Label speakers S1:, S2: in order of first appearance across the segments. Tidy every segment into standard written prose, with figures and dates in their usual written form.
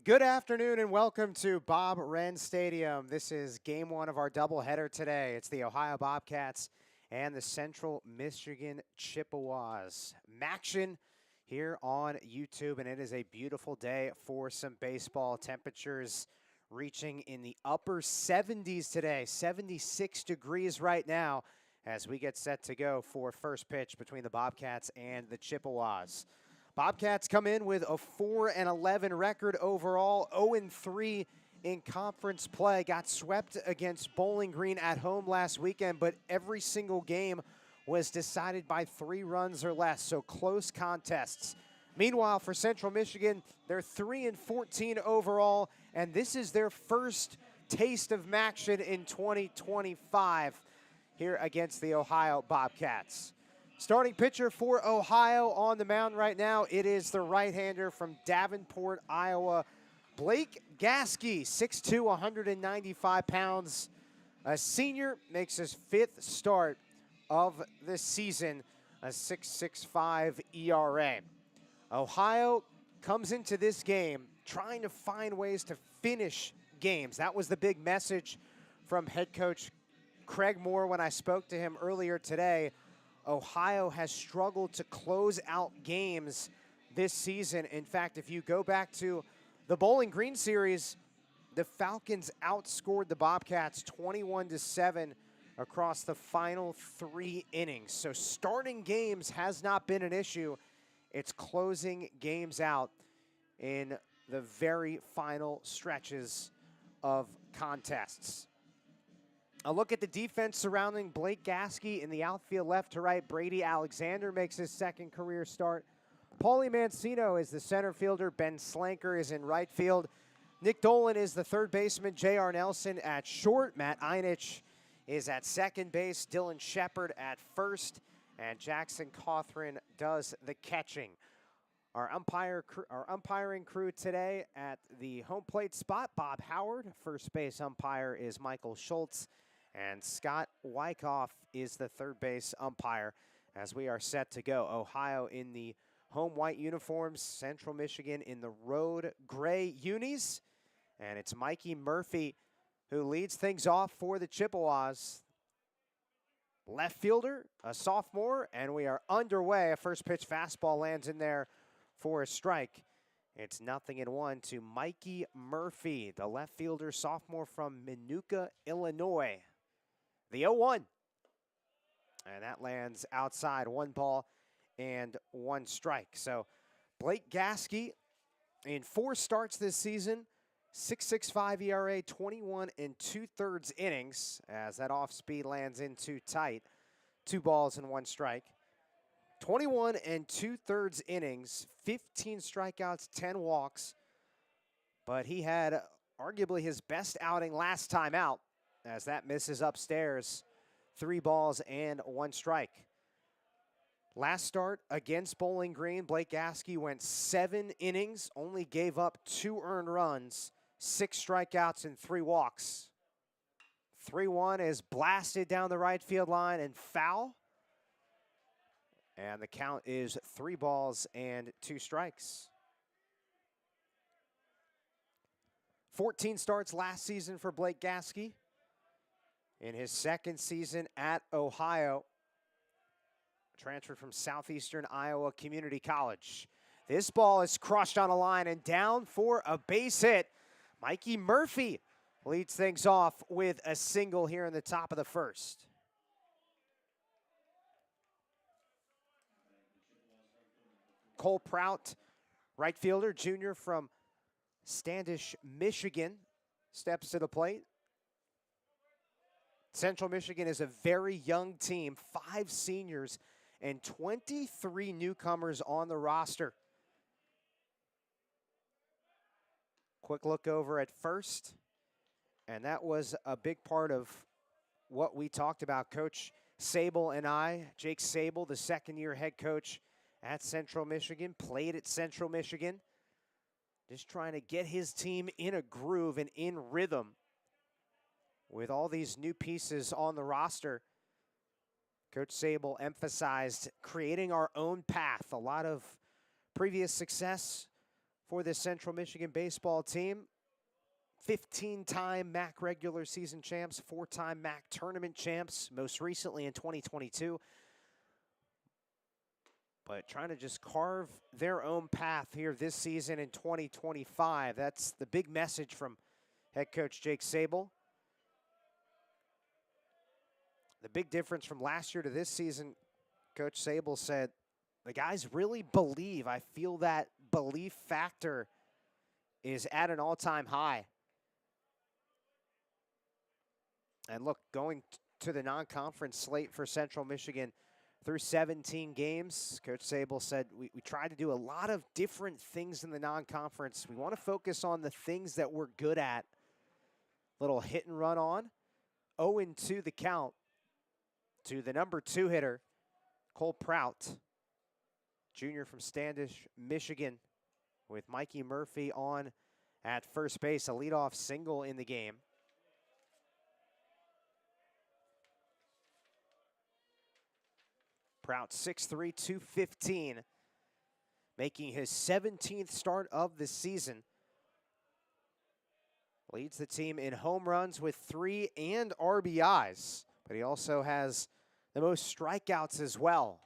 S1: Good afternoon and welcome to Bob Wren Stadium. This is game one of our doubleheader today. It's the Ohio Bobcats and the Central Michigan Chippewas. Maction here on YouTube, and it is a beautiful day for some baseball. Temperatures reaching in the upper 70s today, 76 degrees right now as we get set to go for first pitch between the Bobcats and the Chippewas. Bobcats come in with a 4-11 record overall, 0-3 in conference play. Got swept against Bowling Green at home last weekend, but every single game was decided by 3 runs or less, so close contests. Meanwhile, for Central Michigan, they're 3-14 overall, and this is their first taste of action in 2025 here against the Ohio Bobcats. Starting pitcher for Ohio on the mound right now, it is the right-hander from Davenport, Iowa, Blake Gasky, 6'2", 195 pounds. A senior, makes his 5th start of the season, a 6.65 ERA. Ohio comes into this game trying to find ways to finish games. That was the big message from head coach Craig Moore when I spoke to him earlier today. Ohio has struggled to close out games this season. In fact, if you go back to the Bowling Green series, the Falcons outscored the Bobcats 21-7 across the final 3 innings. So starting games has not been an issue. It's closing games out in the very final stretches of contests. A look at the defense surrounding Blake Gasky in the outfield left to right. Brady Alexander makes his 2nd career start. Paulie Mancino is the center fielder. Ben Slanker is in right field. Nick Dolan is the 3rd baseman. J.R. Nelson at short. Matt Einich is at 2nd base. Dylan Shepard at 1st. And Jackson Cawthron does the catching. Our umpiring crew today at the home plate spot, Bob Howard. First base umpire is Michael Schultz. And Scott Wyckoff is the 3rd base umpire as we are set to go. Ohio in the home white uniforms, Central Michigan in the road gray unis. And it's Mikey Murphy who leads things off for the Chippewas. Left fielder, a sophomore, and we are underway. A first pitch fastball lands in there for a strike. It's 0-1 to Mikey Murphy, the left fielder, sophomore from Minooka, Illinois. The 0-1. And that lands outside, 1 ball and 1 strike. So Blake Gasky in 4 starts this season, 6.65 ERA, 21 2/3 innings, as that off speed lands in too tight. 2 balls and 1 strike. 21 2/3 innings, 15 strikeouts, 10 walks. But he had arguably his best outing last time out, as that misses upstairs. 3 balls and 1 strike. Last start against Bowling Green, Blake Gasky went 7 innings, only gave up 2 earned runs, 6 strikeouts and 3 walks. 3-1 is blasted down the right field line and foul. And the count is 3 balls and 2 strikes. 14 starts last season for Blake Gasky. In his 2nd season at Ohio, transferred from Southeastern Iowa Community College. This ball is crushed on a line and down for a base hit. Mikey Murphy leads things off with a single here in the top of the 1st. Cole Prout, right fielder, junior from Standish, Michigan, steps to the plate. Central Michigan is a very young team, 5 seniors and 23 newcomers on the roster. Quick look over at first, and that was a big part of what we talked about. Coach Sable and I, Jake Sable, the 2nd-year head coach at Central Michigan, played at Central Michigan, just trying to get his team in a groove and in rhythm. With all these new pieces on the roster, Coach Sable emphasized creating our own path. A lot of previous success for this Central Michigan baseball team. 15-time MAC regular season champs, 4-time MAC tournament champs, most recently in 2022. But trying to just carve their own path here this season in 2025. That's the big message from head coach Jake Sable. The big difference from last year to this season, Coach Sable said, the guys really believe. I feel that belief factor is at an all-time high. And look, going to the non-conference slate for Central Michigan through 17 games, Coach Sable said we tried to do a lot of different things in the non-conference. We want to focus on the things that we're good at. Little hit and run on. 0-2 the count to the number 2 hitter, Cole Prout, junior from Standish, Michigan, with Mikey Murphy on at first base, a leadoff single in the game. Prout 6'3", 215, making his 17th start of the season. Leads the team in home runs with 3 and RBIs, but he also has the most strikeouts as well.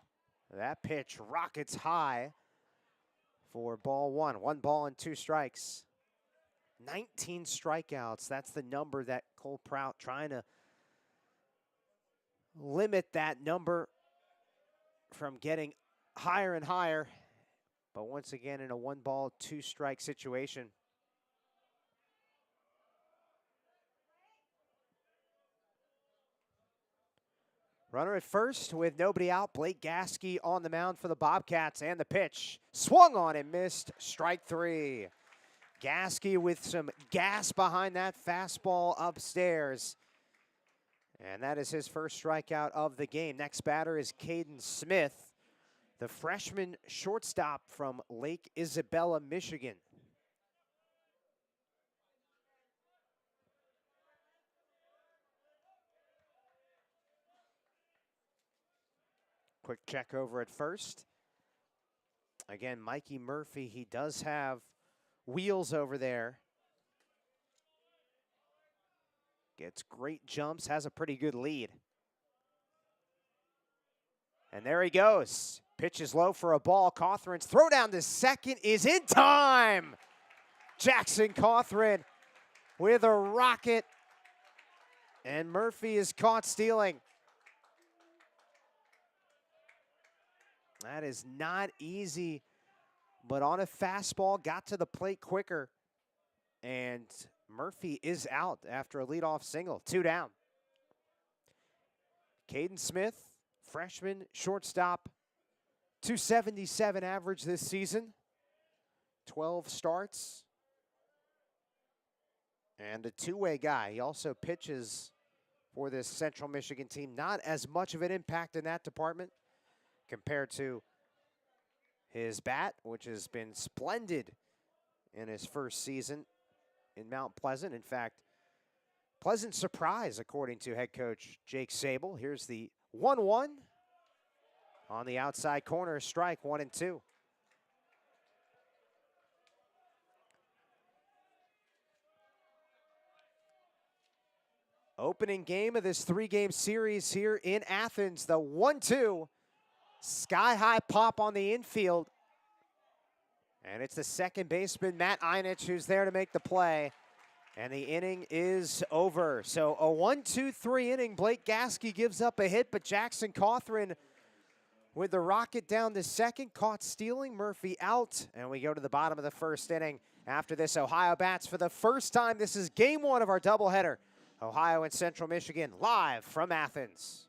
S1: That pitch rockets high for ball 1. 1 ball and 2 strikes. 19 strikeouts. That's the number that Cole Prout trying to limit that number from getting higher and higher. But once again, in a 1 ball, 2 strike situation. Runner at first with nobody out. Blake Gasky on the mound for the Bobcats, and the pitch swung on and missed. Strike 3. Gasky with some gas behind that fastball upstairs. And that is his first strikeout of the game. Next batter is Caden Smith, the freshman shortstop from Lake Isabella, Michigan. Quick check over at first. Again, Mikey Murphy, he does have wheels over there. Gets great jumps, has a pretty good lead. And there he goes. Pitch is low for a ball. Cothran's throw down to second is in time. Jackson Cothran with a rocket. And Murphy is caught stealing. That is not easy, but on a fastball, got to the plate quicker. And Murphy is out after a leadoff single. 2 down. Caden Smith, freshman shortstop, 277 average this season, 12 starts, and a two-way guy. He also pitches for this Central Michigan team. Not as much of an impact in that department compared to his bat, which has been splendid in his first season in Mount Pleasant. In fact, pleasant surprise, according to head coach Jake Sable. Here's the 1-1 on the outside corner, strike 1-2. Opening game of this 3-game series here in Athens. The 1-2, sky-high pop on the infield. And it's the second baseman, Matt Einich, who's there to make the play. And the inning is over. So a 1-2-3 inning. Blake Gasky gives up a hit, but Jackson Cothran with the rocket down to second, caught stealing. Murphy out. And we go to the bottom of the first inning. After this, Ohio bats for the first time. This is game 1 of our doubleheader. Ohio and Central Michigan live from Athens.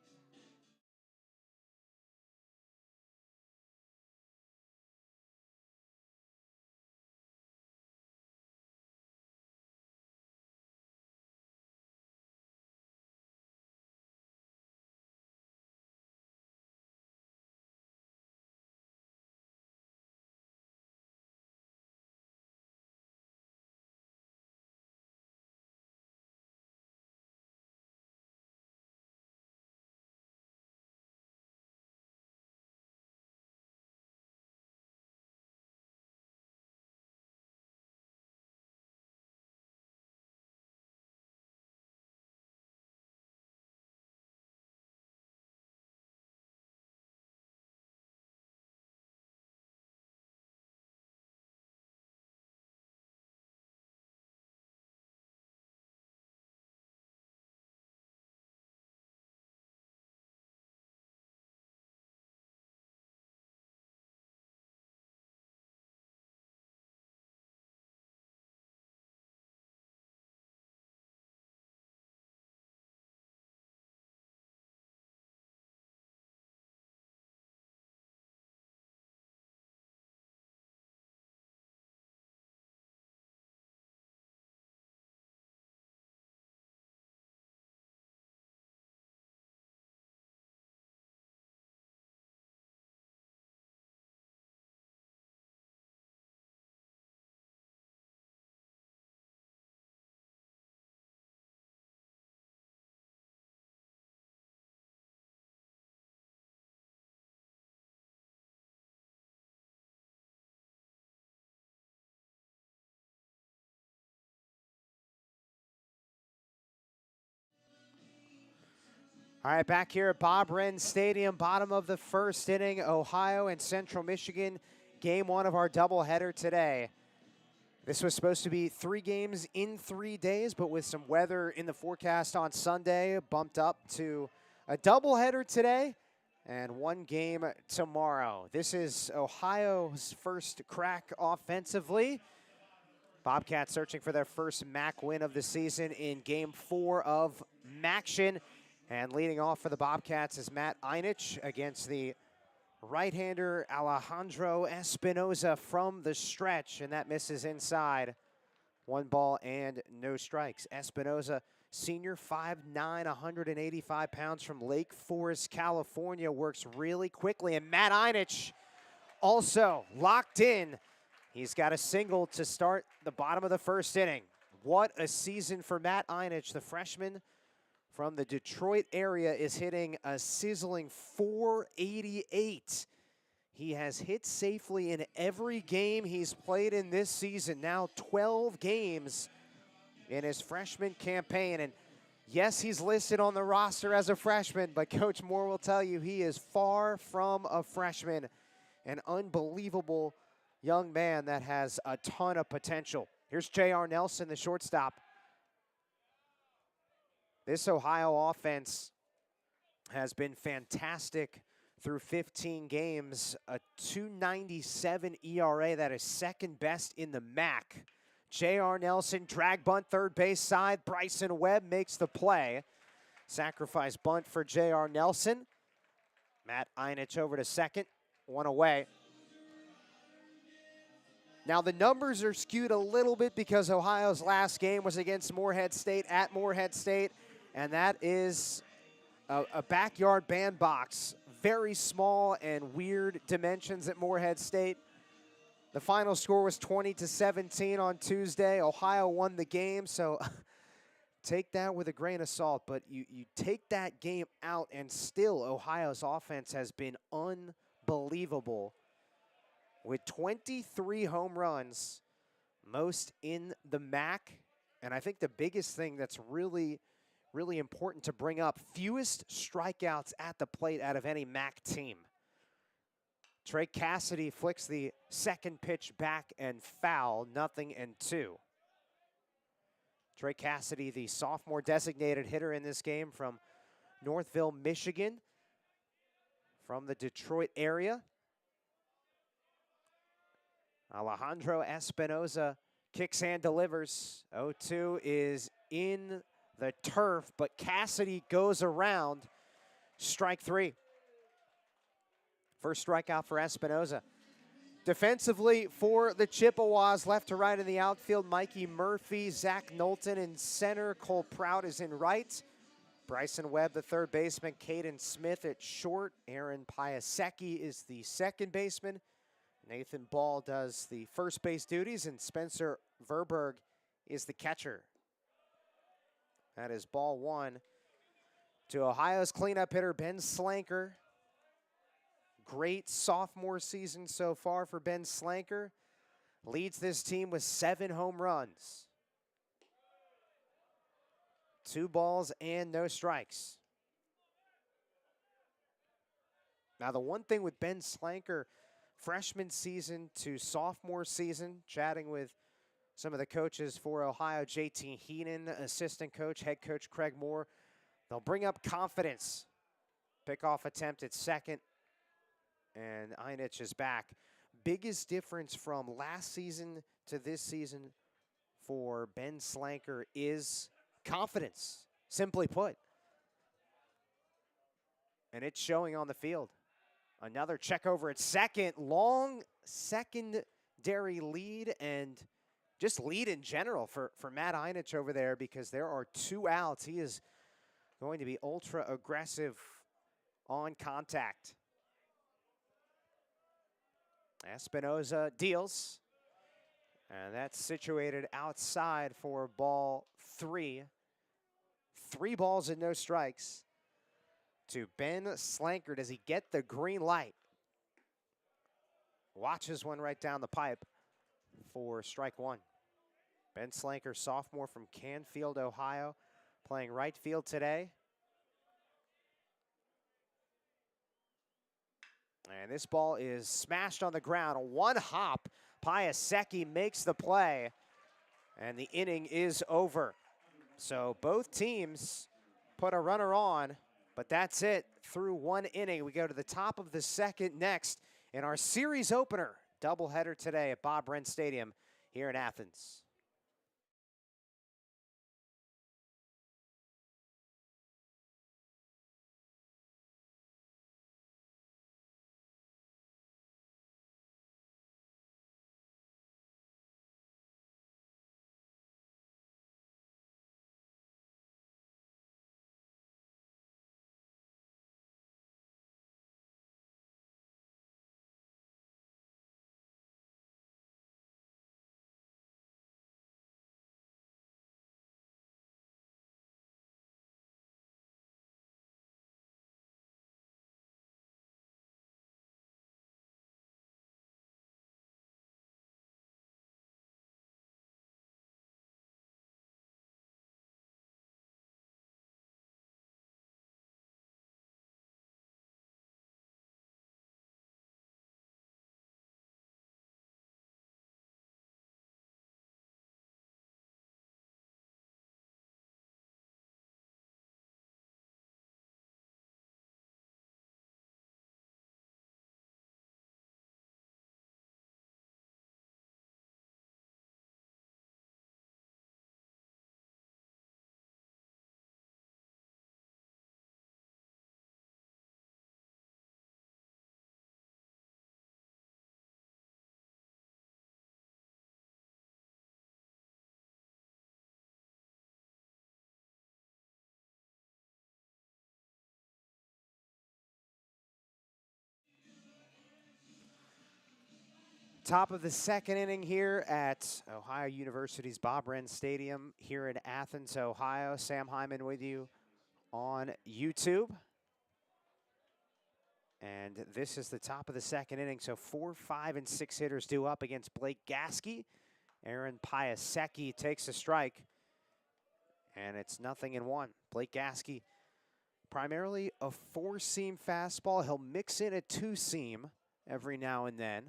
S1: All right, back here at Bob Wren Stadium, bottom of the first inning, Ohio and Central Michigan, game one of our doubleheader today. This was supposed to be 3 games in 3 days, but with some weather in the forecast on Sunday, bumped up to a doubleheader today and 1 game tomorrow. This is Ohio's first crack offensively. Bobcats searching for their first MAC win of the season in Game 4 of MACtion. And leading off for the Bobcats is Matt Einich against the right-hander Alejandro Espinoza from the stretch, and that misses inside. 1 ball and no strikes. Espinoza, senior, 5'9", 185 pounds from Lake Forest, California, works really quickly. And Matt Einich also locked in. He's got a single to start the bottom of the first inning. What a season for Matt Einich, the freshman from the Detroit area, is hitting a sizzling .488. He has hit safely in every game he's played in this season. Now 12 games in his freshman campaign. And yes, he's listed on the roster as a freshman, but Coach Moore will tell you he is far from a freshman. An unbelievable young man that has a ton of potential. Here's J.R. Nelson, the shortstop. This Ohio offense has been fantastic through 15 games, a .297 ERA. That is second best in the MAC. J.R. Nelson, drag bunt, third base side. Bryson Webb makes the play. Sacrifice bunt for J.R. Nelson. Matt Einich over to second, 1 away. Now the numbers are skewed a little bit because Ohio's last game was against Morehead State at Morehead State, and that is a backyard bandbox. Very small and weird dimensions at Morehead State. The final score was 20-17 on Tuesday. Ohio won the game, so take that with a grain of salt. But you take that game out, and still Ohio's offense has been unbelievable. With 23 home runs, most in the MAC. And I think the biggest thing that's really important to bring up, fewest strikeouts at the plate out of any MAC team. Trey Cassidy flicks the second pitch back and foul, 0-2. Trey Cassidy, the sophomore designated hitter in this game from Northville, Michigan, from the Detroit area. Alejandro Espinoza kicks and delivers. 0-2 is in the turf, but Cassidy goes around. Strike 3. First strikeout for Espinoza. Defensively for the Chippewas, left to right in the outfield, Mikey Murphy, Zach Knowlton in center, Cole Prout is in right. Bryson Webb, the third baseman, Caden Smith at short, Aaron Piasecki is the second baseman. Nathan Ball does the first base duties, and Spencer Verberg is the catcher. That is ball 1 to Ohio's cleanup hitter, Ben Slanker. Great sophomore season so far for Ben Slanker. Leads this team with 7 home runs. 2 balls and no strikes. Now the one thing with Ben Slanker, freshman season to sophomore season, chatting with some of the coaches for Ohio, JT Heenan, assistant coach, head coach Craig Moore, they'll bring up confidence. Pickoff attempt at second, and Einich is back. Biggest difference from last season to this season for Ben Slanker is confidence, simply put. And it's showing on the field. Another check over at second, long secondary lead, and just lead in general for Matt Einich over there because there are 2 outs. He is going to be ultra aggressive on contact. Espinoza deals, and that's situated outside for ball 3. 3 balls and no strikes to Ben Slanker. Does he get the green light? Watches one right down the pipe for strike 1. Ben Slanker, sophomore from Canfield, Ohio, playing right field today. And this ball is smashed on the ground. One hop. Piasecki makes the play, and the inning is over. So both teams put a runner on, but that's it through one inning. We go to the top of the second next in our series opener doubleheader today at Bob Wrenn Stadium here in Athens. Top of the second inning here at Ohio University's Bob Wrenn Stadium here in Athens, Ohio. Sam Hyman with you on YouTube. And this is the top of the second inning. So 4, 5, and 6 hitters due up against Blake Gasky. Aaron Piasecki takes a strike. And it's 0-1. Blake Gasky, primarily a 4-seam fastball. He'll mix in a 2-seam every now and then.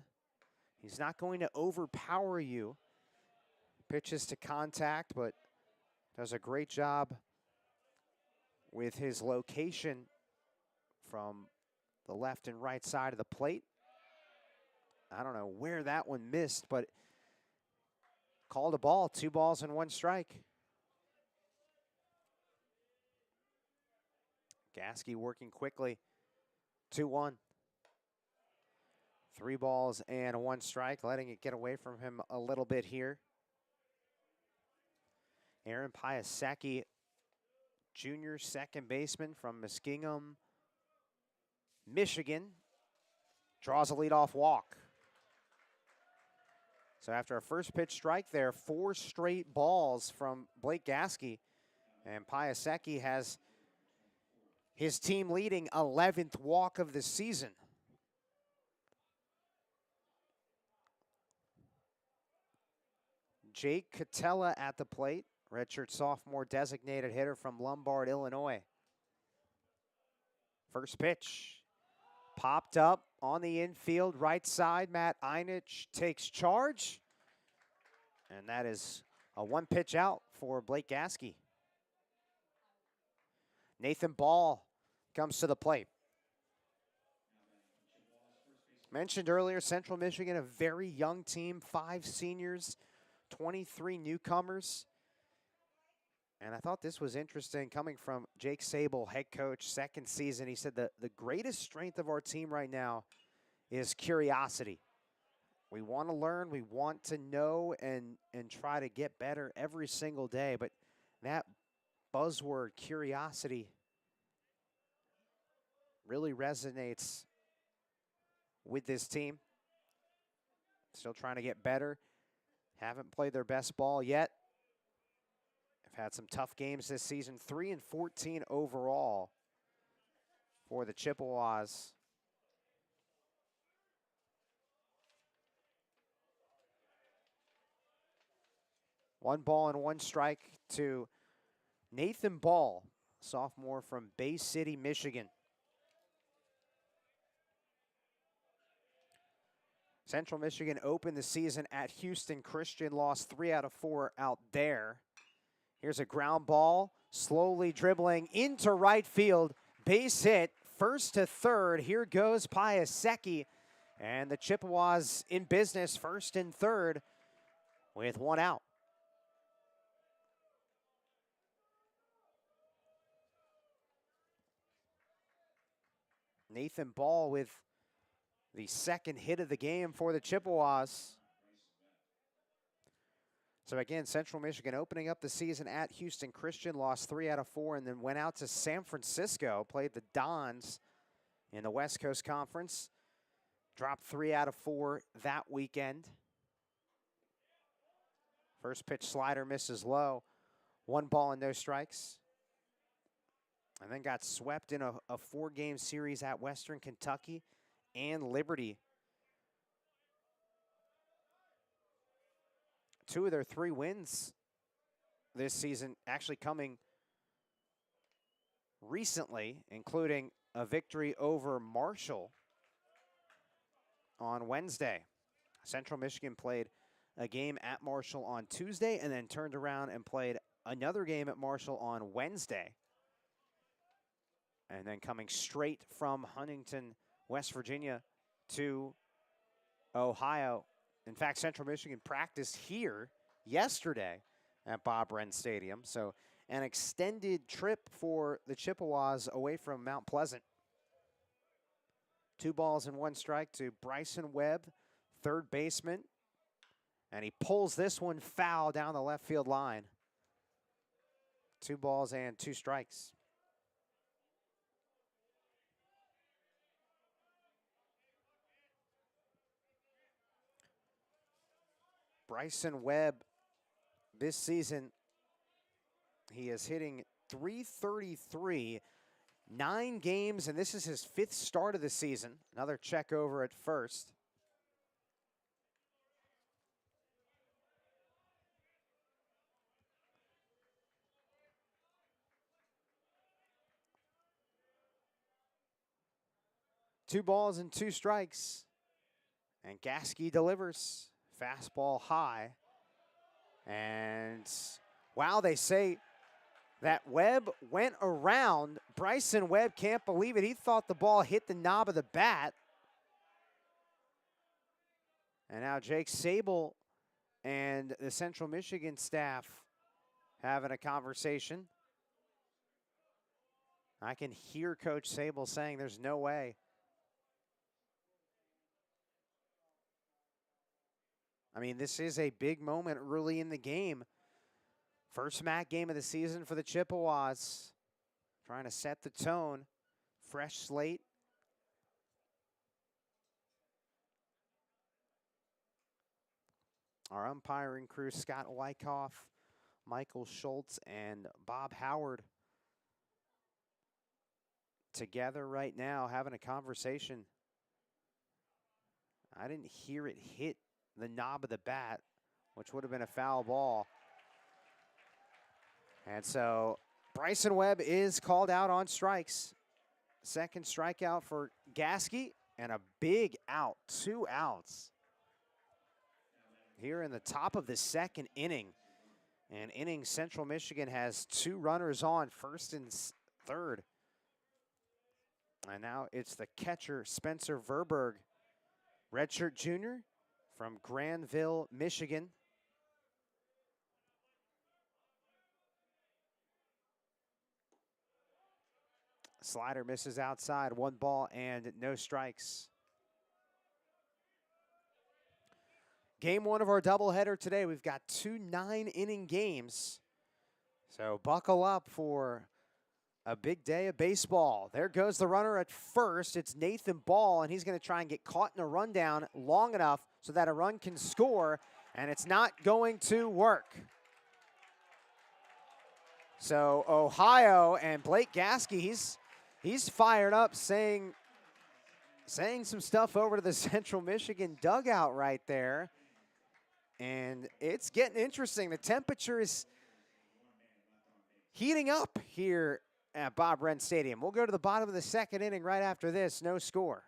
S1: He's not going to overpower you. Pitches to contact, but does a great job with his location from the left and right side of the plate. I don't know where that one missed, but called a ball. 2 balls and 1 strike. Gasky working quickly. 2-1. 3 balls and 1 strike, letting it get away from him a little bit here. Aaron Piasecki, junior second baseman from Muskingum, Michigan, draws a leadoff walk. So after a first pitch strike there, 4 straight balls from Blake Gasky, and Piasecki has his team leading 11th walk of the season. Jake Catella at the plate, redshirt sophomore designated hitter from Lombard, Illinois. First pitch, popped up on the infield, right side. Matt Einich takes charge, and that is a 1 pitch out for Blake Gasky. Nathan Ball comes to the plate. Mentioned earlier, Central Michigan, a very young team, 5 seniors, 23 newcomers. And I thought this was interesting coming from Jake Sable, head coach, second season. He said the greatest strength of our team right now is curiosity. We want to learn, we want to know, and try to get better every single day. But that buzzword, curiosity, really resonates with this team. Still trying to get better. Haven't played their best ball yet. Have had some tough games this season. 3-14 overall for the Chippewas. One ball and 1 strike to Nathan Ball, sophomore from Bay City, Michigan. Central Michigan opened the season at Houston Christian, lost 3 out of 4 out there. Here's a ground ball, slowly dribbling into right field. Base hit, first to third. Here goes Piasecki. And the Chippewas in business, first and third, with 1 out. Nathan Ball with the second hit of the game for the Chippewas. So again, Central Michigan opening up the season at Houston Christian, lost 3 out of 4, and then went out to San Francisco, played the Dons in the West Coast Conference. Dropped 3 out of 4 that weekend. First pitch slider misses low. 1 ball and no strikes. And then got swept in a 4-game series at Western Kentucky and Liberty. 2 of their 3 wins this season actually coming recently, including a victory over Marshall on Wednesday. Central Michigan played a game at Marshall on Tuesday and then turned around and played another game at Marshall on Wednesday. And then coming straight from Huntington, West Virginia to Ohio. In fact, Central Michigan practiced here yesterday at Bob Wrenn Stadium. So an extended trip for the Chippewas away from Mount Pleasant. 2 balls and 1 strike to Bryson Webb, third baseman. And he pulls this one foul down the left field line. 2 balls and 2 strikes. Bryson Webb, this season, he is hitting .333, 9 games, and this is his 5th start of the season. Another check over at first. Two balls and 2 strikes. And Gasky delivers. Fastball high. And wow, they say that Webb went around. Bryson Webb can't believe it. He thought the ball hit the knob of the bat. And now Jake Sable and the Central Michigan staff having a conversation. I can hear Coach Sable saying there's no way. I mean, this is a big moment early in the game. First MAC game of the season for the Chippewas. Trying to set the tone. Fresh slate. Our umpiring crew, Scott Wyckoff, Michael Schultz, and Bob Howard together right now having a conversation. I didn't hear it hit the knob of the bat, which would have been a foul ball. And so Bryson Webb is called out on strikes. Second strikeout for Gasky and a big out, 2 outs. Here in the top of the second inning. And inning Central Michigan has 2 runners on, first and third. And now it's the catcher, Spencer Verberg, redshirt junior from Granville, Michigan. Slider misses outside, 1 ball and no strikes. Game 1 of our doubleheader today. We've got 2 9-inning games. So buckle up for a big day of baseball. There goes the runner at first. It's Nathan Ball, and he's going to try and get caught in a rundown long enough so that a run can score, and it's not going to work. So Ohio and Blake Gasky, he's fired up, saying some stuff over to the Central Michigan dugout right there. And it's getting interesting. The temperature is heating up here at Bob Wrenn Stadium. We'll go to the bottom of the second inning right after this. No score.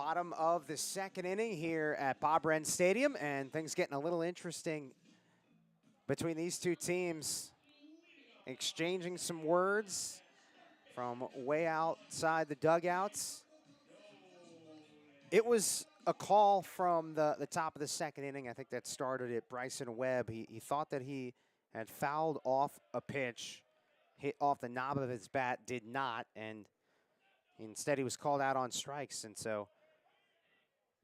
S1: Bottom of the second inning here at Bob Wren Stadium, and things getting a little interesting between these two teams, exchanging some words from way outside the dugouts. It was a call from the top of the second inning. I think that started it. Bryson Webb, he thought that he had fouled off a pitch, hit off the knob of his bat, did not, and instead he was called out on strikes. And so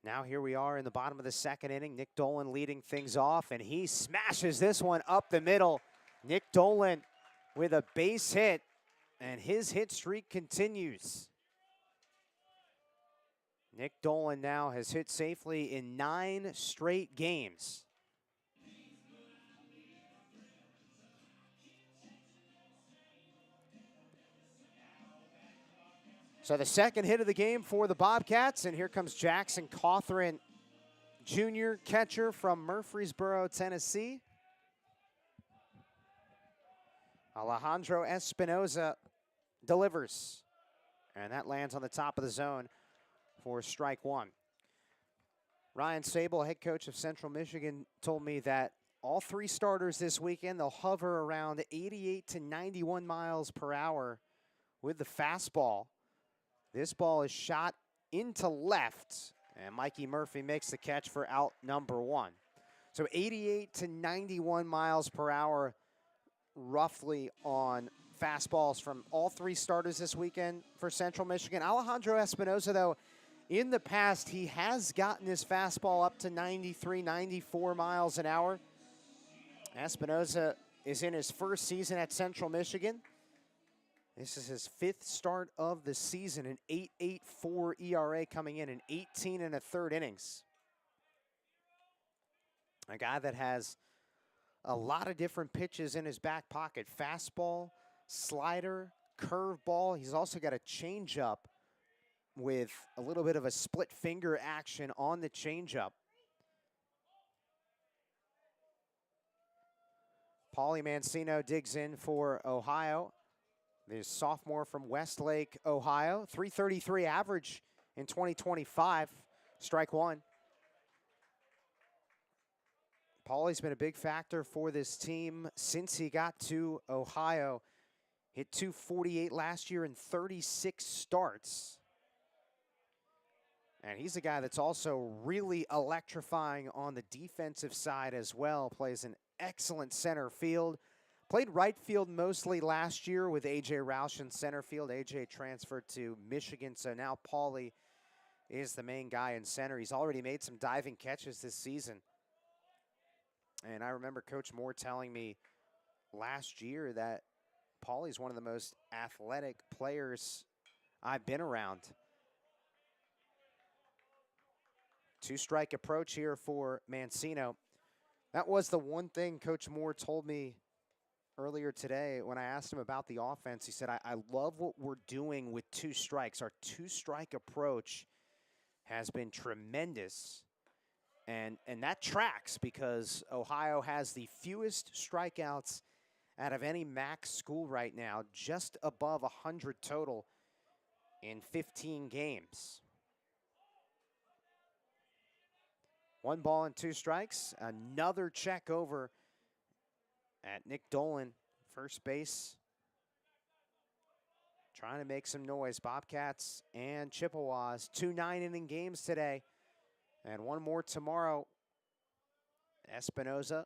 S1: now here we are in the bottom of the second inning. Nick Dolan leading things off, and he smashes this one up the middle. Nick Dolan with a base hit, and his hit streak continues. Nick Dolan now has hit safely in 9 straight games. So the second hit of the game for the Bobcats, and here comes Jackson Cawthron, junior catcher from Murfreesboro, Tennessee. Alejandro Espinoza delivers, and that lands on the top of the zone for strike one. Ryan Sable, head coach of Central Michigan, told me that all 3 starters this weekend, they'll hover around 88 to 91 miles per hour with the fastball. This ball is shot into left, and Mikey Murphy makes the catch for out number 1. So 88 to 91 miles per hour roughly on fastballs from all 3 starters this weekend for Central Michigan. Alejandro Espinoza, though, in the past, he has gotten his fastball up to 93, 94 miles an hour. Espinoza is in his first season at Central Michigan. This is his 5th start of the season, an 8.84 ERA coming in 18 1/3 innings. A guy that has a lot of different pitches in his back pocket. Fastball, slider, curveball. He's also got a changeup with a little bit of a split finger action on the changeup. Paulie Mancino digs in for Ohio. The sophomore from Westlake, Ohio. .333 average in 2025. Strike one. Paulie's been a big factor for this team since he got to Ohio. Hit .248 last year in 36 starts. And he's a guy that's also really electrifying on the defensive side as well. Plays an excellent center field. Played right field mostly last year with A.J. Roush in center field. A.J. transferred to Michigan, so now Paulie is the main guy in center. He's already made some diving catches this season. And I remember Coach Moore telling me last year that Paulie's one of the most athletic players I've been around. 2-strike approach here for Mancino. That was the one thing Coach Moore told me earlier today when I asked him about the offense. He said, I love what we're doing with 2 strikes. Our 2-strike approach has been tremendous. And that tracks because Ohio has the fewest strikeouts out of any MAC school right now, just above 100 total in 15 games. 1 ball and 2 strikes. Another check over at Nick Dolan, first base. Trying to make some noise. Bobcats and Chippewas, 2 9-inning games today. And 1 more tomorrow. Espinoza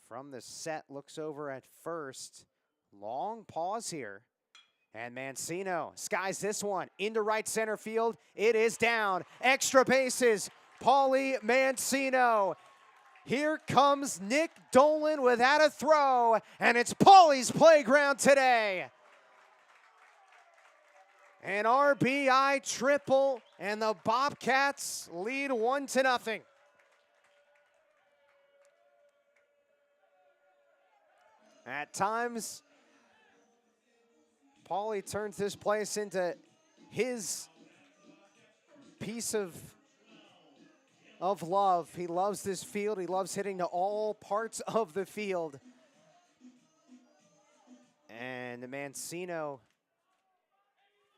S1: from the set looks over at first. Long pause here. And Mancino skies this one into right center field. It is down. Extra bases. Paulie Mancino. Here comes Nick Dolan without a throw. And it's Paulie's playground today. An RBI triple, and the Bobcats lead 1-0. At times, Paulie turns this place into his piece of love. He loves this field. He loves hitting to all parts of the field. And Mancino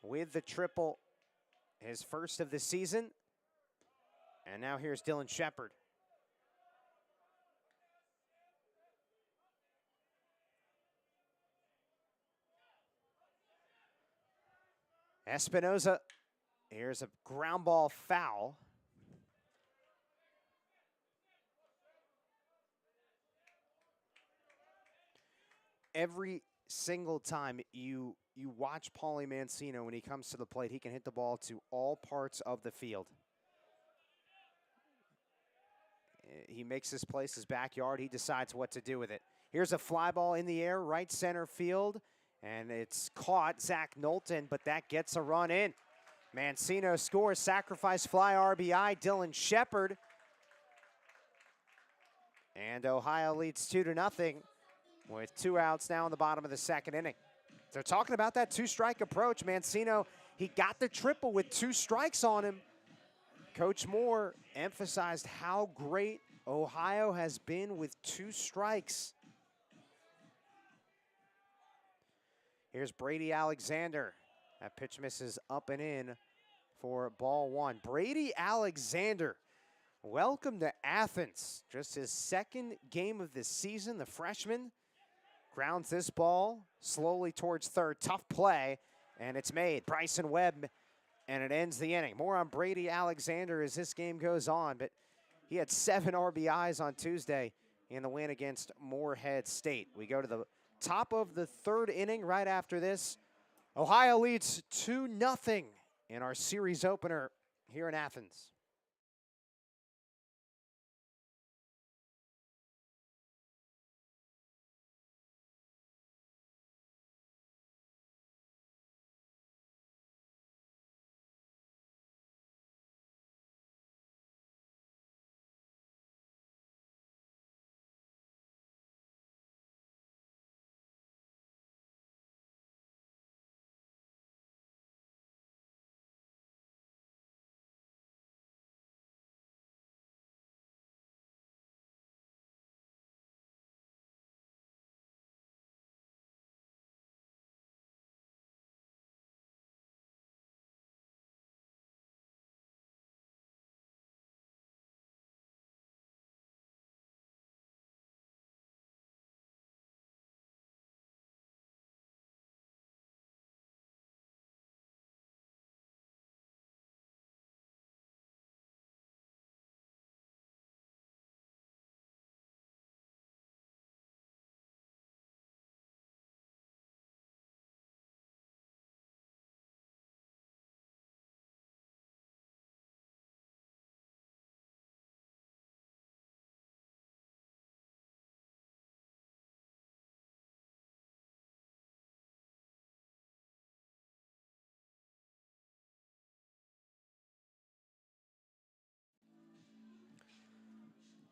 S1: with the triple, his first of the season. And now here's Dylan Shepard. Espinoza, here's a ground ball foul. Every single time you watch Paulie Mancino, when he comes to the plate, he can hit the ball to all parts of the field. He makes this place his backyard. He decides what to do with it. Here's a fly ball in the air, right center field, and it's caught, Zach Knowlton, but that gets a run in. Mancino scores, sacrifice fly RBI, Dylan Shepard. And Ohio leads 2-0 with 2 outs now in the bottom of the second inning. They're talking about that 2-strike approach. Mancino, he got the triple with 2 strikes on him. Coach Moore emphasized how great Ohio has been with 2 strikes. Here's Brady Alexander. That pitch misses up and in for ball 1. Brady Alexander, welcome to Athens. Just his 2nd game of the season. The freshman grounds this ball slowly towards third. Tough play, and it's made. Bryson Webb, and it ends the inning. More on Brady Alexander as this game goes on, but he had 7 RBIs on Tuesday in the win against Morehead State. We go to the top of the 3rd inning right after this. Ohio leads 2-0 in our series opener here in Athens.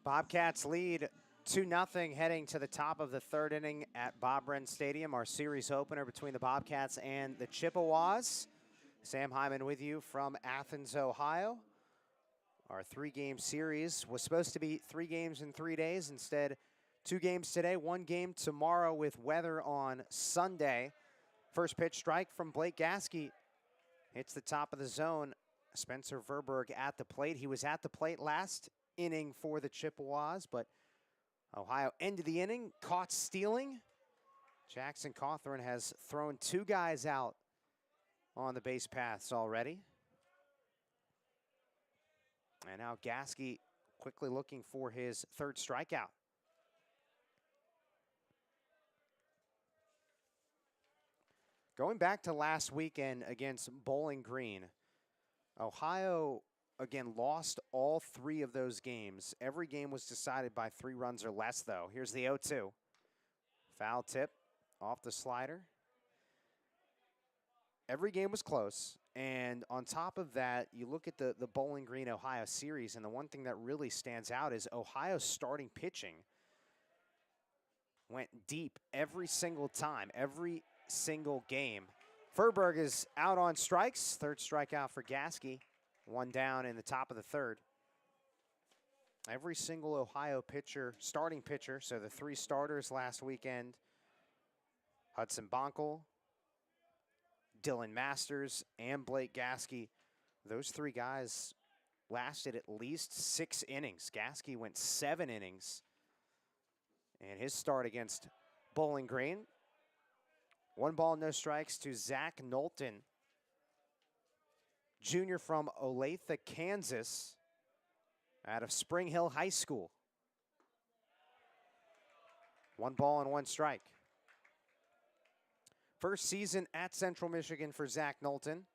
S1: Bobcats lead 2-0 heading to the top of the 3rd inning at Bob Wren Stadium, our series opener between the Bobcats and the Chippewas. Sam Hyman with you from Athens, Ohio. Our 3-game series was supposed to be 3 games in 3 days. Instead, 2 games today, 1 game tomorrow with weather on Sunday. First pitch strike from Blake Gasky. Hits the top of the zone. Spencer Verberg at the plate. He was at the plate last inning for the Chippewas, but Ohio ended the inning, caught stealing. Jackson Cawthorn has thrown 2 guys out on the base paths already. And now Gasky quickly looking for his 3rd strikeout. Going back to last weekend against Bowling Green, Ohio again lost all 3 of those games. Every game was decided by 3 runs or less, though. Here's the 0-2. Foul tip off the slider. Every game was close. And on top of that, you look at the Bowling Green Ohio series, and the one thing that really stands out is Ohio's starting pitching went deep every single time, every single game. Verberg is out on strikes. 3rd strikeout for Gasky. 1 down in the top of the 3rd. Every single Ohio pitcher, starting pitcher, so the 3 starters last weekend, Hudson Bonkel, Dylan Masters, and Blake Gasky, those 3 guys lasted at least 6 innings. Gasky went 7 innings in his start against Bowling Green. 1 ball, no strikes to Zach Knowlton, junior from Olathe, Kansas, out of Spring Hill High School. 1 ball and 1 strike. First season at Central Michigan for Zach Knowlton.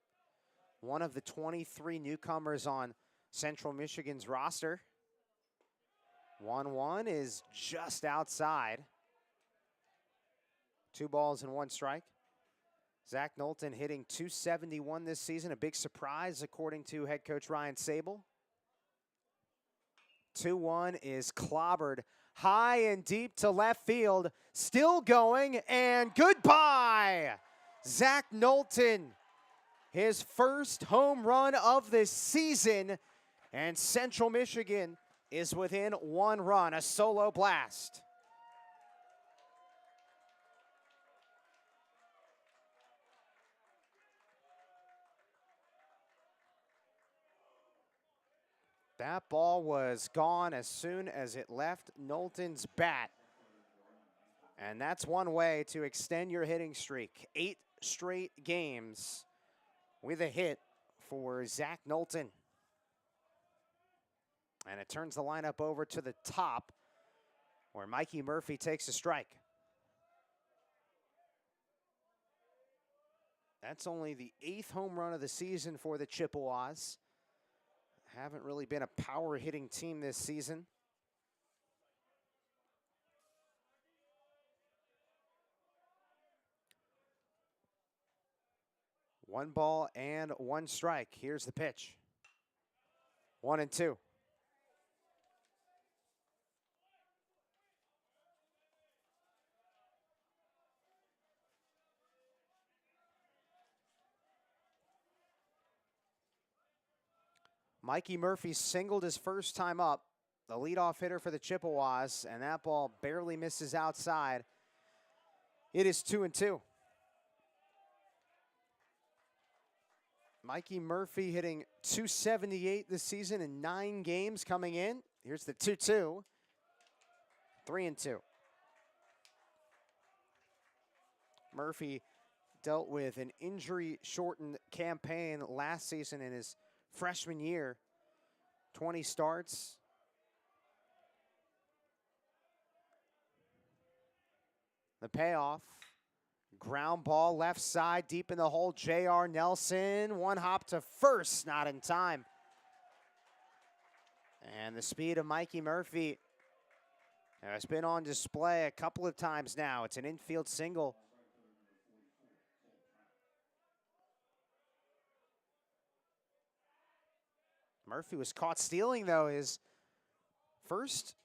S1: One of the 23 newcomers on Central Michigan's roster. 1-1 is just outside. 2 balls and 1 strike. Zach Knowlton hitting .271 this season, a big surprise according to head coach Ryan Sable. 2-1 is clobbered high and deep to left field, still going, and goodbye! Zach Knowlton, his first home run of the season, and Central Michigan is within 1 run, a solo blast. That ball was gone as soon as it left Knowlton's bat. And that's one way to extend your hitting streak. 8 straight games with a hit for Zach Knowlton. And it turns the lineup over to the top, where Mikey Murphy takes a strike. That's only the 8th home run of the season for the Chippewas. Haven't really been a power hitting team this season. One ball and 1 strike. Here's the pitch. 1-2. Mikey Murphy singled his first time up, the leadoff hitter for the Chippewas, and that ball barely misses outside. It is 2-2. Mikey Murphy hitting .278 this season in 9 games coming in. Here's the 2-2. 3-2. Murphy dealt with an injury-shortened campaign last season in his freshman year. 20 starts. The payoff. Ground ball left side, deep in the hole. J.R. Nelson, 1 hop to first, not in time. And the speed of Mikey Murphy has been on display a couple of times now. It's an infield single. Murphy was caught stealing, though, his first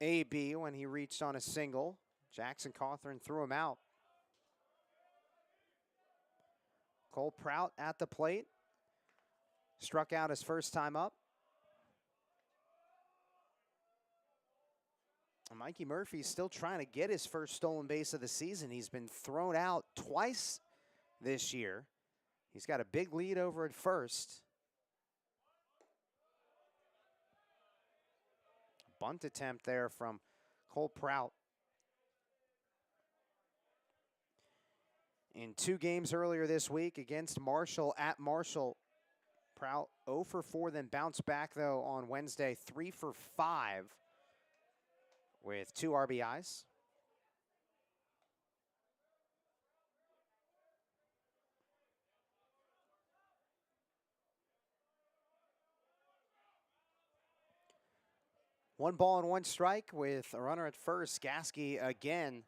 S1: AB when he reached on a single. Jackson Cawthorn threw him out. Cole Prout at the plate. Struck out his first time up. Mikey Murphy still trying to get his first stolen base of the season. He's been thrown out twice this year. He's got a big lead over at first. Bunt attempt there from Cole Prout. In 2 games earlier this week against Marshall at Marshall, Prout 0 for 4, then bounced back, though, on Wednesday, 3 for 5 with 2 RBIs. One ball and 1 strike with a runner at first. Gasky again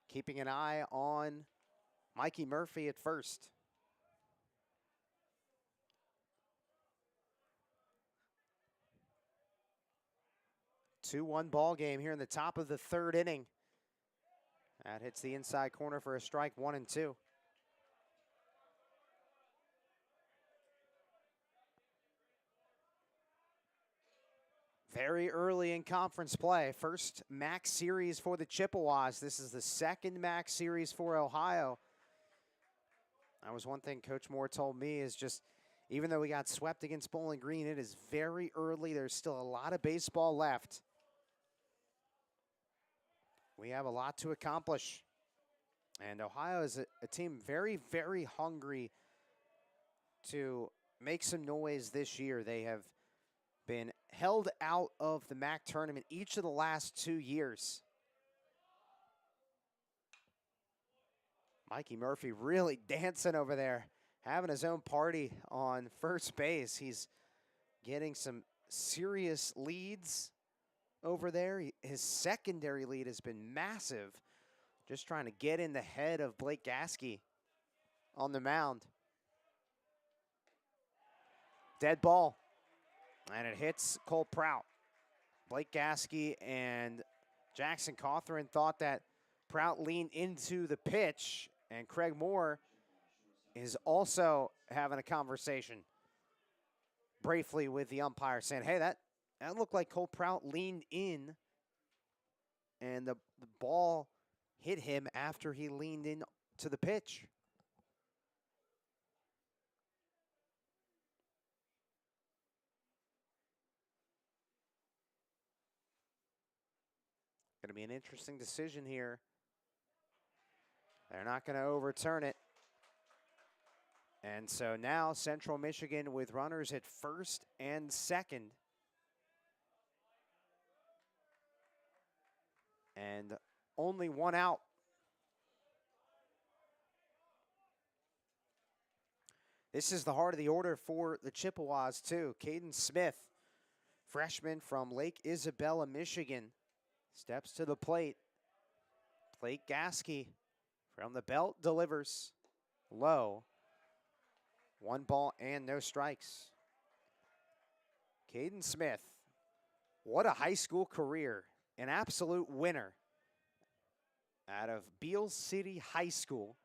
S1: keeping an eye on Mikey Murphy at first. 2-1 ball game here in the top of the 3rd inning. That hits the inside corner for a strike, 1-2. Very early in conference play. First MAC series for the Chippewas. This is the 2nd MAC series for Ohio. That was one thing Coach Moore told me, is just Even though we got swept against Bowling Green, it is very early. There's still a lot of baseball left. We have a lot to accomplish. And Ohio is a team very, very hungry to make some noise this year. They have been held out of the MAC tournament each of the last 2 years. Mikey Murphy really dancing over there, having his own party on first base. He's getting some serious leads over there. His secondary lead has been massive. Just trying to get in the head of Blake Gasky on the mound. Dead ball. And it hits Cole Prout. Blake Gasky and Jackson Cawthorn thought that Prout leaned into the pitch, and Craig Moore is also having a conversation briefly with the umpire, saying, hey, that looked like Cole Prout leaned in, and the ball hit him after he leaned in to the pitch. Going to be an interesting decision here. They're not going to overturn it. And so now Central Michigan with runners at first and second. And only one out. This is the heart of the order for the Chippewas, too. Caden Smith, freshman from Lake Isabella, Michigan, steps to the plate. Blake Gasky from the belt delivers low. 1 ball and no strikes. Caden Smith, what a high school career. An absolute winner out of Beale City High School.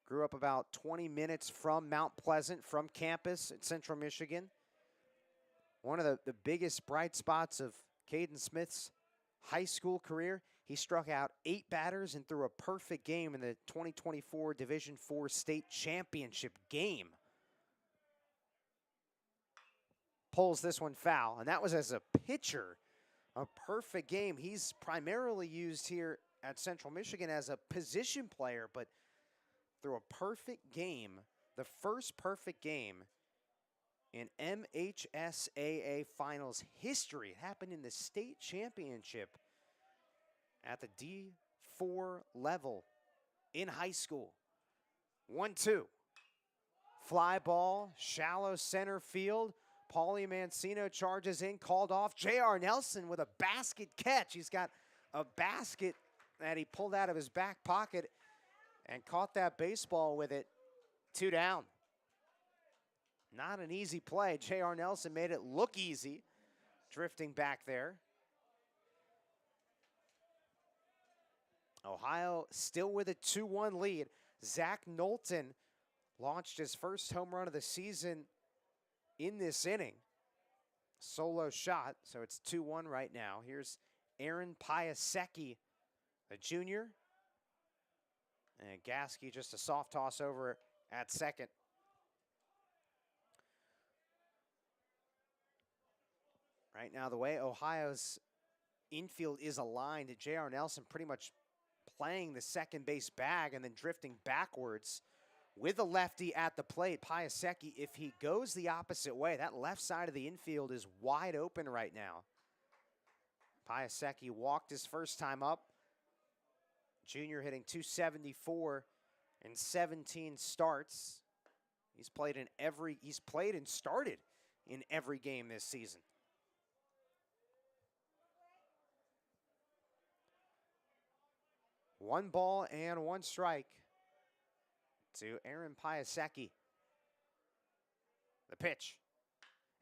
S1: Grew up about 20 minutes from Mount Pleasant, from campus at Central Michigan. One of the biggest bright spots of Caden Smith's high school career, he struck out 8 batters and threw a perfect game in the 2024 Division IV State Championship game. Pulls this one foul, and that was as a pitcher. A perfect game. He's primarily used here at Central Michigan as a position player, but through a perfect game, the first perfect game in MHSAA Finals history. It happened in the state championship at the D4 level in high school. 1-2. Fly ball, shallow center field. Paulie Mancino charges in, called off. J.R. Nelson with a basket catch. He's got a basket that he pulled out of his back pocket and caught that baseball with it. 2 down. Not an easy play. J.R. Nelson made it look easy, drifting back there. Ohio still with a 2-1 lead. Zach Knowlton launched his first home run of the season in this inning. Solo shot, so it's 2-1 right now. Here's Aaron Piasecki, a junior. And Gasky just a soft toss over at second. Right now, the way Ohio's infield is aligned, J.R. Nelson pretty much playing the second base bag and then drifting backwards with a lefty at the plate. Piasecki, if he goes the opposite way, that left side of the infield is wide open right now. Piasecki walked his first time up. Junior hitting .274 in 17 starts. He's played and started in every game this season. One ball and 1 strike to Aaron Piasecki. The pitch.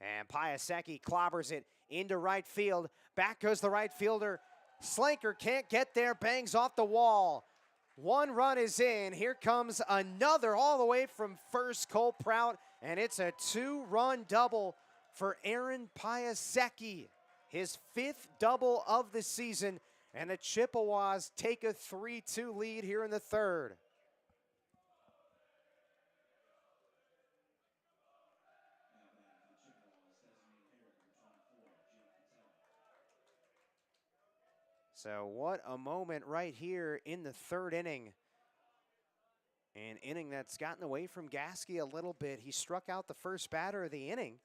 S1: And Piasecki clobbers it into right field. Back goes the right fielder. Slanker can't get there, bangs off the wall. 1 run is in. Here comes another all the way from first, Cole Prout, and it's a 2-run double for Aaron Piasecki. His 5th double of the season, and the Chippewas take a 3-2 lead here in the 3rd. So what a moment right here in the third inning. An inning that's gotten away from Gasky a little bit. He struck out the first batter of the inning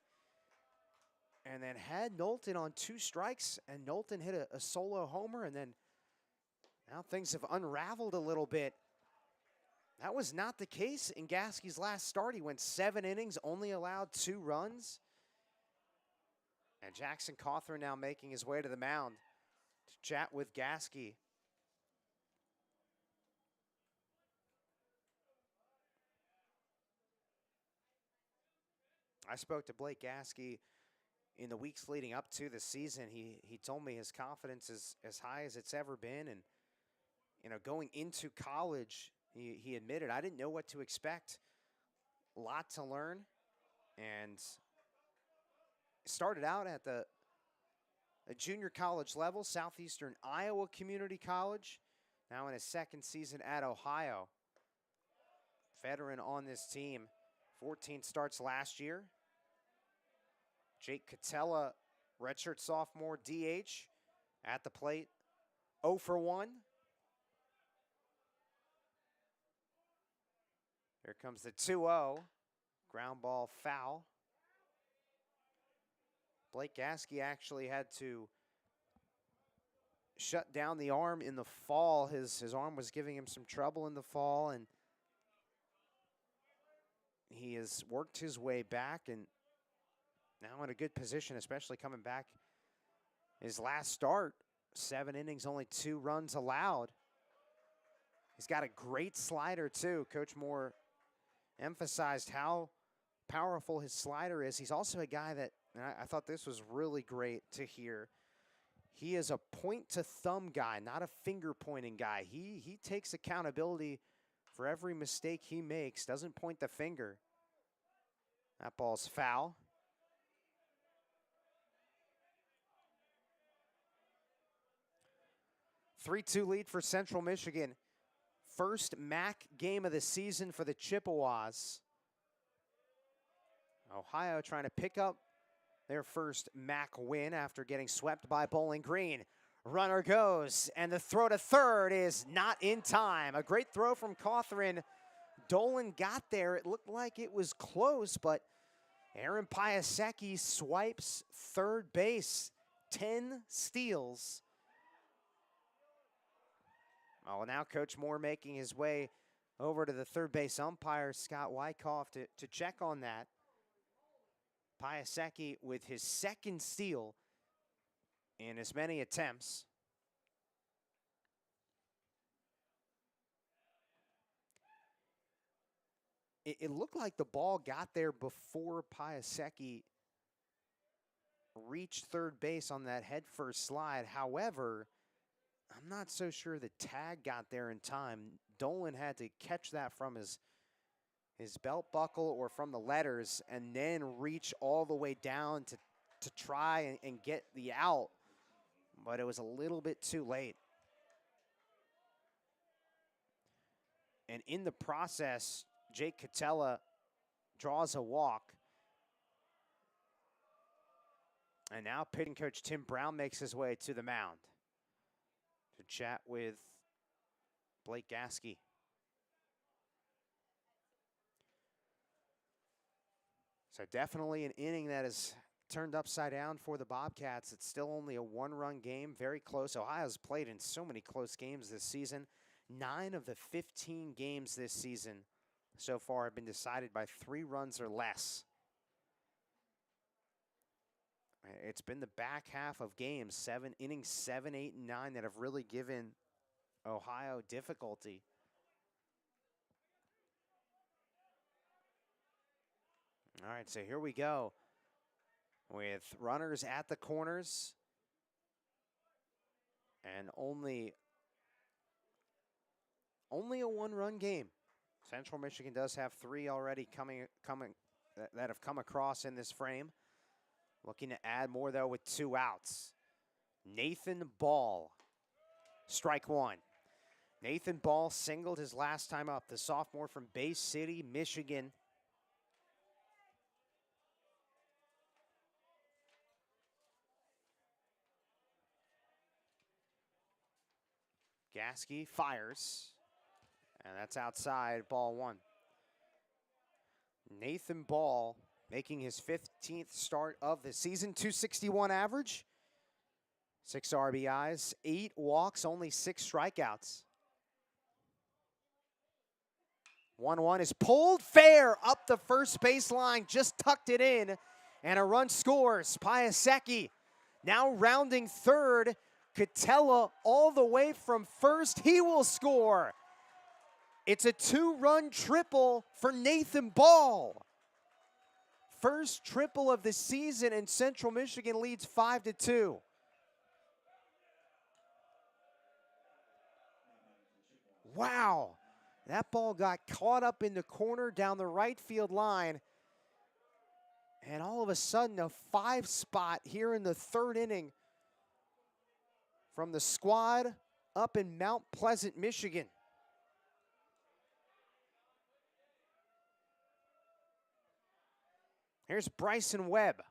S1: and then had Knowlton on 2 strikes, and Knowlton hit a solo homer, and then now things have unraveled a little bit. That was not the case in Gasky's last start. He went 7 innings, only allowed 2 runs. And Jackson Cawthorn now making his way to the mound to chat with Gasky. I spoke to Blake Gasky in the weeks leading up to the season. He told me his confidence is as high as it's ever been. And, you know, going into college, he admitted, I didn't know what to expect. A lot to learn. And started out at the junior college level, Southeastern Iowa Community College. Now in his second season at Ohio. Veteran on this team. 14 starts last year. Jake Catella, redshirt sophomore, DH, at the plate, 0 for 1. Here comes the 2-0, ground ball foul. Blake Gasky actually had to shut down the arm in the fall. His arm was giving him some trouble in the fall, and he has worked his way back and now in a good position, especially coming back his last start. 7 innings, only 2 runs allowed. He's got a great slider too. Coach Moore emphasized how powerful his slider is. He's also a guy that, and I thought this was really great to hear, he is a point to thumb guy, not a finger pointing guy. He takes accountability for every mistake he makes, doesn't point the finger. That ball's foul. 3-2 lead for Central Michigan. First MAC game of the season for the Chippewas. Ohio trying to pick up their first MAC win after getting swept by Bowling Green. Runner goes, and the throw to third is not in time. A great throw from Cawthorn. Dolan got there. It looked like it was close, but Aaron Piasecki swipes third base. 10 steals. Oh, now Coach Moore making his way over to the third base umpire, Scott Wyckoff, to check on that. Piasecki with his second steal in as many attempts. It looked like the ball got there before Piasecki reached third base on that headfirst slide. However, I'm not so sure the tag got there in time. Dolan had to catch that from his belt buckle or from the letters and then reach all the way down to try and get the out. But it was a little bit too late. And in the process, Jake Catella draws a walk. And now pitching coach Tim Brown makes his way to the mound to chat with Blake Gasky. So definitely an inning that is turned upside down for the Bobcats. It's still only a 1-run game, very close. Ohio's played in so many close games this season. 9 of the 15 games this season so far have been decided by 3 runs or less. It's been the back half of games, innings 7, 8, and 9 that have really given Ohio difficulty. All right, so here we go with runners at the corners and only a 1-run game. Central Michigan does have 3 already coming that have come across in this frame. Looking to add more, though, with 2 outs. Nathan Ball, strike 1. Nathan Ball singled his last time up, the sophomore from Bay City, Michigan. Gasky fires, and that's outside, ball one. Nathan Ball making his 15th start of the season, 261 average, 6 RBIs, 8 walks, only 6 strikeouts. 1-1 is pulled fair up the first baseline, just tucked it in, and a run scores. Piasecki now rounding third. Catella all the way from first. He will score. It's a 2-run triple for Nathan Ball. First triple of the season, and Central Michigan leads 5-2. Wow. That ball got caught up in the corner down the right field line. And all of a sudden, a 5 spot here in the 3rd inning from the squad up in Mount Pleasant, Michigan. Here's Bryson Webb.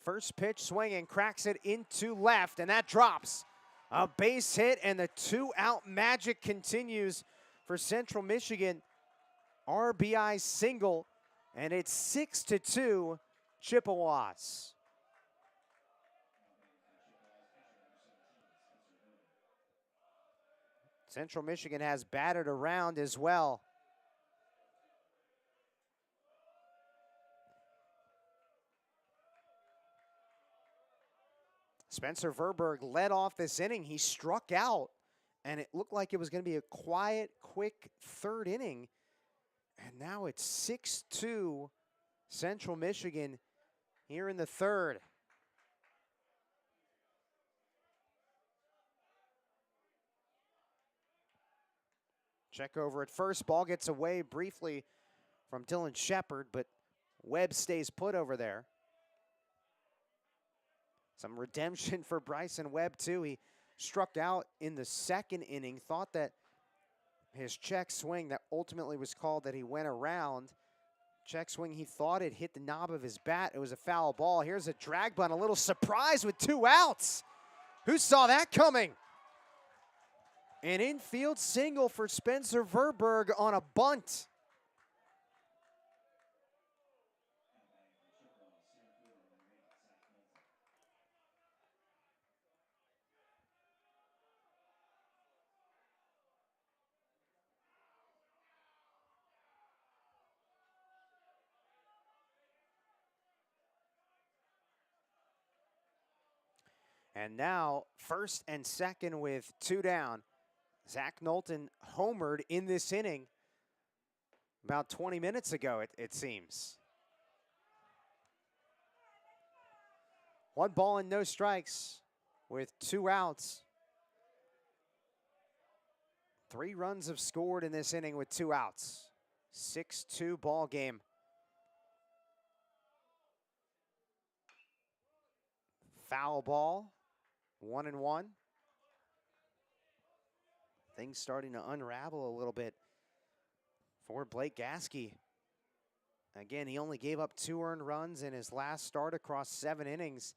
S1: First pitch swinging, cracks it into left, and that drops. A base hit, and the 2-out magic continues for Central Michigan. RBI single, and it's 6-2 Chippewas. Central Michigan has batted around as well. Spencer Verberg led off this inning. He struck out, and it looked like it was going to be a quiet, quick 3rd inning. And now it's 6-2 Central Michigan here in the 3rd. Check over at first. Ball gets away briefly from Dylan Shepard, but Webb stays put over there. Some redemption for Bryson Webb, too. He struck out in the 2nd inning, thought that his check swing that ultimately was called that he went around. Check swing, he thought it hit the knob of his bat. It was a foul ball. Here's a drag bunt, a little surprise with 2 outs. Who saw that coming? An infield single for Spencer Verberg on a bunt. And now, 1st and 2nd with 2 down. Zach Knowlton homered in this inning about 20 minutes ago, it seems. 1 ball and no strikes with 2 outs. 3 runs have scored in this inning with 2 outs. 6-2 ball game. Foul ball. 1-1. Things starting to unravel a little bit for Blake Gasky. Again, he only gave up 2 earned runs in his last start across 7 innings.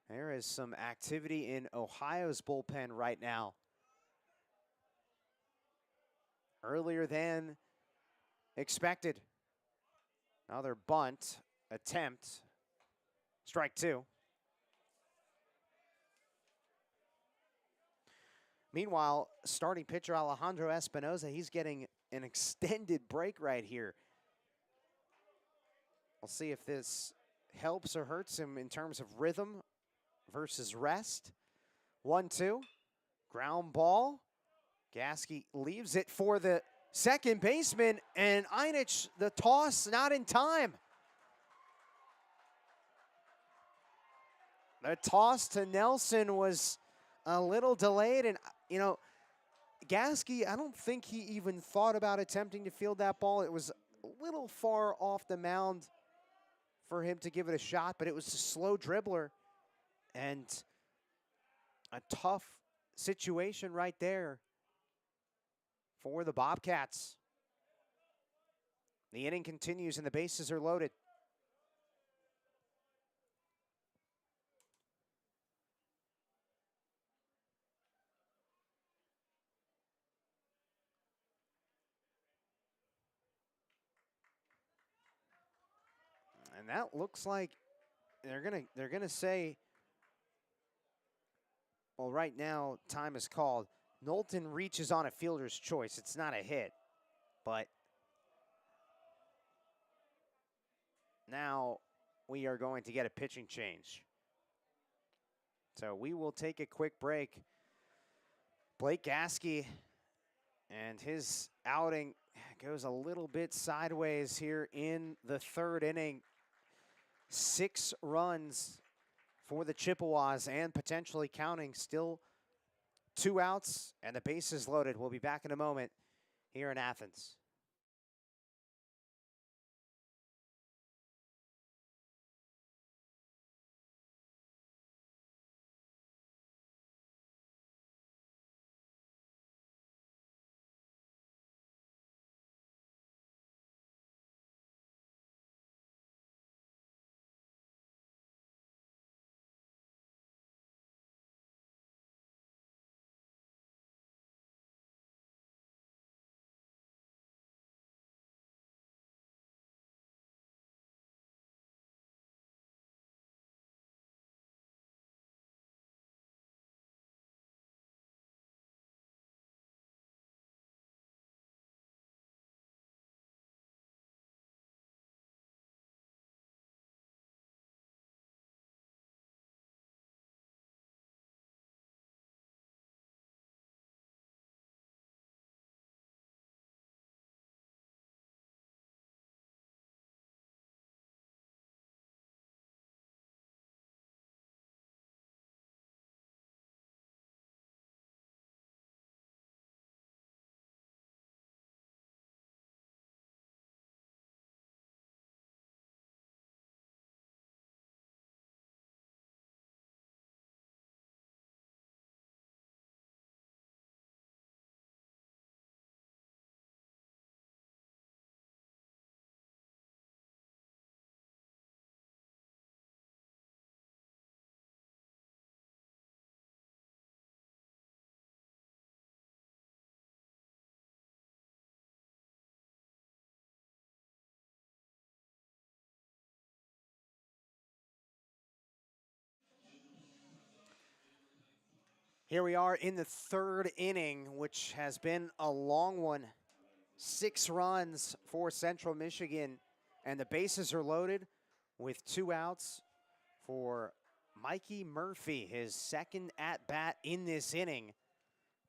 S1: There is some activity in Ohio's bullpen right now. Earlier than expected. Another bunt attempt. Strike 2. Meanwhile, starting pitcher Alejandro Espinoza, he's getting an extended break right here. We'll see if this helps or hurts him in terms of rhythm versus rest. 1-2, ground ball. Gasky leaves it for the second baseman, and Einich, the toss, not in time. The toss to Nelson was a little delayed, and you know, Gasky, I don't think he even thought about attempting to field that ball. It was a little far off the mound for him to give it a shot, but it was a slow dribbler and a tough situation right there for the Bobcats. The inning continues and the bases are loaded. that looks like they're gonna say, well, right now time is called. Knowlton reaches on a fielder's choice. It's not a hit, but now we are going to get a pitching change. So we will take a quick break. Blake Gaskey and his outing goes a little bit sideways here in the third inning. 6 runs for the Chippewas and potentially counting, still 2 outs and the bases loaded. We'll be back in a moment here in Athens. Here we are in the third inning, which has been a long one. 6 runs for Central Michigan, and the bases are loaded with 2 outs for Mikey Murphy, his second at-bat in this inning.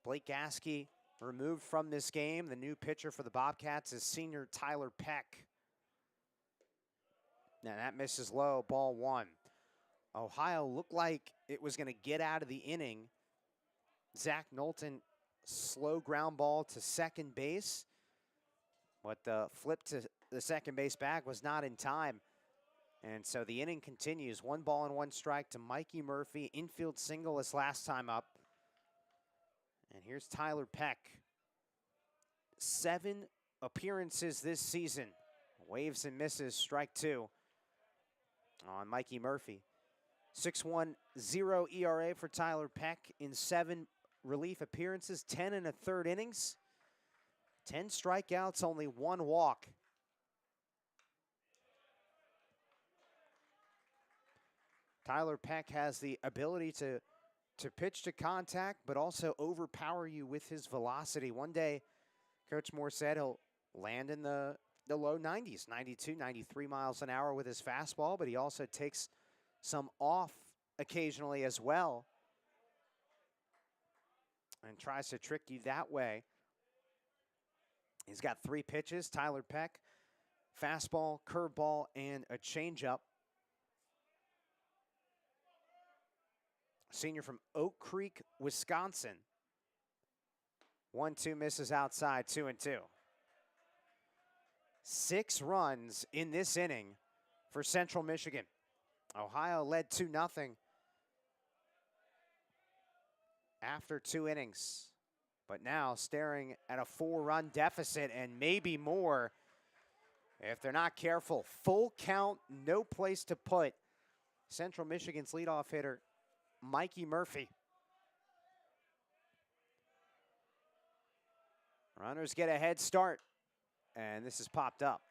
S1: Blake Gaskey removed from this game. The new pitcher for the Bobcats is senior Tyler Peck. Now that misses low, ball 1. Ohio looked like it was going to get out of the inning. Zach Knowlton, slow ground ball to second base, but the flip to the second base bag was not in time. And so the inning continues. 1 ball and 1 strike to Mikey Murphy. Infield single his last time up. And here's Tyler Peck. 7 appearances this season. Waves and misses, strike 2 on Mikey Murphy. 6.10 ERA for Tyler Peck in 7 relief appearances, 10 and a third innings. 10 strikeouts, only 1 walk. Tyler Peck has the ability to pitch to contact, but also overpower you with his velocity. One day, Coach Moore said he'll land in the low 90s, 92, 93 miles an hour with his fastball, but he also takes some off occasionally as well and tries to trick you that way. He's got 3 pitches, Tyler Peck, fastball, curveball, and a changeup. Senior from Oak Creek, Wisconsin. 1-2 misses outside, 2-2. 6 runs in this inning for Central Michigan. Ohio led 2-0 after 2 innings, but now staring at a 4-run deficit and maybe more if they're not careful. Full count, no place to put Central Michigan's leadoff hitter, Mikey Murphy. Runners get a head start, and this is popped up.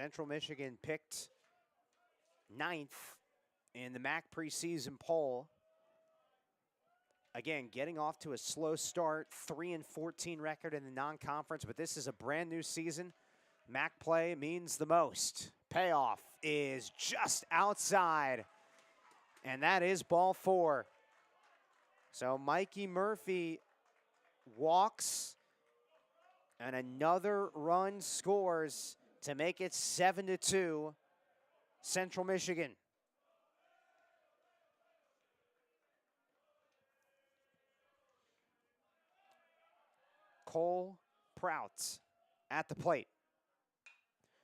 S1: Central Michigan picked 9th in the MAC preseason poll. Again, getting off to a slow start, 3-14 record in the non-conference, but this is a brand new season. MAC play means the most. Payoff is just outside, and that is ball 4. So Mikey Murphy walks, and another run scores to make it 7-2, Central Michigan. Cole Prout at the plate.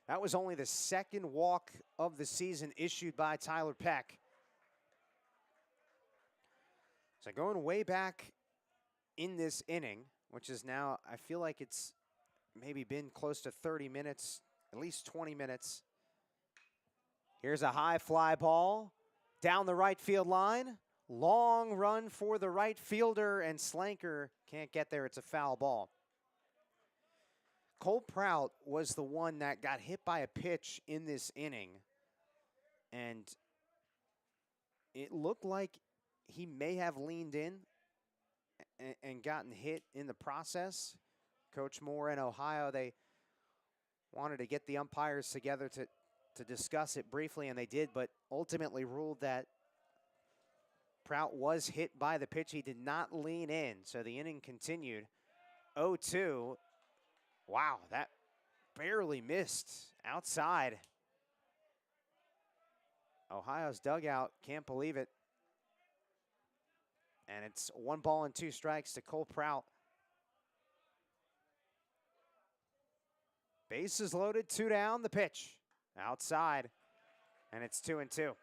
S1: That was only the second walk of the season issued by Tyler Peck. So going way back in this inning, which is now, I feel like it's maybe been close to 30 minutes, at least 20 minutes. Here's a high fly ball down the right field line. Long run for the right fielder, and Slanker can't get there. It's a foul ball. Cole Prout was the one that got hit by a pitch in this inning, and it looked like he may have leaned in and gotten hit in the process. Coach Moore and Ohio, they wanted to get the umpires together to discuss it briefly, and they did, but ultimately ruled that Prout was hit by the pitch. He did not lean in, so the inning continued. 0-2. Wow, that barely missed outside. Ohio's dugout can't believe it. And it's 1 ball and 2 strikes to Cole Prout. Bases loaded, 2 down, the pitch. Outside, and it's 2-2. A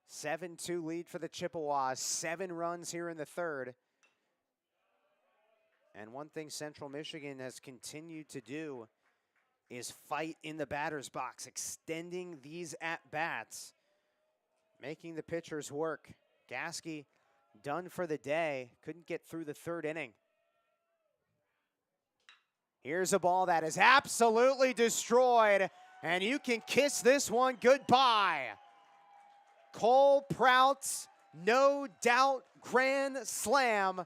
S1: 7-2 lead for the Chippewas. 7 runs here in the third. And one thing Central Michigan has continued to do is fight in the batter's box, extending these at-bats, making the pitchers work. Gasky done for the day. Couldn't get through the third inning. Here's a ball that is absolutely destroyed, and you can kiss this one goodbye. Cole Prout's no doubt grand slam,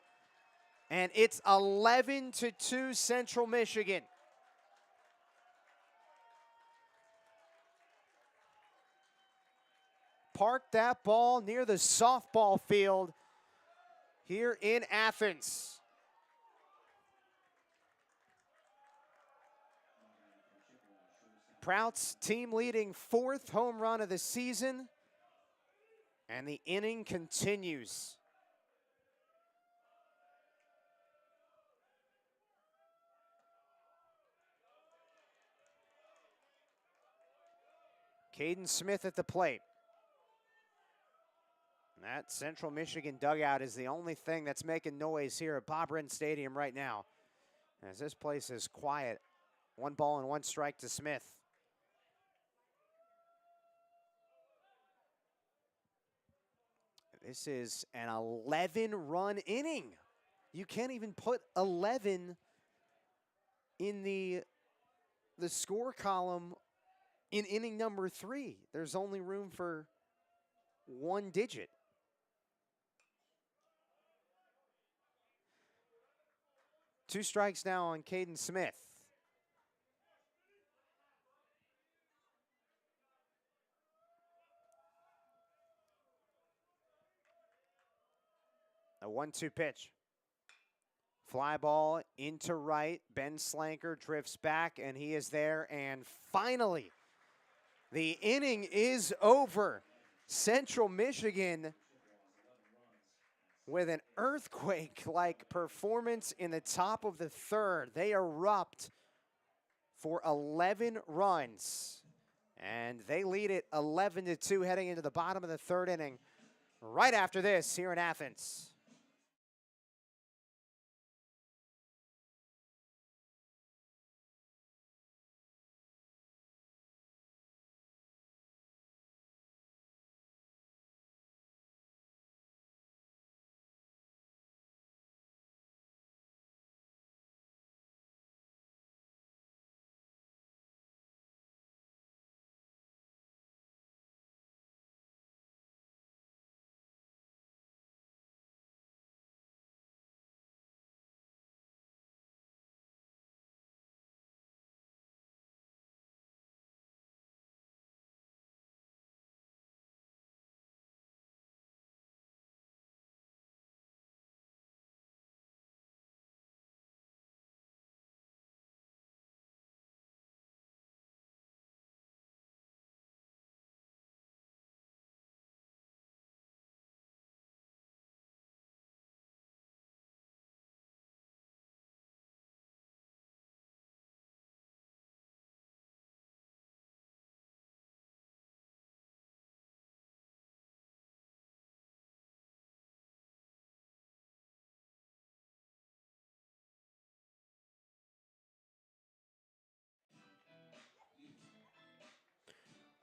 S1: and it's 11-2 Central Michigan. Parked that ball near the softball field here in Athens. Prout's team leading 4th home run of the season, and the inning continues. Caden Smith at the plate. That Central Michigan dugout is the only thing that's making noise here at Bob Wrenn Stadium right now, as this place is quiet. 1 ball and 1 strike to Smith. This is an 11-run inning. You can't even put 11 in the score column in inning number 3. There's only room for 1 digit. Two strikes now on Caden Smith. A 1-2 pitch. Fly ball into right. Ben Slanker drifts back, and he is there. And finally, the inning is over. Central Michigan with an earthquake-like performance in the top of the third. They erupt for 11 runs, and they lead it 11-2 heading into the bottom of the third inning. Right after this here in Athens.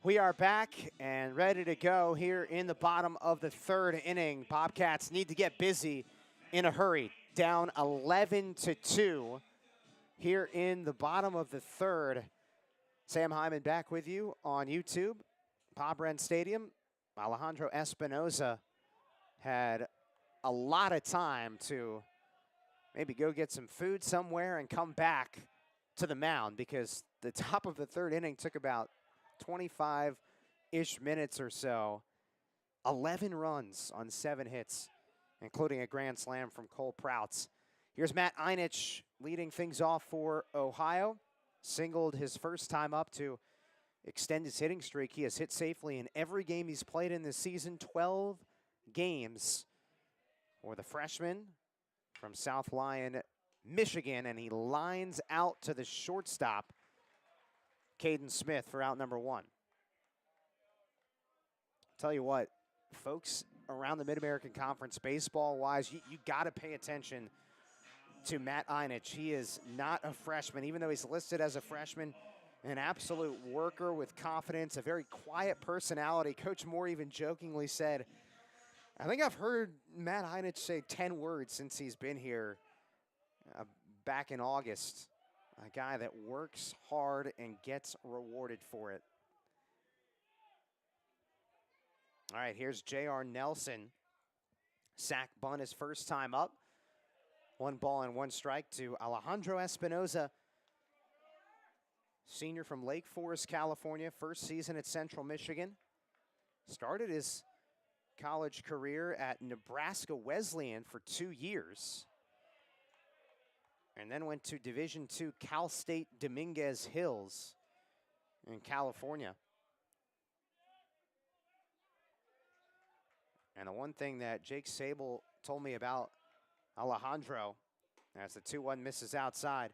S1: We are back and ready to go here in the bottom of the third inning. Bobcats need to get busy in a hurry. Down 11-2 here in the bottom of the third. Sam Hyman back with you on YouTube. Bob Wren Stadium. Alejandro Espinoza had a lot of time to maybe go get some food somewhere and come back to the mound, because the top of the third inning took about 25-ish minutes or so. 11 runs on 7 hits, including a grand slam from Cole Prouts. Here's Matt Einich leading things off for Ohio. Singled his first time up to extend his hitting streak. He has hit safely in every game he's played in this season, 12 games for the freshman from South Lyon, Michigan, and he lines out to the shortstop, Caden Smith, for out number 1. Tell you what, folks around the Mid-American Conference, baseball-wise, you got to pay attention to Matt Einich. He is not a freshman, even though he's listed as a freshman. An absolute worker with confidence, a very quiet personality. Coach Moore even jokingly said, I think I've heard Matt Einich say 10 words since he's been here back in August. A guy that works hard and gets rewarded for it. All right, here's J.R. Nelson. Sack bunt his first time up. 1 ball and 1 strike to Alejandro Espinoza, senior from Lake Forest, California. First season at Central Michigan. Started his college career at Nebraska Wesleyan for 2 years. And then went to Division II Cal State Dominguez Hills in California. And the one thing that Jake Sable told me about Alejandro, as the 2-1 misses outside,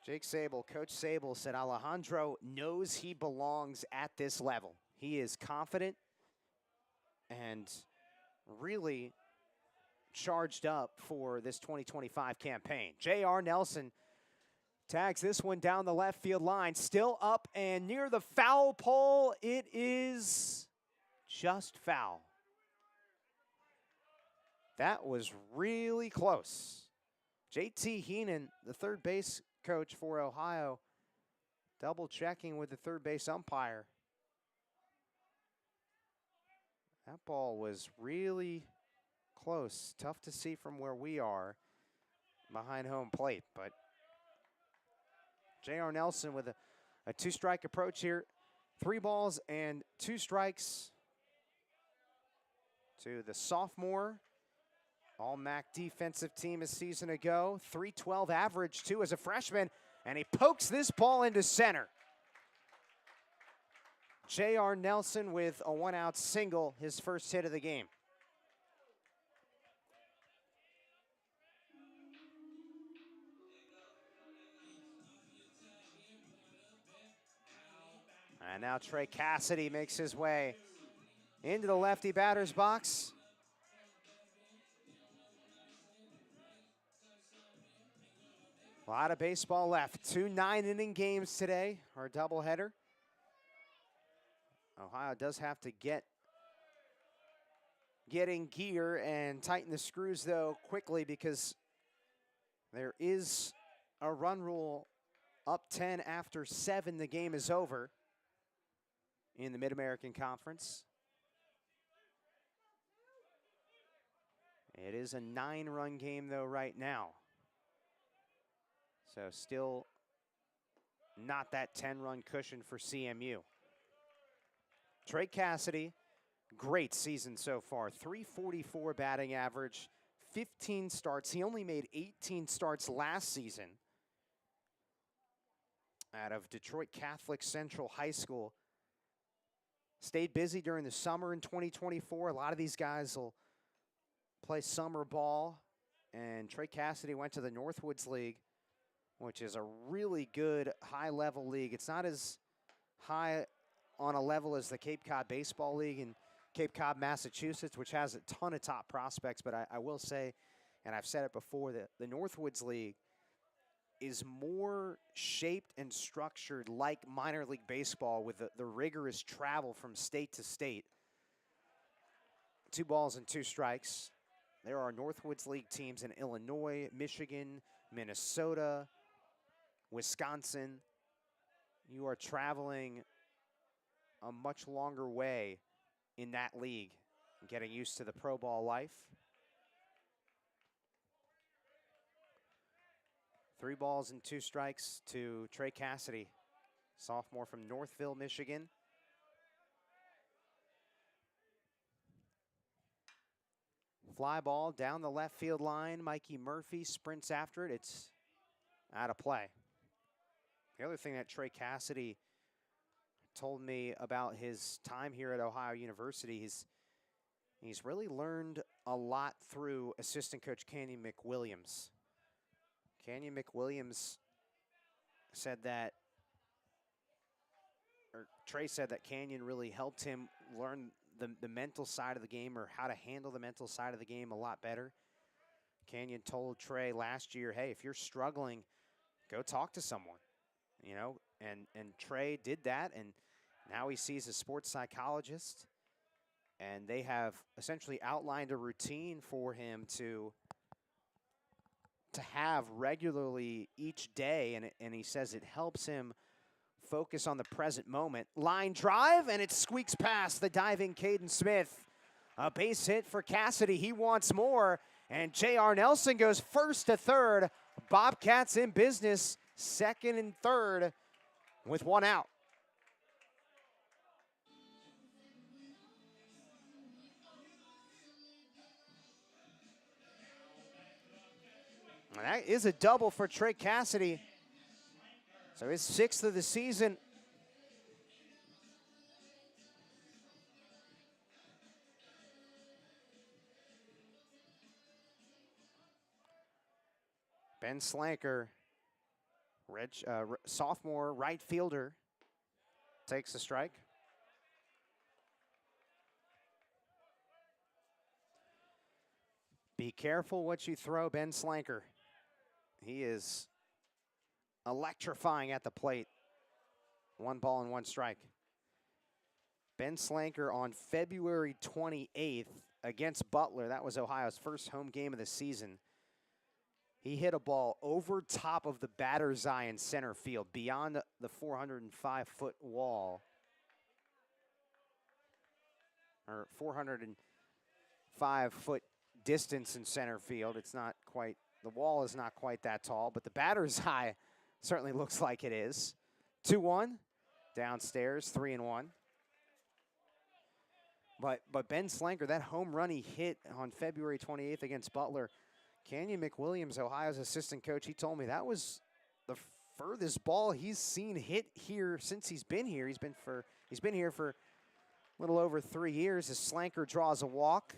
S1: Jake Sable, Coach Sable, said Alejandro knows he belongs at this level. He is confident and really charged up for this 2025 campaign. J.R. Nelson tags this one down the left field line. Still up and near the foul pole. It is just foul. That was really close. J.T. Heenan, the third base coach for Ohio, double checking with the third base umpire. That ball was really close. Tough to see from where we are behind home plate, but J.R. Nelson with a 2-strike approach here. 3 balls and 2 strikes to the sophomore All-MAC defensive team a season ago. .312 average, too, as a freshman, and he pokes this ball into center. J.R. Nelson with a 1-out single, his first hit of the game. And now Trey Cassidy makes his way into the lefty batter's box. A lot of baseball left. 2 9-inning games today, our doubleheader. Ohio does have to get in gear and tighten the screws, though, quickly, because there is a run rule. Up 10 after 7, the game is over in the Mid-American Conference. It is a 9-run game, though, right now. So still not that 10-run cushion for CMU. Trey Cassidy, great season so far. .344 batting average, 15 starts. He only made 18 starts last season out of Detroit Catholic Central High School. Stayed busy during the summer in 2024. A lot of these guys will play summer ball. And Trey Cassidy went to the Northwoods League, which is a really good high-level league. It's not as high on a level as the Cape Cod Baseball League in Cape Cod, Massachusetts, which has a ton of top prospects. But I will say, and I've said it before, that the Northwoods League is more shaped and structured like minor league baseball with the rigorous travel from state to state. 2 balls and 2 strikes. There are Northwoods League teams in Illinois, Michigan, Minnesota, Wisconsin. You are traveling a much longer way in that league and getting used to the pro ball life. 3 balls and 2 strikes to Trey Cassidy, sophomore from Northville, Michigan. Fly ball down the left field line. Mikey Murphy sprints after it. It's out of play. The other thing that Trey Cassidy told me about his time here at Ohio University, he's really learned a lot through assistant coach Canyon McWilliams. Canyon McWilliams said that, or Trey said that Canyon really helped him learn the mental side of the game, or how to handle the mental side of the game a lot better. Canyon told Trey last year, hey, if you're struggling, go talk to someone, you know, and Trey did that, and now he sees a sports psychologist, and they have essentially outlined a routine for him to have regularly each day, and he says it helps him focus on the present moment. Line drive, and it squeaks past the diving Caden Smith. A base hit for Cassidy. He wants more, and J.R. Nelson goes first to third. Bobcats in business, second and third with 1 out. And that is a double for Trey Cassidy. So his 6th of the season. Ben Slanker, sophomore right fielder, takes the strike. Be careful what you throw, Ben Slanker. He is electrifying at the plate. 1 ball and 1 strike. Ben Slanker on February 28th against Butler. That was Ohio's first home game of the season. He hit a ball over top of the batter's eye in center field, beyond the 405-foot wall. Or 405-foot distance in center field. It's not quite, the wall is not quite that tall, but the batter's eye certainly looks like it is. 2-1, downstairs, 3-1. But Ben Slanker, that home run he hit on February 28th against Butler, Canyon McWilliams, Ohio's assistant coach, he told me that was the furthest ball he's seen hit here since he's been here. He's been here for a little over 3 years as Slanker draws a walk.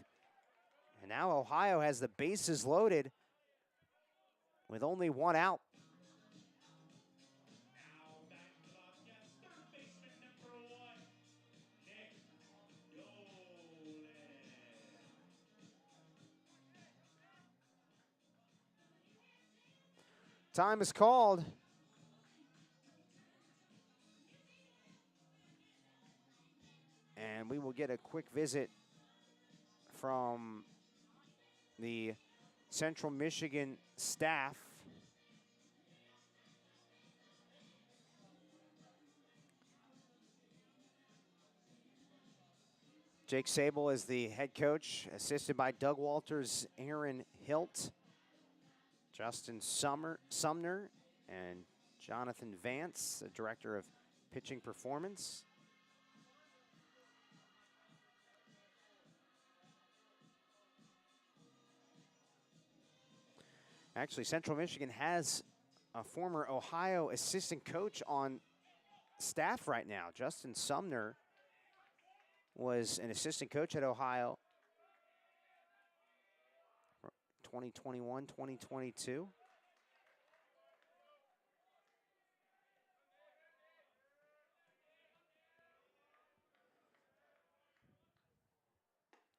S1: And now Ohio has the bases loaded with only 1 out. Time is called. And we will get a quick visit from the Central Michigan staff. Jake Sable is the head coach, assisted by Doug Walters, Aaron Hilt, Justin Sumner, and Jonathan Vance, the director of pitching performance. Actually, Central Michigan has a former Ohio assistant coach on staff right now. Justin Sumner was an assistant coach at Ohio 2021, 2022.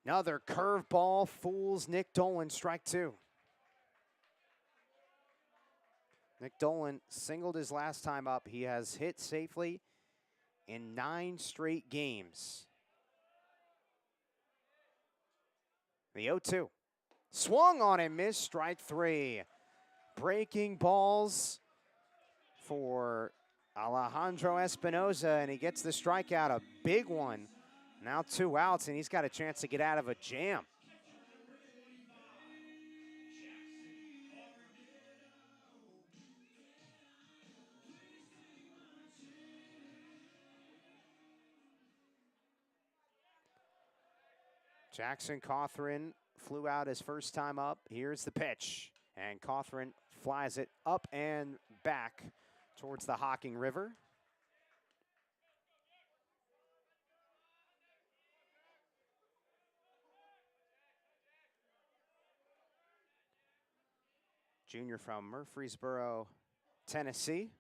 S1: Another curveball fools Nick Dolan, strike 2. Nick Dolan singled his last time up. He has hit safely in 9 straight games. The 0-2. Swung on and missed, strike 3. Breaking balls for Alejandro Espinoza, and he gets the strikeout, a big one. Now 2 outs, and he's got a chance to get out of a jam. Jackson Cawthron flew out his first time up. Here's the pitch, and Cawthron flies it up and back towards the Hocking River. Junior from Murfreesboro, Tennessee.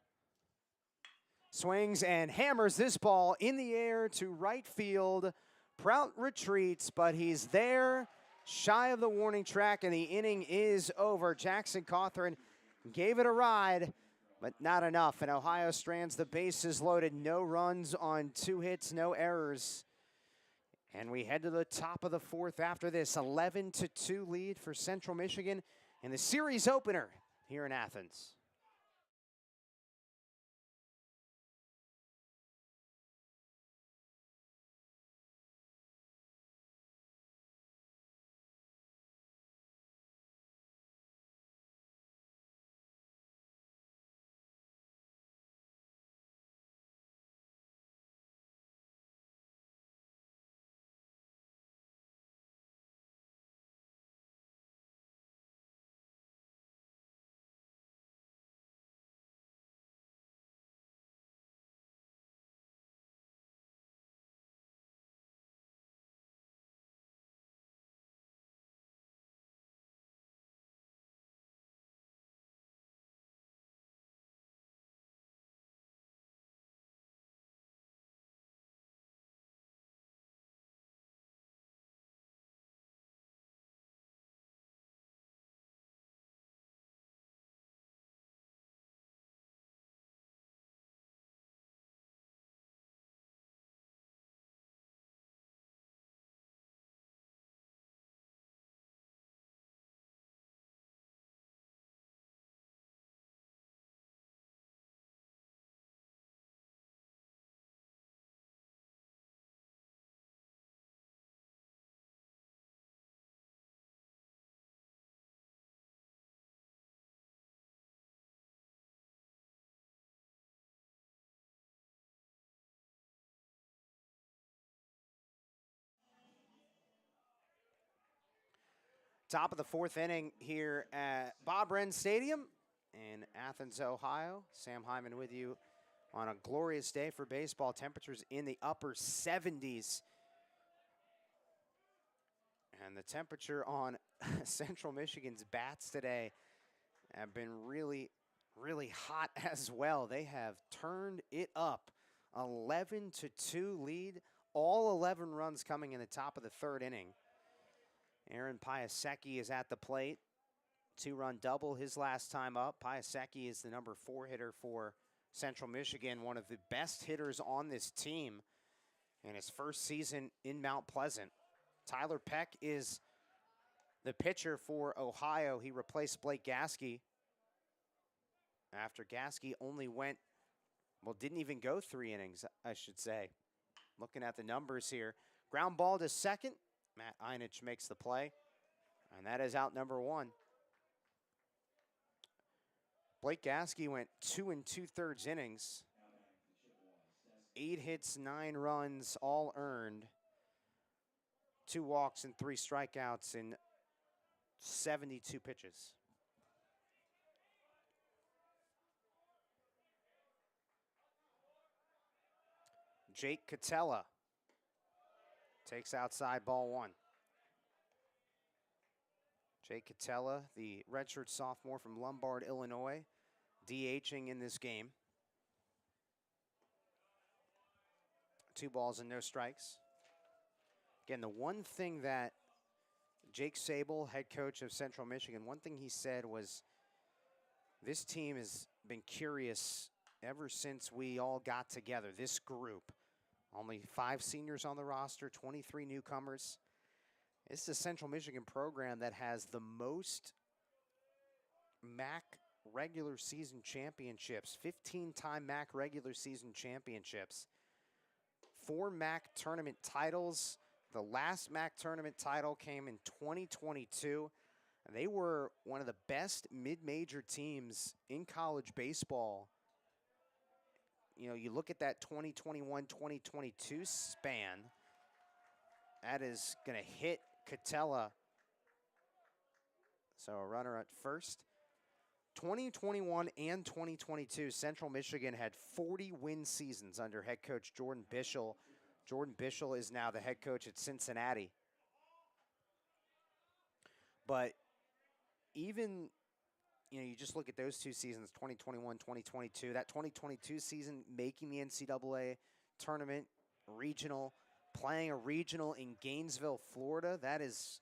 S1: Swings and hammers this ball in the air to right field. Prout retreats, but he's there, shy of the warning track, and the inning is over. Jackson Cawthron gave it a ride, but not enough. And Ohio strands the bases loaded. No runs on 2 hits, no errors. And we head to the top of the 4th after this. 11-2 lead for Central Michigan in the series opener here in Athens. Top of the 4th inning here at Bob Wren Stadium in Athens, Ohio. Sam Hyman with you on a glorious day for baseball. Temperatures in the upper 70s. And the temperature on Central Michigan's bats today have been really, really hot as well. They have turned it up. 11-2 lead. All 11 runs coming in the top of the 3rd inning. Aaron Piasecki is at the plate. 2-run double his last time up. Piasecki is the number 4 hitter for Central Michigan, one of the best hitters on this team in his first season in Mount Pleasant. Tyler Peck is the pitcher for Ohio. He replaced Blake Gasky after Gasky only went, well, didn't even go 3 innings, I should say. Looking at the numbers here. Ground ball to second. Matt Einich makes the play, and that is out number 1. Blake Gasky went 2 2/3 innings. 8 hits, 9 runs, all earned. 2 walks and 3 strikeouts in 72 pitches. Jake Catella takes outside ball 1. Jake Catella, the redshirt sophomore from Lombard, Illinois, DHing in this game. 2 balls and no strikes. Again, the one thing that Jake Sable, head coach of Central Michigan, one thing he said was this team has been curious ever since we all got together, this group. Only 5 seniors on the roster, 23 newcomers. This is a Central Michigan program that has the most MAC regular season championships, 15-time MAC regular season championships, 4 MAC tournament titles. The last MAC tournament title came in 2022. And they were one of the best mid-major teams in college baseball. You know, you look at that 2021-2022 span, that is going to hit Catella. So a runner at first. 2021 and 2022, Central Michigan had 40 win seasons under head coach Jordan Bischel. Jordan Bischel is now the head coach at Cincinnati. But even, you know, you just look at those 2 seasons, 2021, 2022, that 2022 season making the NCAA tournament, regional, playing a regional in Gainesville, Florida, that is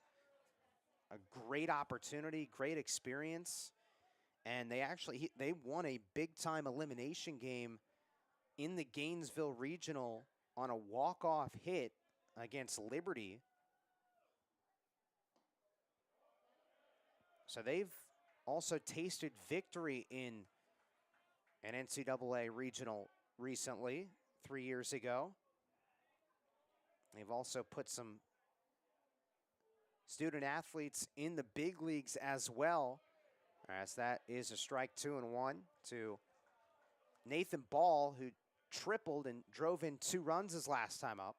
S1: a great opportunity, great experience. And they actually, they won a big-time elimination game in the Gainesville regional on a walk-off hit against Liberty. So they've also tasted victory in an NCAA regional recently, 3 years ago. They've also put some student athletes in the big leagues as well. As that is a strike 2-1 to Nathan Ball, who tripled and drove in 2 runs his last time up.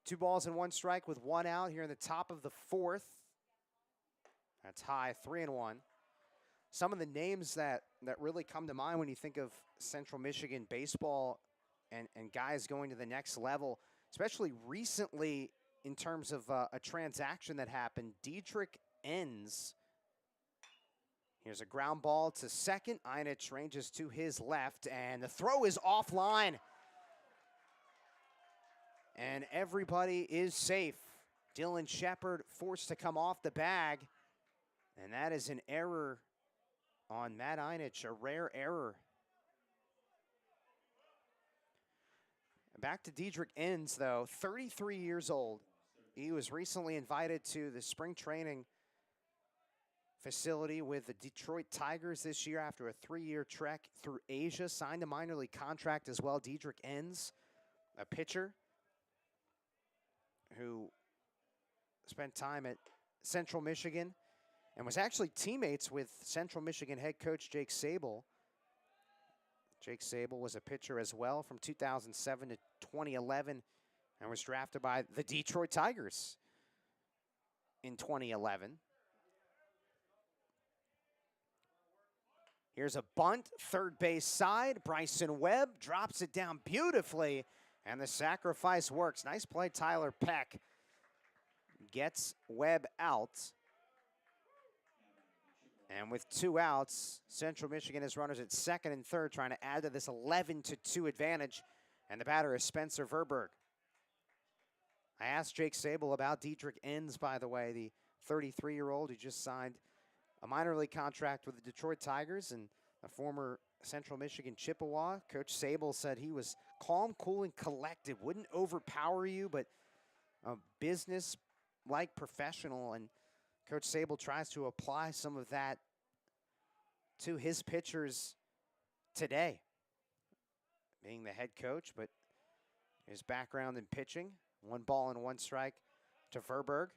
S1: 2 balls and 1 strike with 1 out here in the top of the 4th. That's high, 3-1. Some of the names that really come to mind when you think of Central Michigan baseball and guys going to the next level, especially recently in terms of a transaction that happened, Dietrich Enns. Here's a ground ball to second. Einich ranges to his left, and the throw is offline. And everybody is safe. Dylan Shepard forced to come off the bag, and that is an error on Matt Einich, a rare error. Back to Dietrich Enns, though, 33 years old. He was recently invited to the spring training facility with the Detroit Tigers this year after a 3-year trek through Asia. Signed a minor league contract as well. Dietrich Enns, a pitcher who spent time at Central Michigan and was actually teammates with Central Michigan head coach Jake Sable. Jake Sable was a pitcher as well from 2007 to 2011 and was drafted by the Detroit Tigers in 2011. Here's a bunt, third base side. Bryson Webb drops it down beautifully, and the sacrifice works. Nice play, Tyler Peck gets Webb out. And with 2 outs, Central Michigan has runners at second and third, trying to add to this 11-2 advantage. And the batter is Spencer Verberg. I asked Jake Sable about Dietrich Enns, by the way, the 33-year-old who just signed a minor league contract with the Detroit Tigers and a former Central Michigan Chippewa. Coach Sable said he was calm, cool, and collected, wouldn't overpower you, but a business-like professional. And Coach Sable tries to apply some of that to his pitchers today, being the head coach, but his background in pitching. 1 ball and 1 strike to Verberg.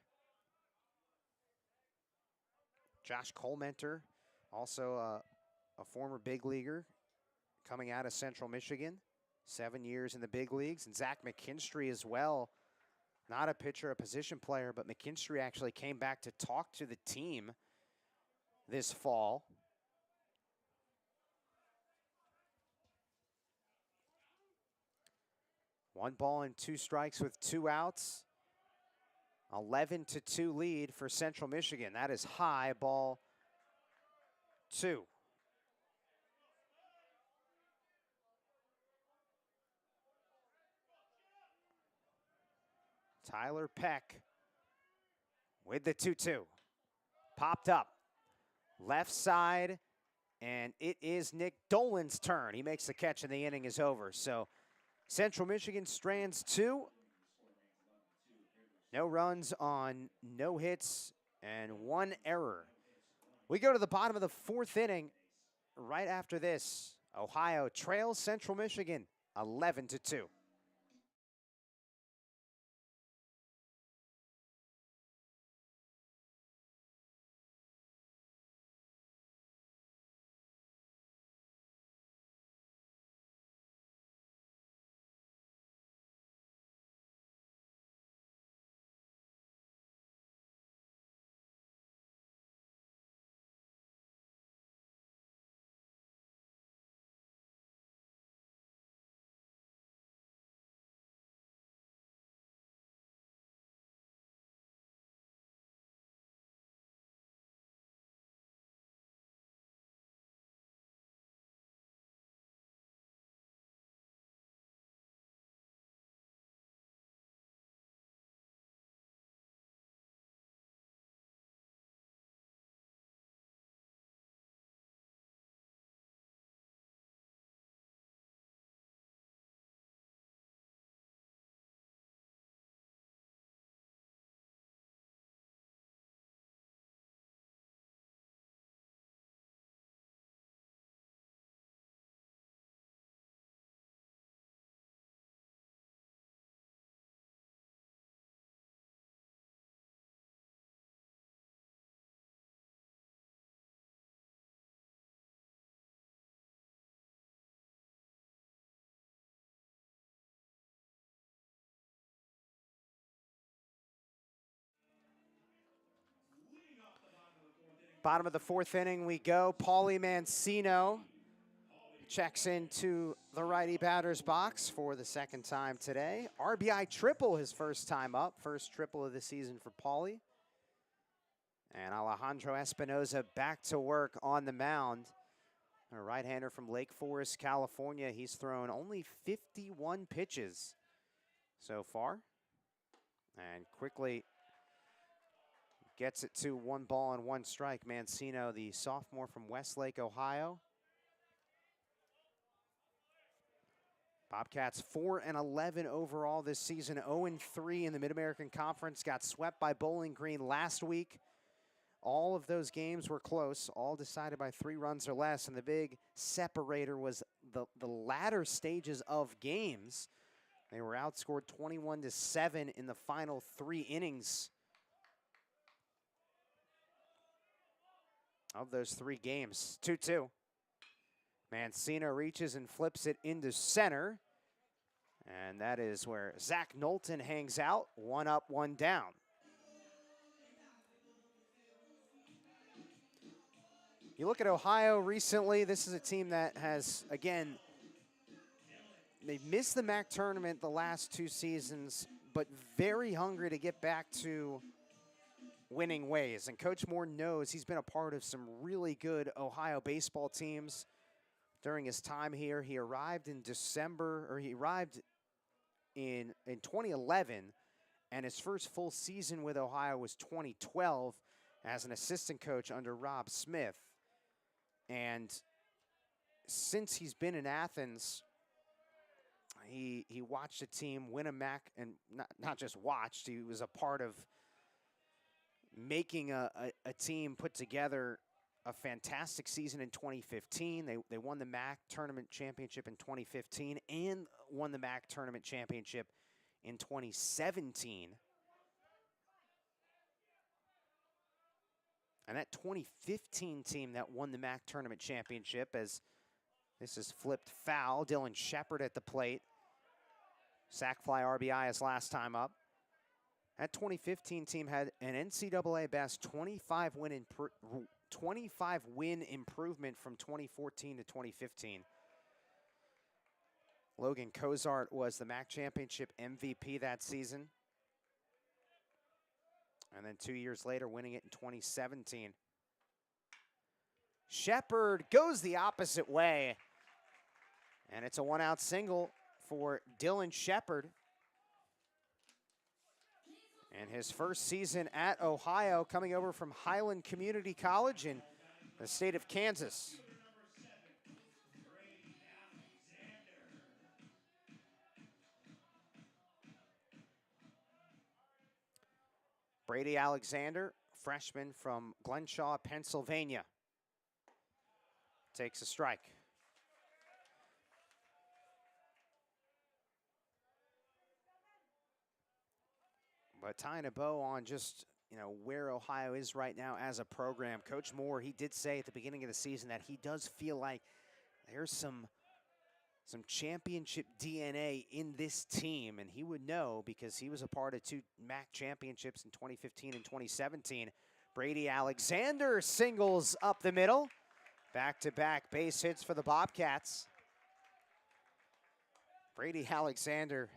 S1: Josh Colmenter, also a former big leaguer coming out of Central Michigan, 7 years in the big leagues. And Zach McKinstry as well, not a pitcher, a position player, but McKinstry actually came back to talk to the team this fall. One ball and 2 strikes with 2 outs. 11-2 lead for Central Michigan. That is high, ball 2. Tyler Peck with the 2-2. Popped up. Left side, and it is Nick Dolan's turn. He makes the catch, and the inning is over. So Central Michigan strands 2. No runs on no hits and 1 error. We go to the bottom of the 4th inning. Right after this, Ohio trails Central Michigan 11-2. Bottom of the 4th inning we go. Paulie Mancino checks into the righty batter's box for the 2nd time today. RBI triple his first time up. First triple of the season for Paulie. And Alejandro Espinoza back to work on the mound. A right-hander from Lake Forest, California. He's thrown only 51 pitches so far. And quickly gets it to 1 ball and 1 strike. Mancino, the sophomore from Westlake, Ohio. Bobcats 4-11 overall this season, 0-3 in the Mid-American Conference. Got swept by Bowling Green last week. All of those games were close, all decided by 3 runs or less, and the big separator was the latter stages of games. They were outscored 21-7 in the final 3 innings of those 3 games. 2-2. Mancino reaches and flips it into center. And that is where Zach Knowlton hangs out. 1 up, 1 down. You look at Ohio recently, this is a team that has, again, they've missed the MAC tournament the last 2 seasons, but very hungry to get back to winning ways. And Coach Moore knows he's been a part of some really good Ohio baseball teams during his time here. He arrived in in 2011, and his first full season with Ohio was 2012 as an assistant coach under Rob Smith. And since he's been in Athens, he watched a team win a MAC, and not just watched, he was a part of making a team put together a fantastic season in 2015. They won the MAC tournament championship in 2015 and won the MAC tournament championship in 2017. And that 2015 team that won the MAC tournament championship, as this is flipped foul, Dylan Shepard at the plate. Sac fly RBI his last time up. That 2015 team had an NCAA best 25 win improvement from 2014 to 2015. Logan Cozart was the MAC championship MVP that season. And then 2 years later, winning it in 2017. Shepard goes the opposite way. And it's a 1-out single for Dylan Shepard. And his first season at Ohio, coming over from Highland Community College in the state of Kansas. Brady Alexander, freshman from Glenshaw, Pennsylvania, takes a strike. But tying a bow on just, where Ohio is right now as a program. Coach Moore, he did say at the beginning of the season that he does feel like there's some championship DNA in this team, and he would know because he was a part of 2 MAC championships in 2015 and 2017. Brady Alexander singles up the middle. Back-to-back base hits for the Bobcats. Brady Alexander,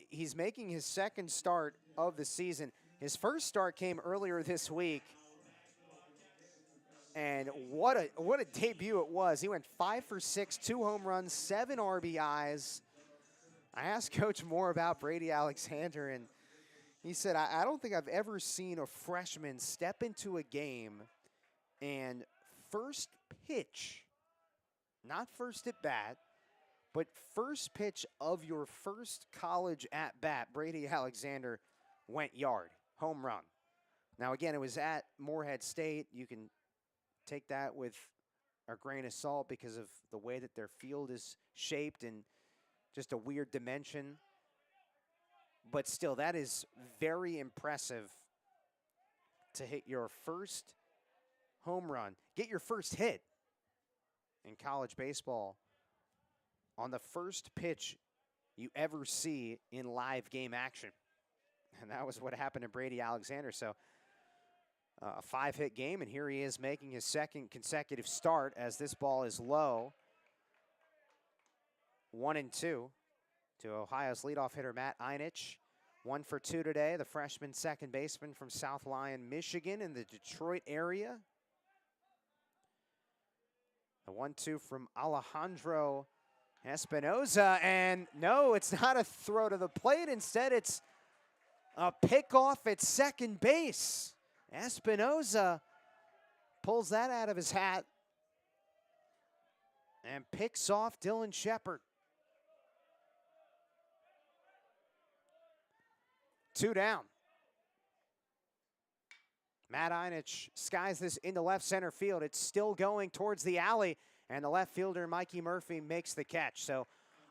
S1: he's making his second start of the season. His first start came earlier this week. And what a debut it was. He went 5 for 6, 2 home runs, 7 RBIs. I asked Coach Moore about Brady Alexander, and he said, I don't think I've ever seen a freshman step into a game and first pitch, not first at bat, but first pitch of your first college at bat, Brady Alexander went yard, home run. Now, again, it was at Morehead State. You can take that with a grain of salt because of the way that their field is shaped and just a weird dimension. But still, that is very impressive to hit your first home run, get your first hit in college baseball on the first pitch you ever see in live game action. And that was what happened to Brady Alexander. So a 5-hit game, and here he is making his second consecutive start as this ball is low. 1-2 to Ohio's leadoff hitter, Matt Einich. 1 for 2 today, the freshman second baseman from South Lyon, Michigan, in the Detroit area. The 1-2 from Alejandro Espinoza, and no, it's not a throw to the plate. Instead, it's a pickoff at second base. Espinoza pulls that out of his hat and picks off Dylan Shepard. 2 down. Matt Einich skies this into left center field. It's still going towards the alley, and the left fielder, Mikey Murphy, makes the catch. So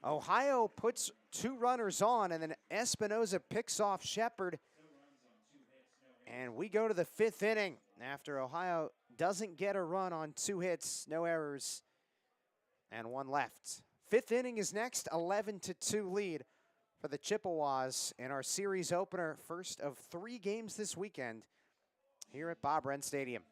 S1: Ohio puts 2 runners on, and then Espinoza picks off Shepard. And we go to the 5th inning after Ohio doesn't get a run on 2 hits, no errors, and 1 left. 5th inning is next, 11-2 lead for the Chippewas in our series opener, first of 3 games this weekend here at Bob Wrenn Stadium.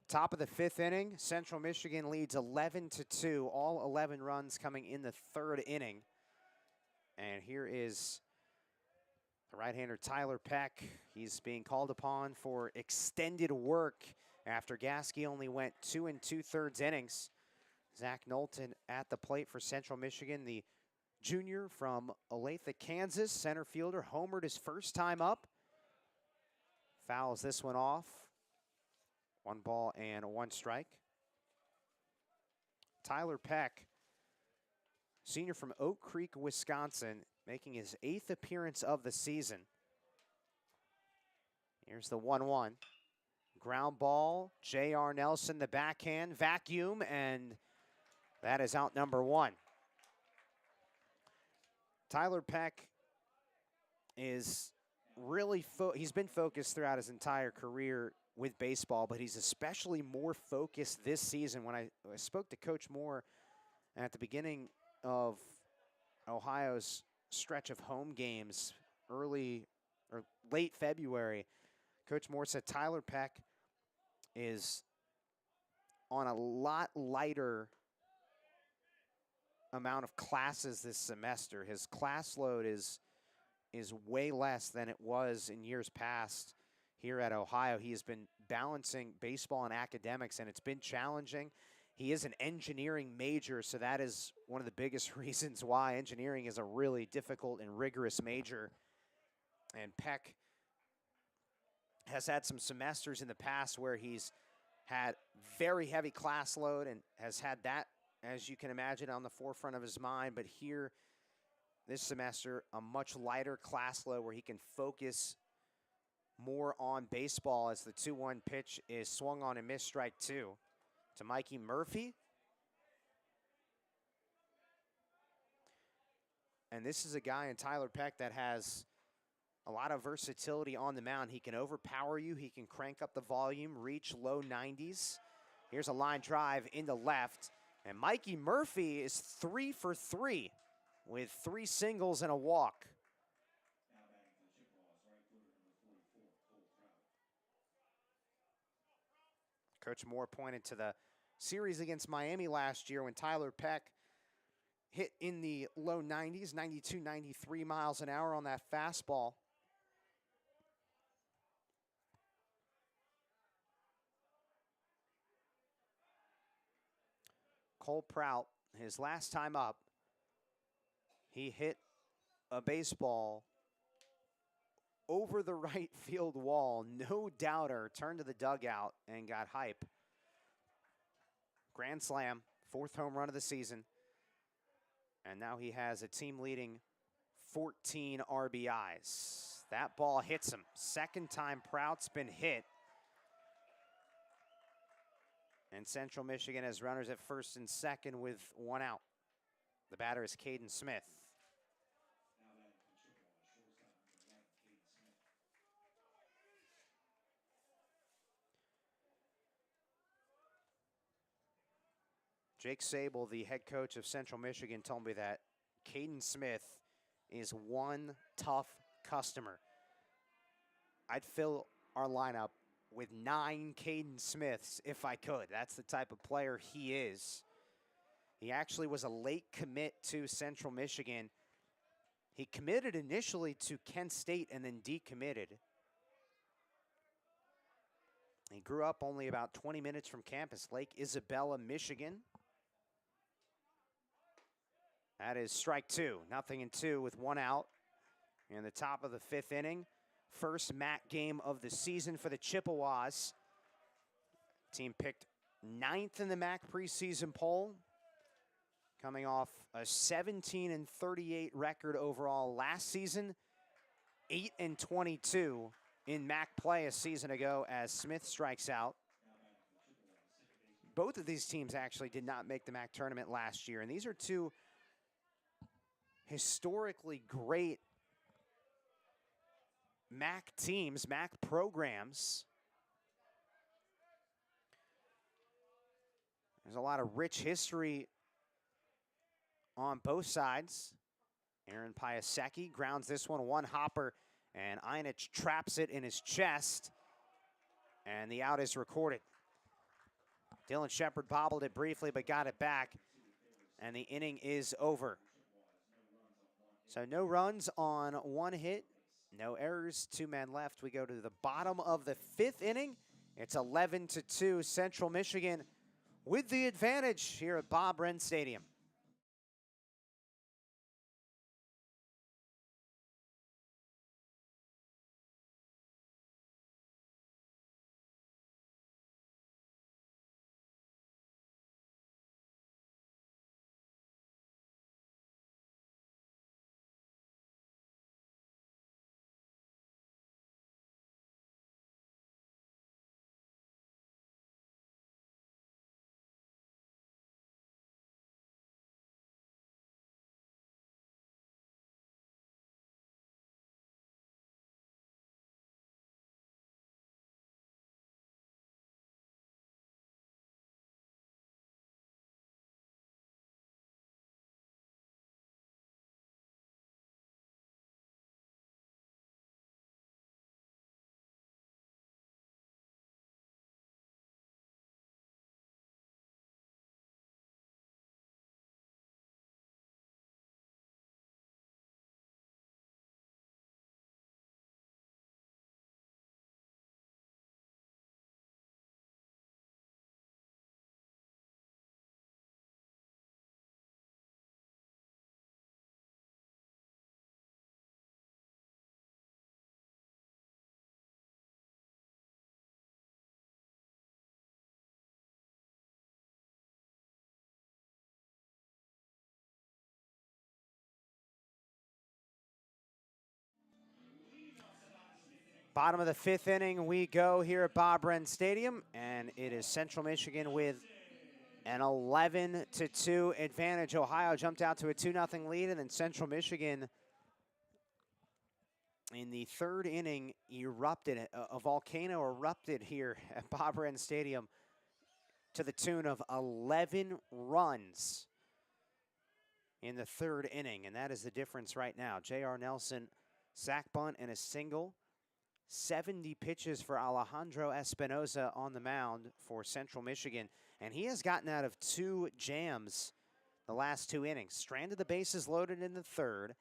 S1: Top of the 5th inning, Central Michigan leads 11-2, all 11 runs coming in the 3rd inning. And here is the right-hander Tyler Peck. He's being called upon for extended work after Gasky only went 2 2/3 innings. Zach Knowlton at the plate for Central Michigan, the junior from Olathe, Kansas. Center fielder homered his first time up. Fouls this one off. 1 ball and 1 strike. Tyler Peck, senior from Oak Creek, Wisconsin, making his 8th appearance of the season. Here's the 1-1. Ground ball, J.R. Nelson, the backhand, vacuum, and that is out number 1. Tyler Peck is really, he's been focused throughout his entire career with baseball, but he's especially more focused this season. When I spoke to Coach Moore at the beginning of Ohio's stretch of home games, early or late February, Coach Moore said Tyler Peck is on a lot lighter amount of classes this semester. His class load is way less than it was in years past here at Ohio. He has been balancing baseball and academics, and it's been challenging. He is an engineering major, so that is one of the biggest reasons why engineering is a really difficult and rigorous major. And Peck has had some semesters in the past where he's had very heavy class load and has had that, as you can imagine, on the forefront of his mind. But here, this semester, a much lighter class load where he can focus more on baseball as the 2-1 pitch is swung on and missed, strike 2 to Mikey Murphy. And this is a guy in Tyler Peck that has a lot of versatility on the mound. He can overpower you. He can crank up the volume, reach low 90s. Here's a line drive into left. And Mikey Murphy is 3 for 3 with 3 singles and a walk. Coach Moore pointed to the series against Miami last year when Tyler Peck hit in the low 90s, 92, 93 miles an hour on that fastball. Cole Prout, his last time up, he hit a baseball over the right field wall. No doubter, turned to the dugout and got hype. Grand slam, 4th home run of the season. And now he has a team-leading 14 RBIs. That ball hits him. Second time Prout's been hit. And Central Michigan has runners at first and second with 1 out. The batter is Caden Smith. Jake Sable, the head coach of Central Michigan, told me that Caden Smith is one tough customer. I'd fill our lineup with 9 Caden Smiths if I could. That's the type of player he is. He actually was a late commit to Central Michigan. He committed initially to Kent State and then decommitted. He grew up only about 20 minutes from campus, Lake Isabella, Michigan. That is strike 2, 0-2 with 1 out. In the top of the 5th inning, first MAC game of the season for the Chippewas. Team picked 9th in the MAC preseason poll, coming off a 17-38 record overall last season, 8-22 in MAC play a season ago as Smith strikes out. Both of these teams actually did not make the MAC tournament last year, and these are 2 historically great MAC teams, MAC programs. There's a lot of rich history on both sides. Aaron Piasecki grounds this one hopper, and Einich traps it in his chest, and the out is recorded. Dylan Shepard bobbled it briefly, but got it back, and the inning is over. So no runs on 1 hit, no errors, 2 men left. We go to the bottom of the 5th inning. It's 11-2. Central Michigan with the advantage here at Bob Wren Stadium. Bottom of the 5th inning we go here at Bob Wren Stadium, and it is Central Michigan with an 11-2 advantage. Ohio jumped out to a 2-0 lead, and then Central Michigan in the 3rd inning erupted. A volcano erupted here at Bob Wren Stadium to the tune of 11 runs in the 3rd inning, and that is the difference right now. J.R. Nelson, sac bunt and a single. 70 pitches for Alejandro Espinoza on the mound for Central Michigan, and he has gotten out of 2 jams the last 2 innings. Stranded the bases loaded in the 3rd.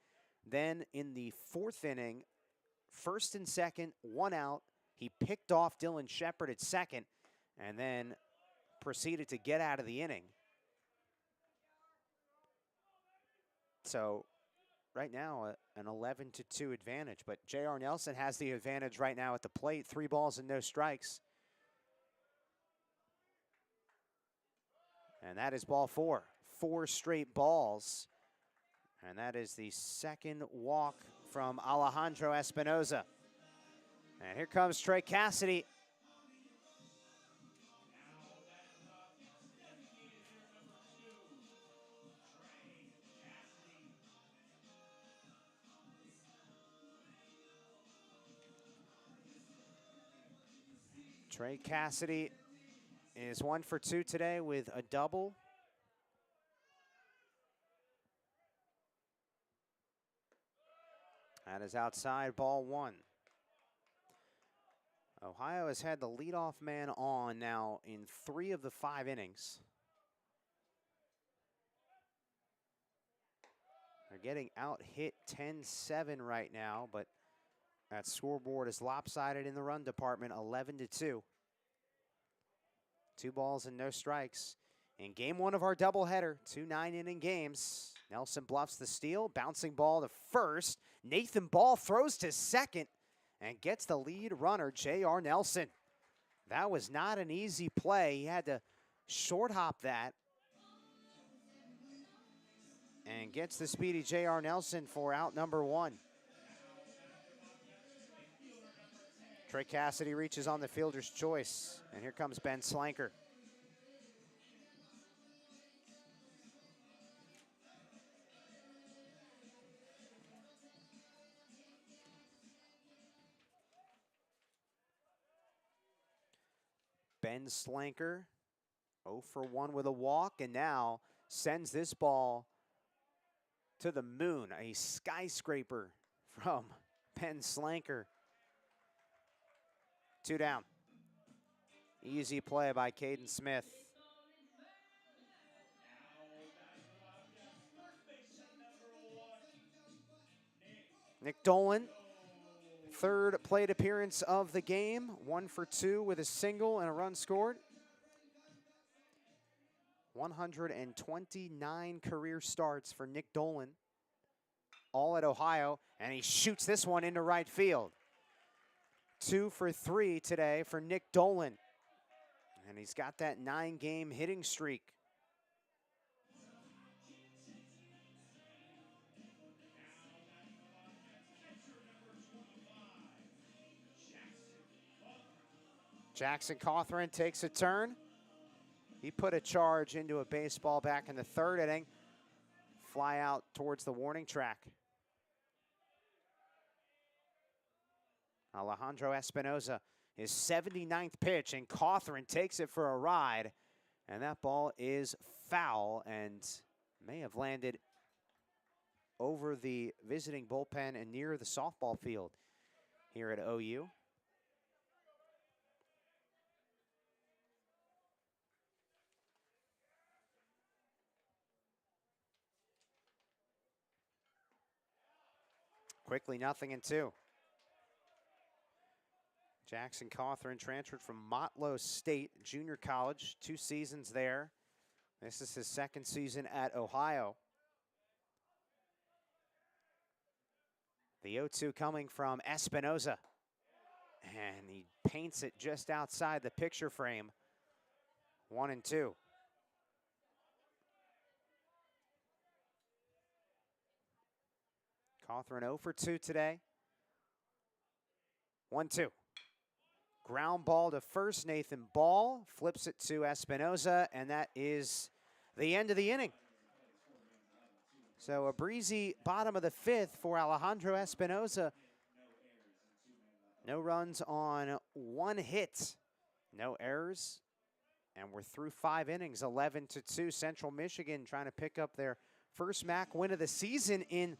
S1: Then in the 4th inning, 1st and 2nd, 1 out. He picked off Dylan Shepard at 2nd and then proceeded to get out of the inning. So right now, an 11-2 advantage, but J.R. Nelson has the advantage right now at the plate. 3 balls and no strikes. And that is ball 4. 4 straight balls. And that is the 2nd walk from Alejandro Espinoza. And here comes Trey Cassidy. Trey Cassidy is 1 for 2 today with a double. That is outside, ball 1. Ohio has had the leadoff man on now in 3 of the 5 innings. They're getting out hit 10-7 right now, but that scoreboard is lopsided in the run department, 11-2. 2 balls and no strikes. In game 1 of our doubleheader, 2 9-inning games. Nelson bluffs the steal, bouncing ball to first. Nathan Ball throws to second and gets the lead runner, J.R. Nelson. That was not an easy play. He had to short hop that. And gets the speedy J.R. Nelson for out number 1. Trey Cassidy reaches on the fielder's choice. And here comes Ben Slanker. Ben Slanker, 0 for 1 with a walk, and now sends this ball to the moon. A skyscraper from Ben Slanker. 2 down. Easy play by Caden Smith. Nick Dolan, 3rd plate appearance of the game. 1 for 2 with a single and a run scored. 129 career starts for Nick Dolan, all at Ohio, and he shoots this one into right field. 2 for 3 today for Nick Dolan, and he's got that 9-game hitting streak. Jackson Cawthron takes a turn. He put a charge into a baseball back in the 3rd inning. Fly out towards the warning track. Alejandro Espinoza, his 79th pitch, and Cawthron takes it for a ride. And that ball is foul and may have landed over the visiting bullpen and near the softball field here at OU. Quickly, 0-2. Jackson Cawthron transferred from Motlow State Junior College, 2 seasons there. This is his 2nd season at Ohio. The 0-2 coming from Espinoza, and he paints it just outside the picture frame. 1-2. Cawthron 0 for 2 today. 1-2. Ground ball to first. Nathan Ball flips it to Espinoza, and that is the end of the inning. So a breezy bottom of the 5th for Alejandro Espinoza. No runs on 1 hit. No errors. And we're through 5 innings, 11-2. Central Michigan trying to pick up their first MAC win of the season in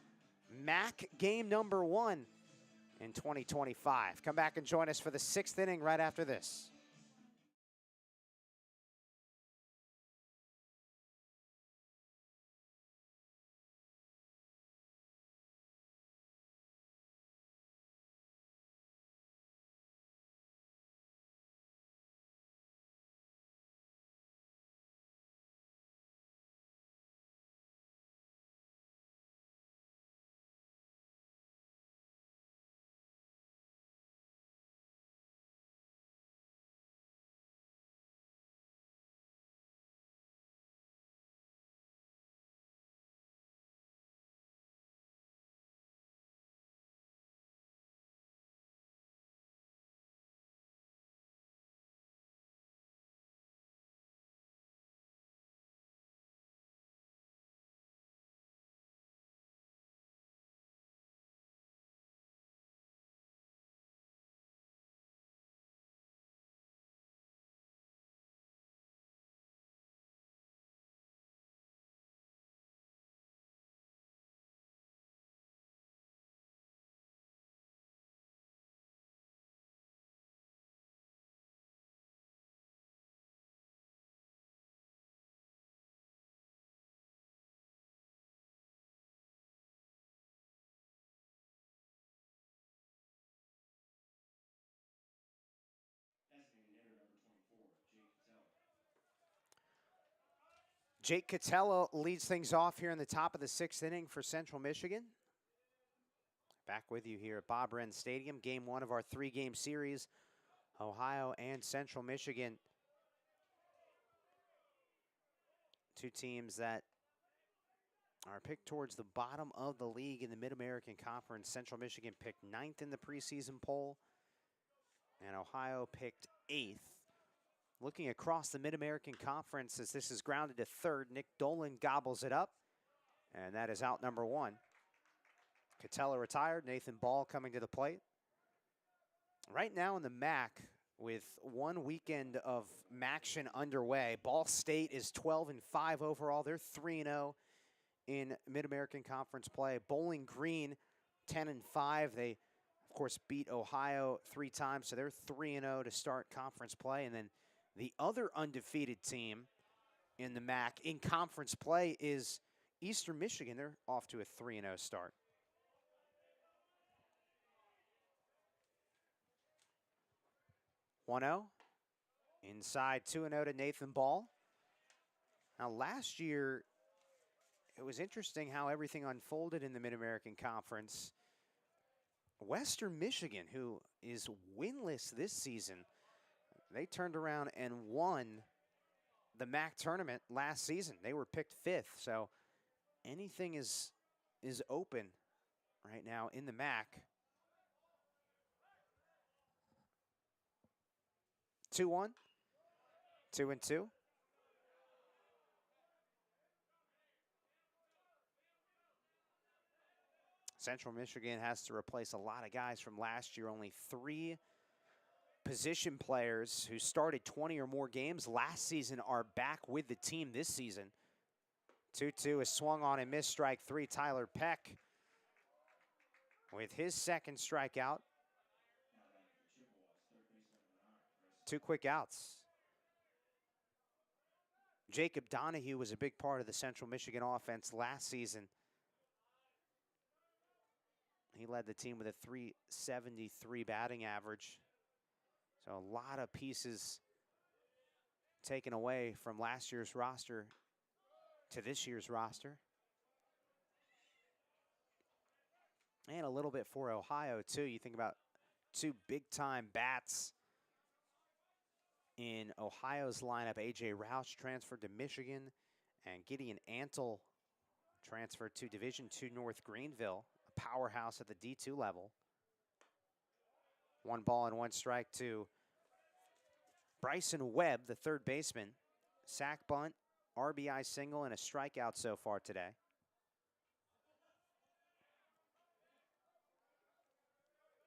S1: MAC game number 1 in 2025. Come back and join us for the 6th inning right after this. Jake Catello leads things off here in the top of the 6th inning for Central Michigan. Back with you here at Bob Wren Stadium, game 1 of our 3-game series, Ohio and Central Michigan. 2 teams that are picked towards the bottom of the league in the Mid-American Conference. Central Michigan picked 9th in the preseason poll, and Ohio picked 8th. Looking across the Mid-American Conference, as this is grounded to 3rd, Nick Dolan gobbles it up, and that is out number 1. Catello retired, Nathan Ball coming to the plate. Right now in the MAC, with 1 weekend of MACtion underway, Ball State is 12-5 overall. They're 3-0 in Mid-American Conference play. Bowling Green, 10-5. They, of course, beat Ohio 3 times, so they're 3-0 to start conference play. And then the other undefeated team in the MAC in conference play is Eastern Michigan. They're off to a 3-0 start. 1-0. Inside 2-0 to Nathan Ball. Now, last year, it was interesting how everything unfolded in the Mid-American Conference. Western Michigan, who is winless this season, they turned around and won the MAC tournament last season. They were picked 5th, so anything is open right now in the MAC. 2-1, 2-2. Central Michigan has to replace a lot of guys from last year. Only 3 position players who started 20 or more games last season are back with the team this season. 2-2 is swung on and missed. Strike 3, Tyler Peck with his second strikeout. 2 quick outs. Jacob Donahue was a big part of the Central Michigan offense last season. He led the team with a .373 batting average. So a lot of pieces taken away from last year's roster to this year's roster. And a little bit for Ohio, too. You think about 2 big-time bats in Ohio's lineup. A.J. Roush transferred to Michigan, and Gideon Antle transferred to Division II North Greenville, a powerhouse at the D2 level. 1 ball and 1 strike to Bryson Webb, the third baseman. Sack bunt, RBI single, and a strikeout so far today.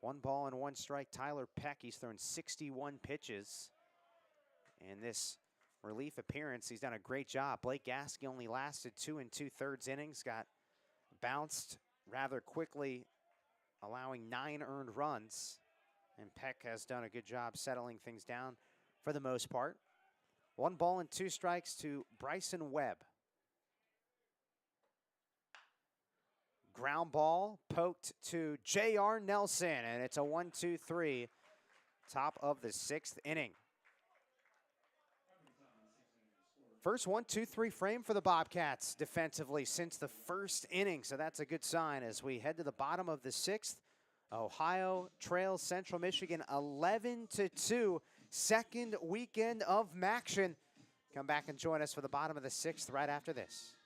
S1: One ball and 1 strike, Tyler Peck. He's thrown 61 pitches in this relief appearance. He's done a great job. Blake Gasky only lasted 2 2/3 innings, got bounced rather quickly, allowing 9 earned runs. And Peck has done a good job settling things down for the most part. 1 ball and 2 strikes to Bryson Webb. Ground ball poked to J.R. Nelson, and it's a 1-2-3, top of the 6th inning. First 1-2-3 frame for the Bobcats defensively since the first inning, so that's a good sign as we head to the bottom of the 6th. Ohio trails Central Michigan 11-2, second weekend of action. Come back and join us for the bottom of the 6th right after this.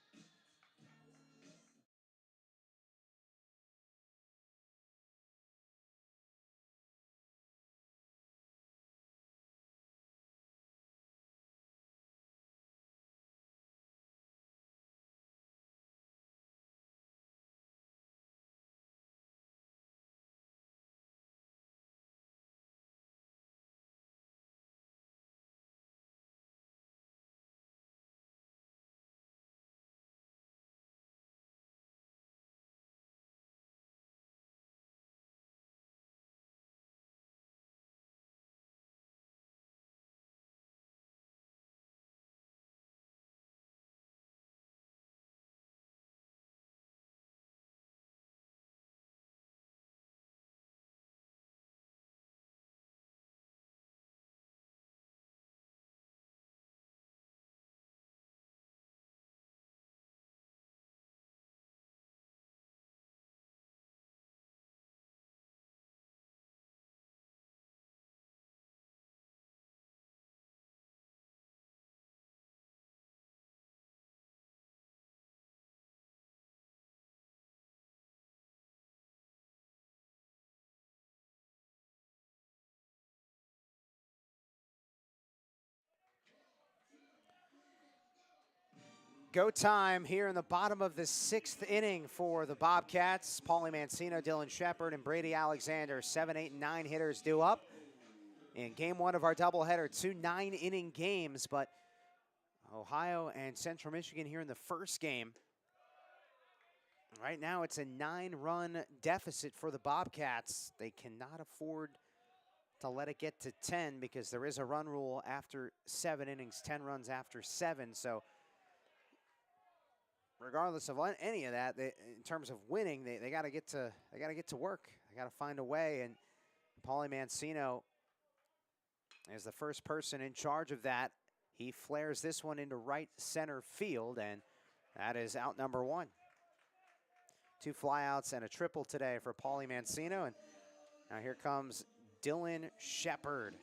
S1: Go time here in the bottom of the 6th inning for the Bobcats. Paulie Mancino, Dylan Shepard, and Brady Alexander, 7, 8, and 9 hitters due up in game 1 of our doubleheader. 2 9-inning games, but Ohio and Central Michigan here in the first game. Right now it's a 9-run deficit for the Bobcats. They cannot afford to let it get to 10 because there is a run rule after 7 innings, 10 runs after 7, so regardless of any of that, in terms of winning, they got to get to work. They got to find a way, and Paulie Mancino is the first person in charge of that. He flares this one into right center field, and that is out number one. 2 flyouts and a triple today for Paulie Mancino, and now here comes Dylan Shepard.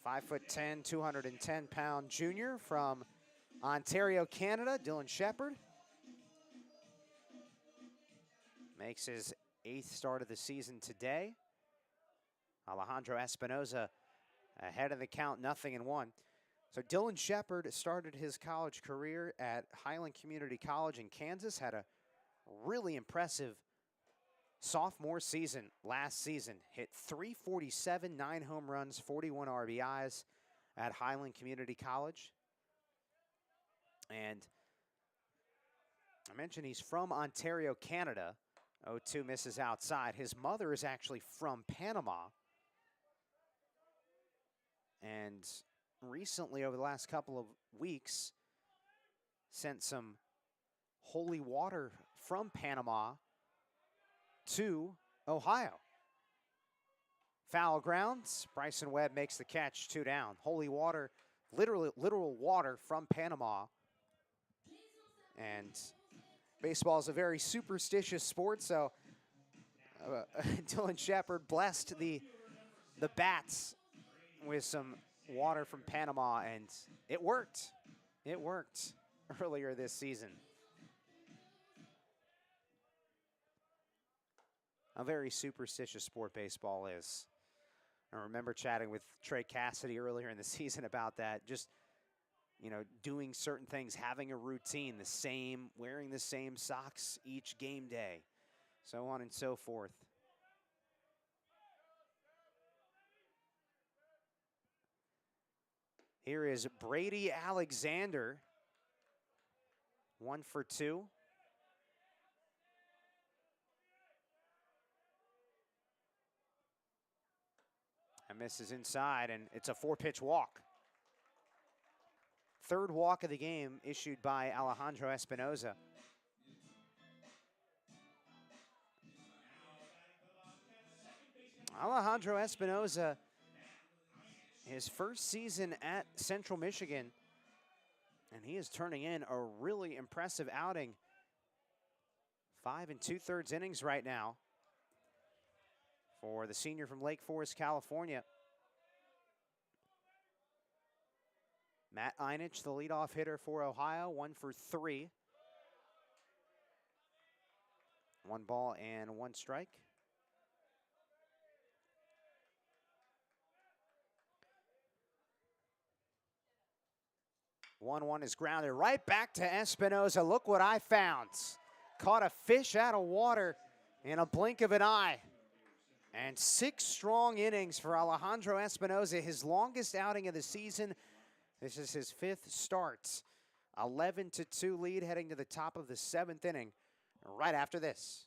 S1: 5'10", 210-pound junior from Ontario, Canada. Dylan Shepard makes his 8th start of the season today. Alejandro Espinoza ahead of the count, 0-1. So Dylan Shepard started his college career at Highland Community College in Kansas, had a really impressive sophomore season last season. Hit .347, 9 home runs, 41 RBIs at Highland Community College. And I mentioned he's from Ontario, Canada. 0-2 misses outside. His mother is actually from Panama. And recently, over the last couple of weeks, sent some holy water from Panama to Ohio. Foul grounds. Bryson Webb makes the catch, 2 down. Holy water, literal water from Panama. And baseball is a very superstitious sport, so Dylan Shepard blessed the bats with some water from Panama, and it worked. It worked earlier this season. A very superstitious sport baseball is. I remember chatting with Trey Cassidy earlier in the season about that. Just, you know, doing certain things, having a routine, wearing the same socks each game day, so on and so forth. Here is Brady Alexander, 1 for 2. And misses inside, and it's a 4-pitch walk. 3rd walk of the game issued by Alejandro Espinoza. Alejandro Espinoza, his first season at Central Michigan, and he is turning in a really impressive outing. 5 2/3 innings right now for the senior from Lake Forest, California. Matt Einich, the leadoff hitter for Ohio, 1 for 3. 1 ball and 1 strike. One is grounded right back to Espinoza. Look what I found. Caught a fish out of water in a blink of an eye. And 6 strong innings for Alejandro Espinoza, his longest outing of the season. This is his 5th start. 11-2 lead heading to the top of the 7th inning right after this.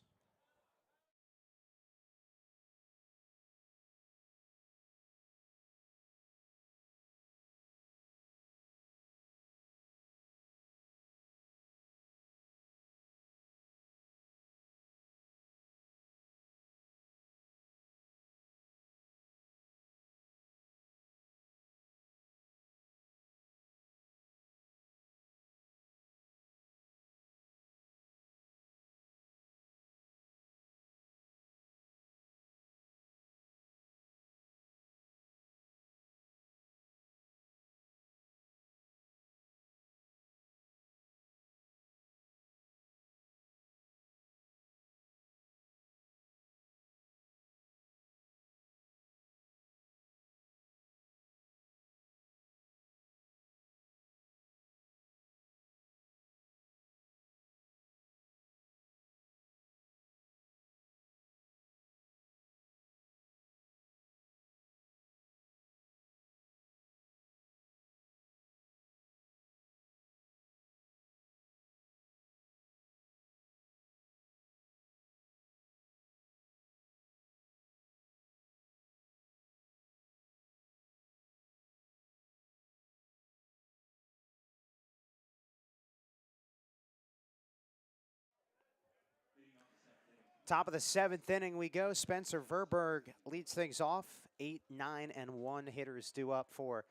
S1: Top of the 7th inning we go. Spencer Verberg leads things off. 8, 9, and 1 hitters due up for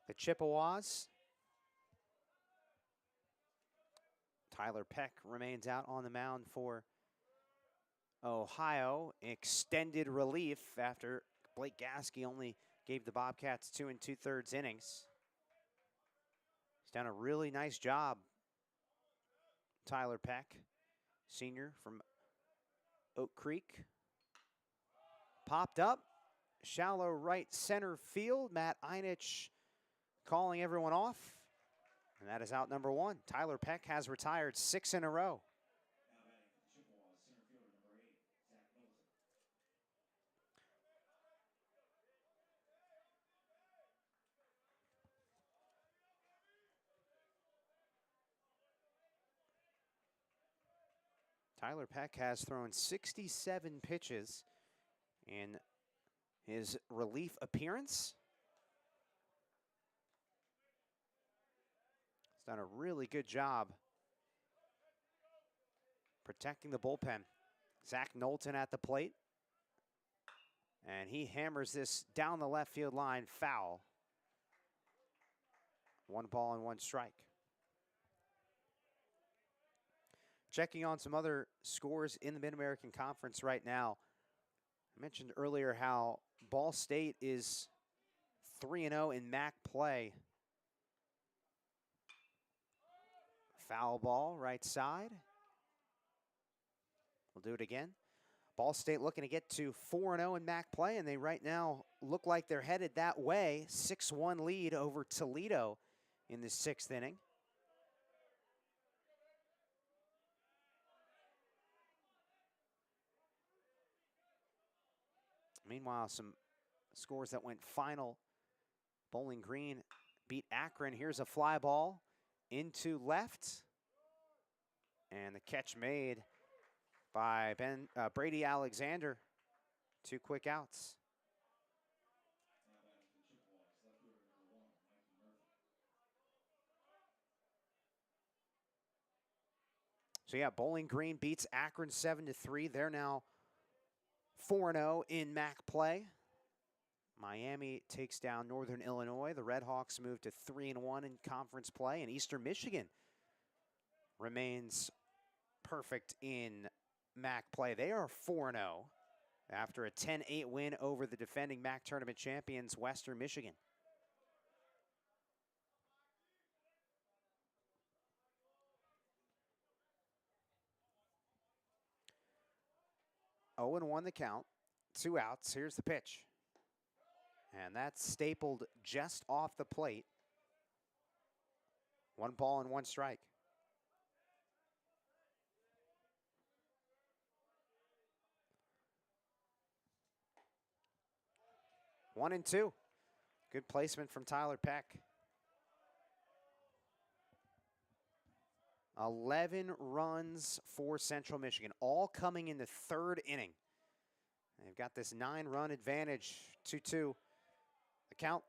S1: the Chippewas. Tyler Peck remains out on the mound for Ohio. Extended relief after Blake Gasky only gave the Bobcats 2 2/3 innings. He's done a really nice job. Tyler Peck, senior from Oak Creek. Popped up, shallow right center field. Matt Einich calling everyone off. And that is out number 1. Tyler Peck has retired 6 in a row. Tyler Peck has thrown 67 pitches in his relief appearance. He's done a really good job protecting the bullpen. Zach Knowlton at the plate. And he hammers this down the left field line, foul. 1 ball and 1 strike. Checking on some other scores in the Mid-American Conference right now. I mentioned earlier how Ball State is 3-0 in MAC play. Foul ball, right side. We'll do it again. Ball State looking to get to 4-0 in MAC play, and they right now look like they're headed that way. 6-1 lead over Toledo in the 6th inning. Meanwhile, some scores that went final. Bowling Green beat Akron. Here's a fly ball into left. And the catch made by Brady Alexander. 2 quick outs. So yeah, Bowling Green beats Akron 7-3. They're now 4-0 in MAC play. Miami takes down Northern Illinois. The Red Hawks move to 3-1 in conference play. And Eastern Michigan remains perfect in MAC play. They are 4-0 after a 10-8 win over the defending MAC tournament champions, Western Michigan. Oh and 1 the count. 2 outs. Here's the pitch. And that's stapled just off the plate. 1 ball and 1 strike. One and 2. Good placement from Tyler Peck. 11 runs for Central Michigan, all coming in the 3rd inning. They've got this 9-run advantage, 2-2. The count.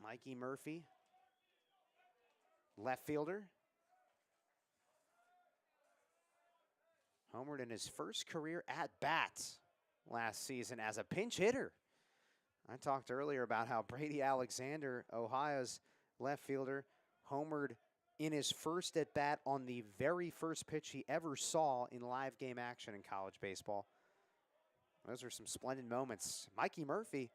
S1: Mikey Murphy, left fielder. Homered in his first career at-bat last season as a pinch hitter. I talked earlier about how Brady Alexander, Ohio's left fielder, homered in his first at-bat on the very first pitch he ever saw in live game action in college baseball. Those are some splendid moments. Mikey Murphy,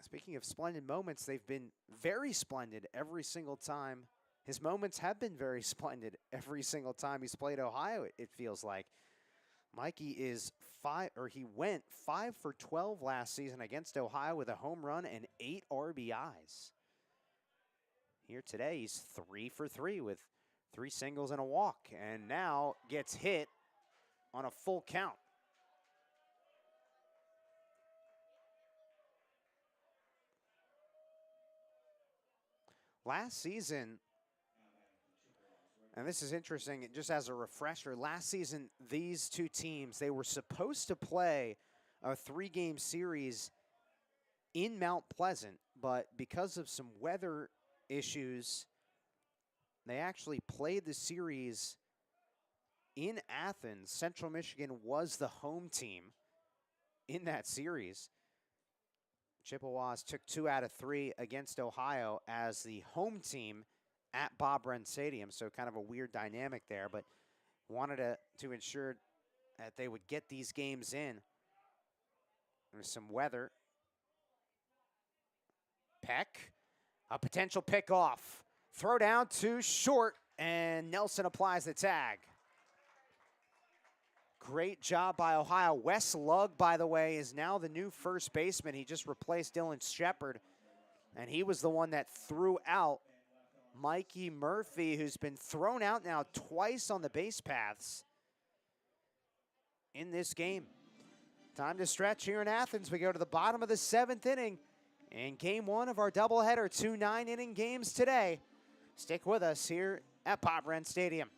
S1: speaking of splendid moments, they've been very splendid every single time. His moments have been very splendid every single time he's played Ohio, it feels like. Mikey he went 5 for 12 last season against Ohio with a home run and 8 RBIs. Here today, he's 3 for 3 with 3 singles and a walk, and now gets hit on a full count. Last season, and this is interesting, just as a refresher, last season, these two teams, they were supposed to play a 3-game series in Mount Pleasant, but because of some weather issues, they actually played the series in Athens. Central Michigan was the home team in that series. Chippewas took 2 out of 3 against Ohio as the home team at Bob Wren Stadium, so kind of a weird dynamic there, but wanted to ensure that they would get these games in. There's some weather. Peck, a potential pick off. Throw down too short, and Nelson applies the tag. Great job by Ohio. Wes Lugg, by the way, is now the new first baseman. He just replaced Dylan Shepard, and he was the one that threw out Mikey Murphy, who's been thrown out now twice on the base paths in this game. Time to stretch here in Athens. We go to the bottom of the 7th inning in game 1 of our doubleheader. 2 9-inning games today. Stick with us here at Bob Wren Stadium.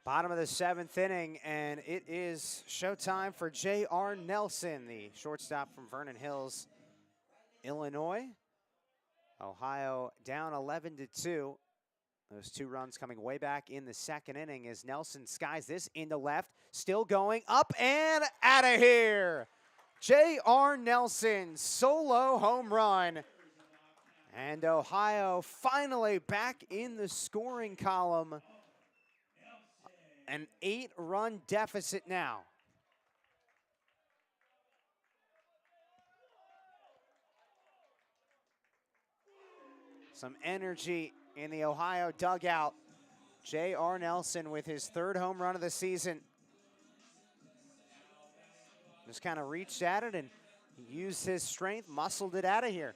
S1: Bottom of the 7th inning, and it is showtime for J.R. Nelson, the shortstop from Vernon Hills, Illinois. Ohio down 11-2. Those 2 runs coming way back in the 2nd inning as Nelson skies this into left. Still going up and out of here. J.R. Nelson, solo home run. And Ohio finally back in the scoring column. An 8-run deficit now. Some energy in the Ohio dugout. J.R. Nelson with his 3rd home run of the season. Just kind of reached at it and used his strength, muscled it out of here.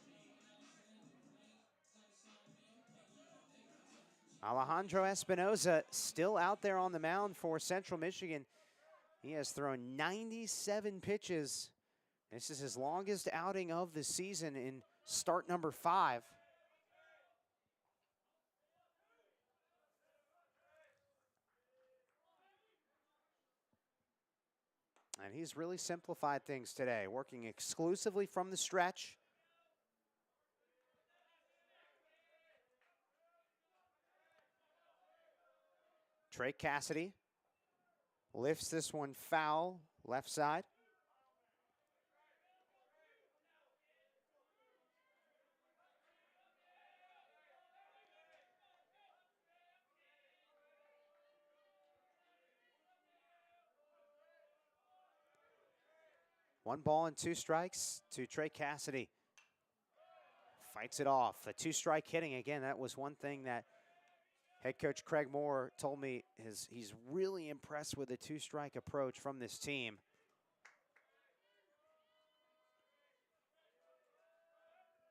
S1: Alejandro Espinoza still out there on the mound for Central Michigan. He has thrown 97 pitches. This is his longest outing of the season in start number 5. And he's really simplified things today, working exclusively from the stretch. Trey Cassidy lifts this one foul, left side. One ball and 2 strikes to Trey Cassidy. Fights it off. The 2-strike hitting, again, that was one thing that head coach Craig Moore told me he's really impressed with the 2-strike approach from this team.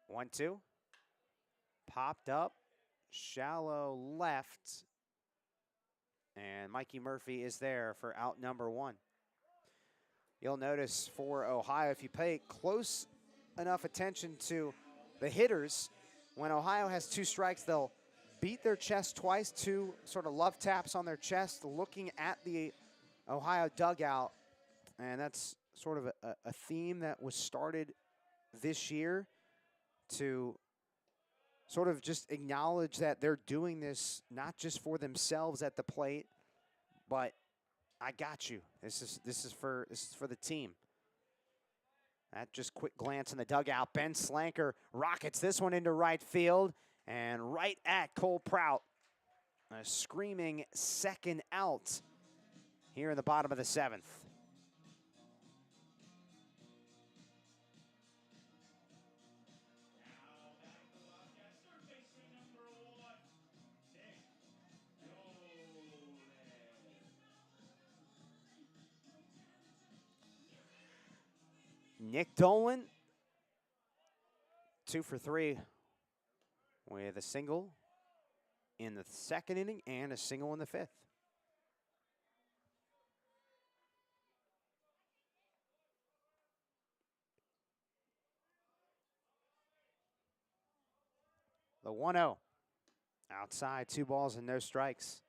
S1: One, 2. Popped up, shallow left. And Mikey Murphy is there for out number 1. You'll notice for Ohio, if you pay close enough attention to the hitters, when Ohio has 2 strikes, they'll beat their chest twice, 2 sort of love taps on their chest, looking at the Ohio dugout. And that's sort of a theme that was started this year to sort of just acknowledge that they're doing this not just for themselves at the plate, but I got you. This is for the team. That just quick glance in the dugout. Ben Slanker rockets this one into right field and right at Cole Prout. A screaming second out here in the bottom of the 7th. Nick Dolan, 2 for 3 with a single in the 2nd inning and a single in the 5th. The 1-0. Outside, 2 balls and no strikes.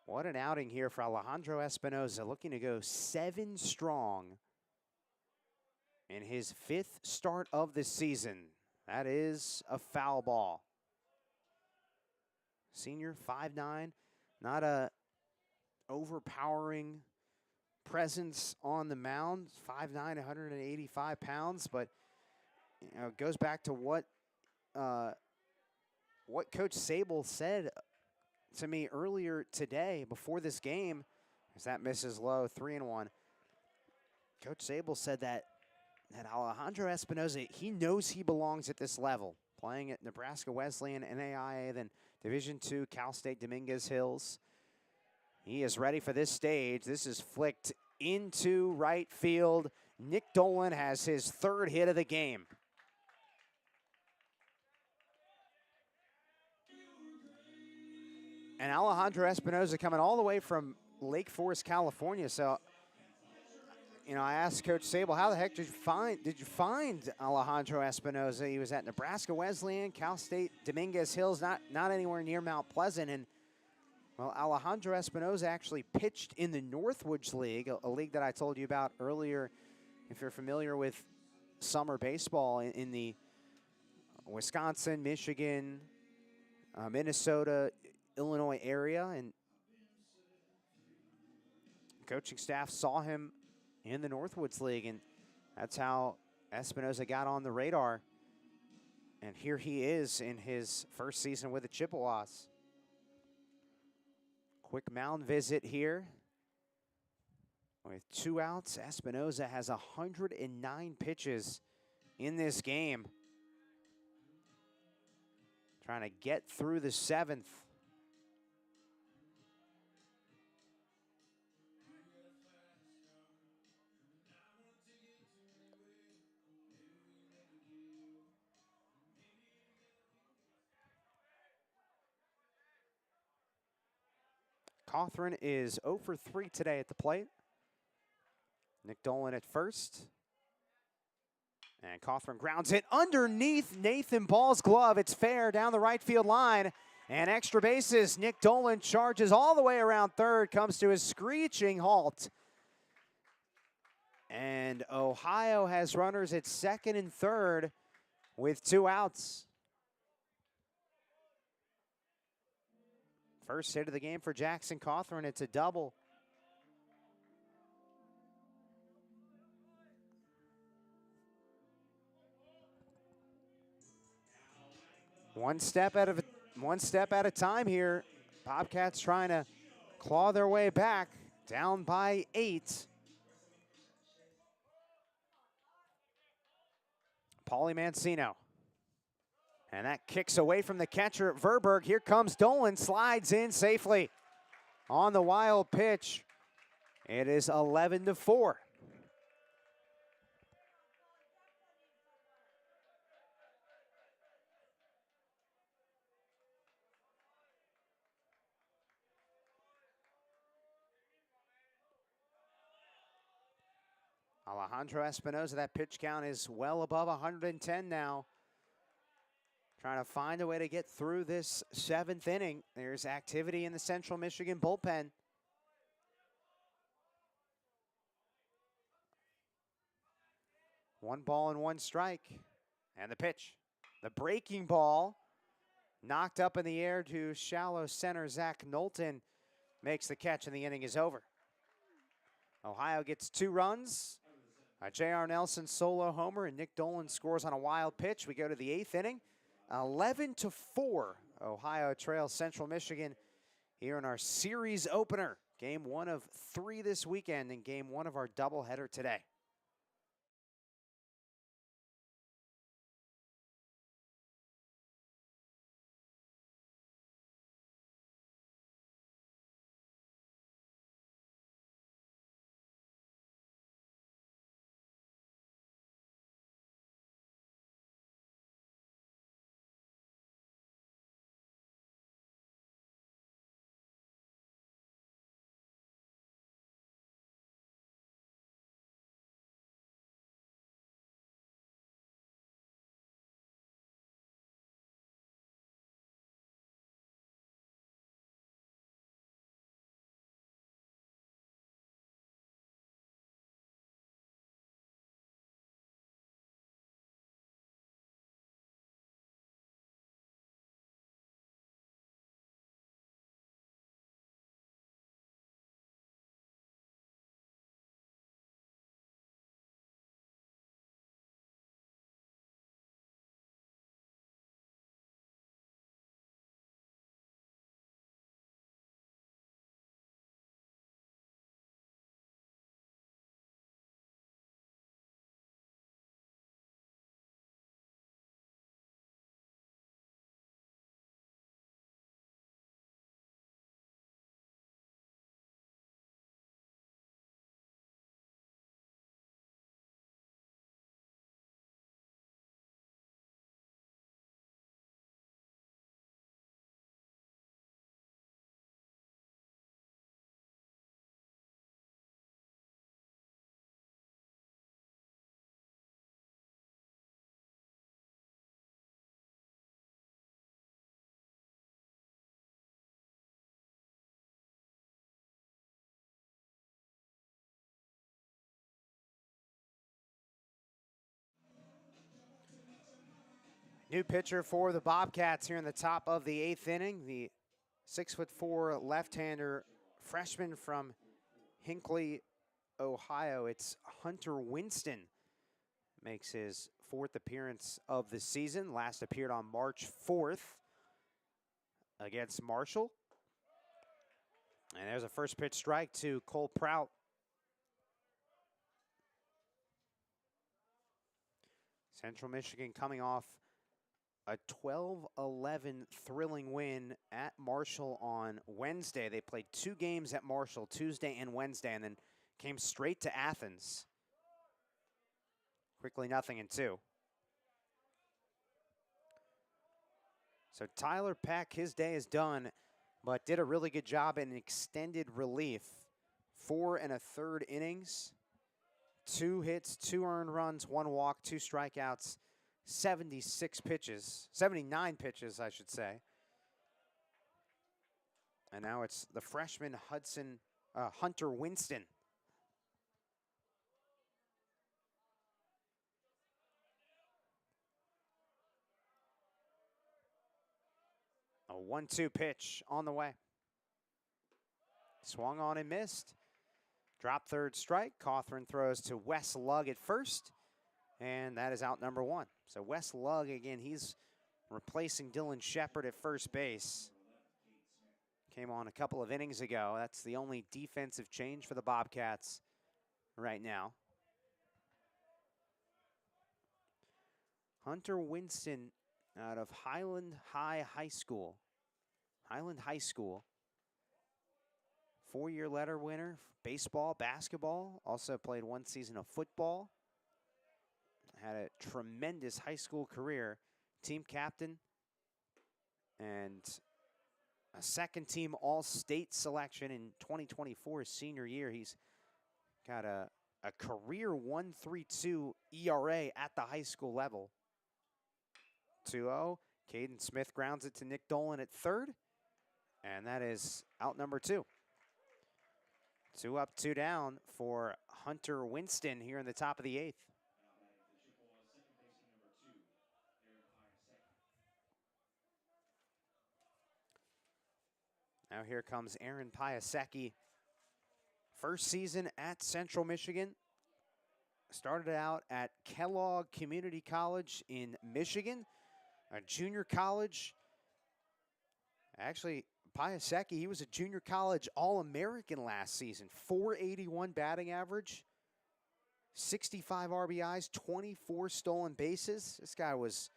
S1: What an outing here for Alejandro Espinoza, looking to go 7 strong in his 5th start of the season. That is a foul ball. Senior, 5'9", not a overpowering presence on the mound, 5'9", 185 pounds, but you know, it goes back to what Coach Sable said to me earlier today before this game, as that misses low, 3-1. Coach Sable said that Alejandro Espinoza, he knows he belongs at this level, playing at Nebraska Wesleyan, NAIA, then Division II, Cal State Dominguez Hills. He is ready for this stage. This is flicked into right field. Nick Dolan has his 3rd hit of the game. And Alejandro Espinoza coming all the way from Lake Forest, California. So, you know, I asked Coach Sable, how the heck did you find Alejandro Espinoza? He was at Nebraska Wesleyan, Cal State Dominguez Hills, not anywhere near Mount Pleasant. And, well, Alejandro Espinoza actually pitched in the Northwoods League, a league that I told you about earlier, if you're familiar with summer baseball in the Wisconsin, Michigan, Minnesota, Illinois area. And coaching staff saw him in the Northwoods League, and that's how Espinoza got on the radar. And here he is in his 1st season with the Chippewas. Quick mound visit here. With 2 outs, Espinoza has 109 pitches in this game. Trying to get through the 7th. Cawthron is 0 for 3 today at the plate. Nick Dolan at first. And Cawthron grounds it underneath Nathan Ball's glove. It's fair down the right field line. And extra bases. Nick Dolan charges all the way around third, comes to a screeching halt. And Ohio has runners at 2nd and 3rd with 2 outs. First hit of the game for Jackson Cawthron. It's a double. One step at a time here. Bobcats trying to claw their way back, down by 8. Paulie Mancino. And that kicks away from the catcher, Verberg. Here comes Dolan, slides in safely on the wild pitch. It is 11-4. Alejandro Espinoza, that pitch count is well above 110 now. Trying to find a way to get through this 7th inning. There's activity in the Central Michigan bullpen. One ball and 1 strike. And the pitch. The breaking ball. Knocked up in the air to shallow center. Zach Knowlton makes the catch, and the inning is over. Ohio gets 2 runs. J.R. Nelson solo homer, and Nick Dolan scores on a wild pitch. We go to the 8th inning. 11-4, Ohio trails Central Michigan here in our series opener. Game 1 of 3 this weekend and game 1 of our doubleheader today. New pitcher for the Bobcats here in the top of the 8th inning. The 6'4" left-hander freshman from Hinckley, Ohio. It's Hunter Winston. Makes his 4th appearance of the season. Last appeared on March 4th against Marshall. And there's a first pitch strike to Cole Prout. Central Michigan coming off a 12-11 thrilling win at Marshall on Wednesday. They played 2 games at Marshall, Tuesday and Wednesday, and then came straight to Athens. Quickly 0-2. So Tyler Peck, his day is done, but did a really good job in extended relief. 4 1/3 innings, 2 hits, 2 earned runs, 1 walk, 2 strikeouts, 79 pitches, I should say. And now it's the freshman Hunter Winston. A 1-2 pitch on the way. Swung on and missed. Drop third strike. Cawthron throws to Wes Lugg at first. And that is out number 1. So Wes Lugg, again, he's replacing Dylan Shepard at first base. Came on a couple of innings ago. That's the only defensive change for the Bobcats right now. Hunter Winston out of Highland High School. Highland High School. 4-year letter winner, baseball, basketball. Also played 1 season of football. Had a tremendous high school career. Team captain and a second-team All-State selection in 2024, his senior year. He's got a career 1.32 ERA at the high school level. 2-0. Caden Smith grounds it to Nick Dolan at third. And that is out number 2. 2 up, 2 down for Hunter Winston here in the top of the 8th. Now here comes Aaron Piasecki. First season at Central Michigan. Started out at Kellogg Community College in Michigan, a junior college. Actually, Piasecki, he was a junior college All-American last season. 481 batting average, 65 RBIs, 24 stolen bases. This guy was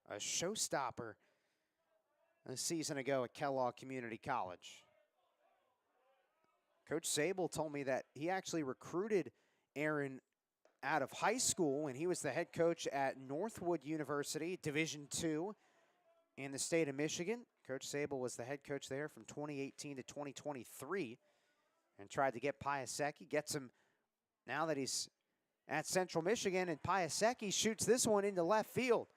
S1: a showstopper a season ago at Kellogg Community College. Coach Sable told me that he actually recruited Aaron out of high school, and he was the head coach at Northwood University, Division II in the state of Michigan. Coach Sable was the head coach there from 2018 to 2023 and tried to get Piasecki, gets him now that he's at Central Michigan, and Piasecki shoots this one into left field.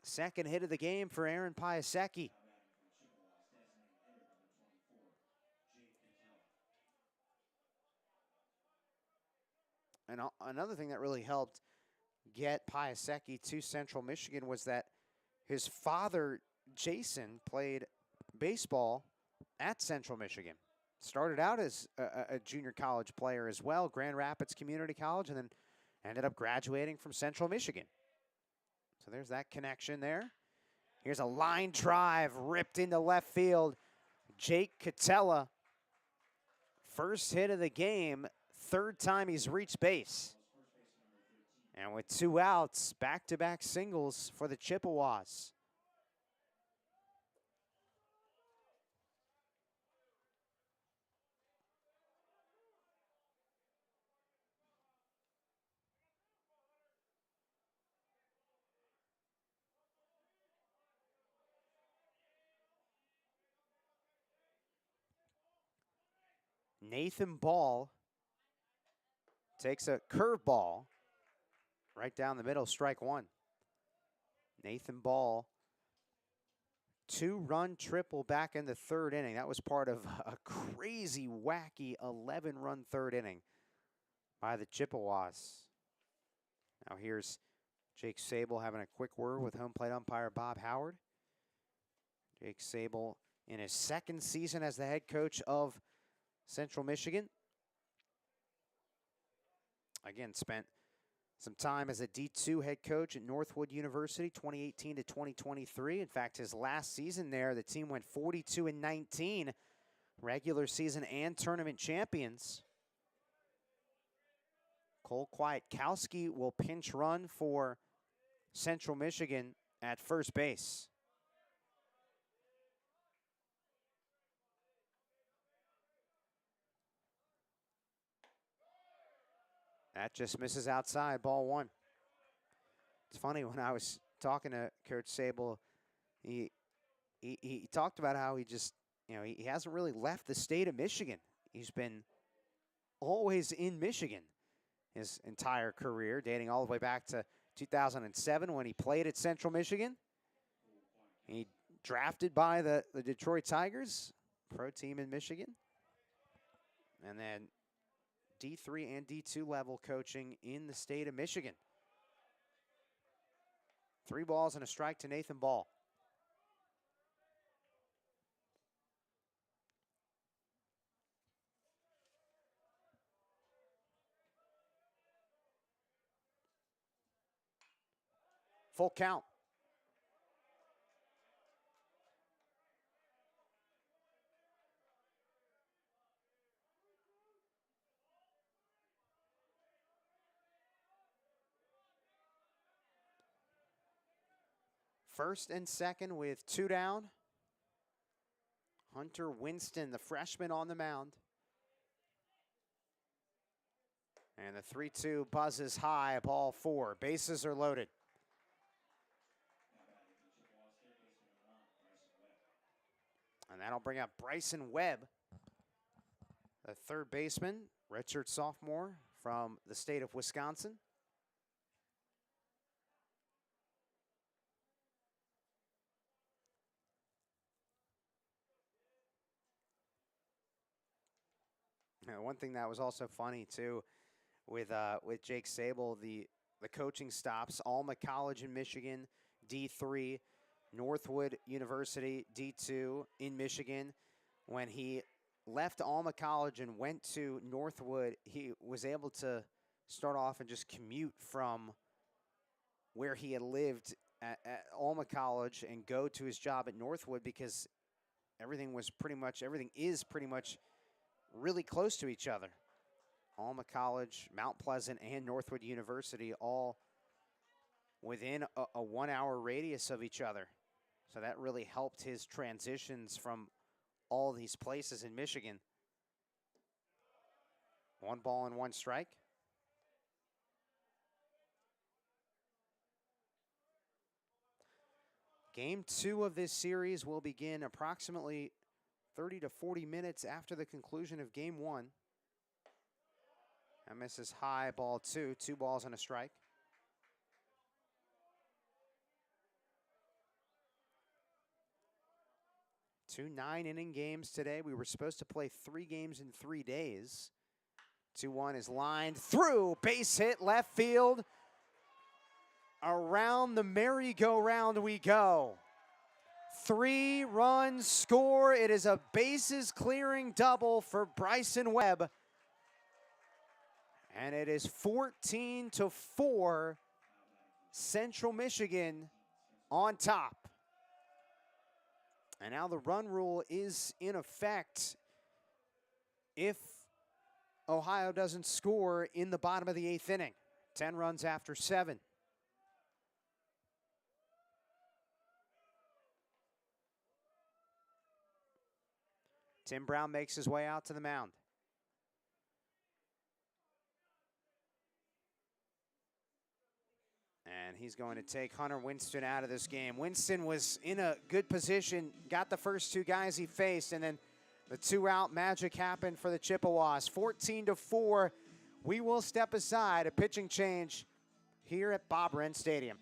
S1: Second hit of the game for Aaron Piasecki. And another thing that really helped get Piasecki to Central Michigan was that his father, Jason, played baseball at Central Michigan. Started out as a junior college player as well, Grand Rapids Community College, and then ended up graduating from Central Michigan. So there's that connection there. Here's a line drive ripped into left field. Jake Catella, first hit of the game, third time he's reached base. And with 2 outs, back-to-back singles for the Chippewas. Nathan Ball takes a curveball right down the middle, strike one. Nathan Ball, 2-run triple back in the third inning. That was part of a crazy, wacky 11-run third inning by the Chippewas. Now here's Jake Sable having a quick word with home plate umpire Bob Howard. Jake Sable in his second season as the head coach of Central Michigan. Again, spent some time as a D2 head coach at Northwood University, 2018 to 2023. In fact, his last season there, the team went 42-19, regular season and tournament champions. Cole Kwiatkowski will pinch run for Central Michigan at first base. That just misses outside, ball one. It's funny, when I was talking to Coach Sable, he talked about how he just, he hasn't really left the state of Michigan. He's been always in Michigan his entire career, dating all the way back to 2007 when he played at Central Michigan. He drafted by the Detroit Tigers, pro team in Michigan. And then D3 and D2 level coaching in the state of Michigan. 3 balls and a strike to Nathan Ball. Full count. First and second with 2 down. Hunter Winston, the freshman, on the mound. And the 3-2 buzzes high, ball 4. Bases are loaded. And that'll bring up Bryson Webb, the third baseman, redshirt sophomore from the state of Wisconsin. Now, one thing that was also funny too, with Jake Sable, the coaching stops, Alma College in Michigan, D3, Northwood University D2 in Michigan. When he left Alma College and went to Northwood, he was able to start off and just commute from where he had lived at Alma College and go to his job at Northwood because everything is pretty much really close to each other. Alma College, Mount Pleasant, and Northwood University all within a 1 hour radius of each other. So that really helped his transitions from all these places in Michigan. 1 ball and 1 strike. Game 2 of this series will begin approximately 30 to 40 minutes after the conclusion of Game 1. That misses high, ball 2, 2 balls and a strike. Two 9-inning games today. We were supposed to play 3 games in 3 days. 2-1 is lined through, base hit, left field. Around the merry-go-round we go. 3-run score. It is a bases-clearing double for Bryson Webb. And it is 14-4, Central Michigan on top. And now the run rule is in effect if Ohio doesn't score in the bottom of the 8th inning. 10 runs after 7. Tim Brown makes his way out to the mound. And he's going to take Hunter Winston out of this game. Winston was in a good position, got the first 2 guys he faced, and then the 2-out magic happened for the Chippewas. 14-4, we will step aside. A pitching change here at Bob Wrenn Stadium.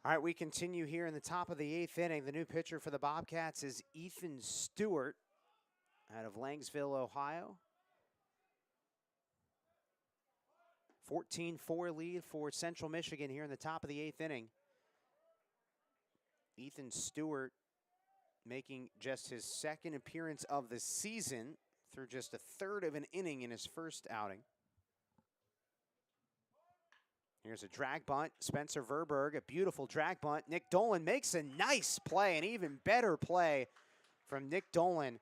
S1: All right, we continue here in the top of the 8th inning. The new pitcher for the Bobcats is Ethan Stewart out of Langsville, Ohio. 14-4 lead for Central Michigan here in the top of the 8th inning. Ethan Stewart making just his 2nd appearance of the season through just a 1/3 of an inning in his first outing. Here's a drag bunt, Spencer Verberg, a beautiful drag bunt. Nick Dolan makes a nice play, an even better play from Nick Dolan.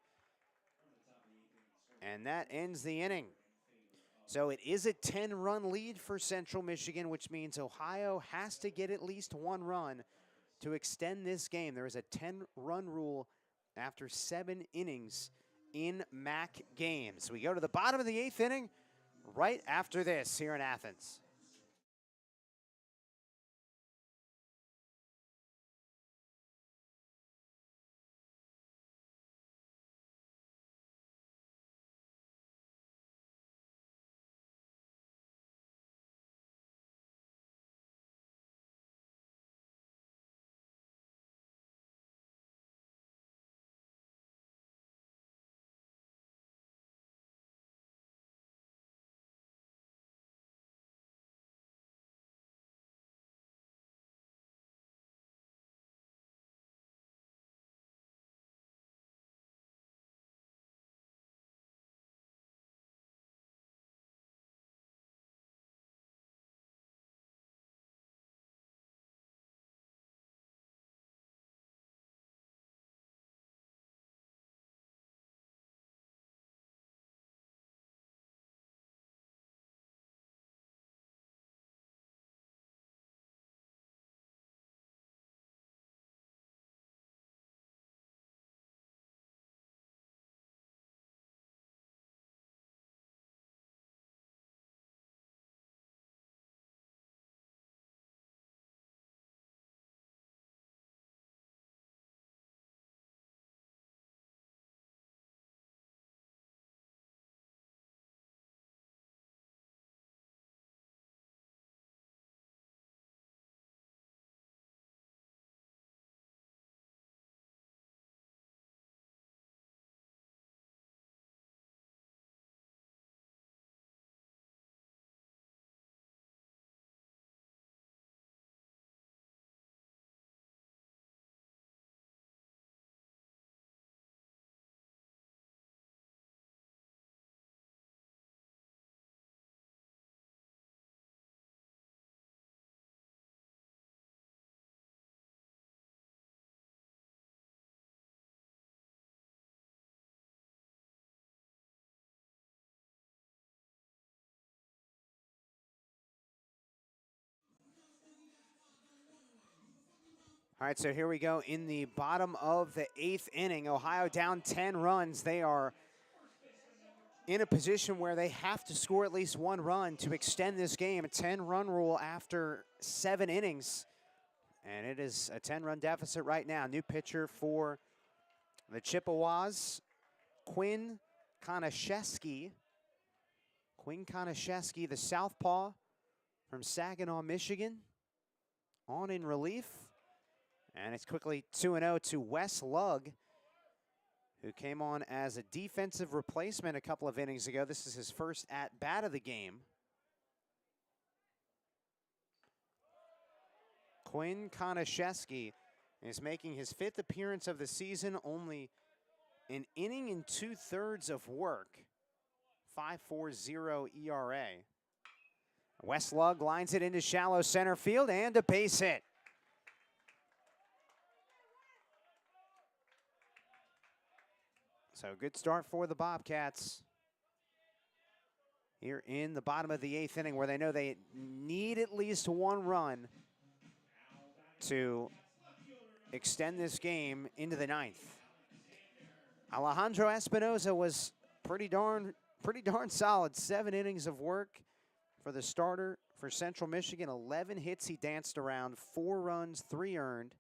S1: And that ends the inning. So it is a 10-run lead for Central Michigan, which means Ohio has to get at least 1 run to extend this game. There is a 10-run rule after 7 innings in MAC games. We go to the bottom of the 8th inning right after this here in Athens. All right, so here we go in the bottom of the 8th inning. Ohio down 10 runs. They are in a position where they have to score at least 1 run to extend this game. A 10-run rule after 7 innings. And it is a 10-run deficit right now. New pitcher for the Chippewas, Quinn Konashevsky. Quinn Konashevsky, the southpaw from Saginaw, Michigan, on in relief. And it's quickly 2-0 to Wes Lugg, who came on as a defensive replacement a couple of innings ago. This is his first at-bat of the game. Quinn Konashevsky is making his 5th appearance of the season, only an inning and 2/3 of work. 5.40 ERA. Wes Lugg lines it into shallow center field and a base hit. So good start for the Bobcats here in the bottom of the 8th inning, where they know they need at least 1 run to extend this game into the 9th. Alejandro Espinoza was pretty darn solid. 7 innings of work for the starter for Central Michigan. 11 hits he danced around, 4 runs, 3 earned,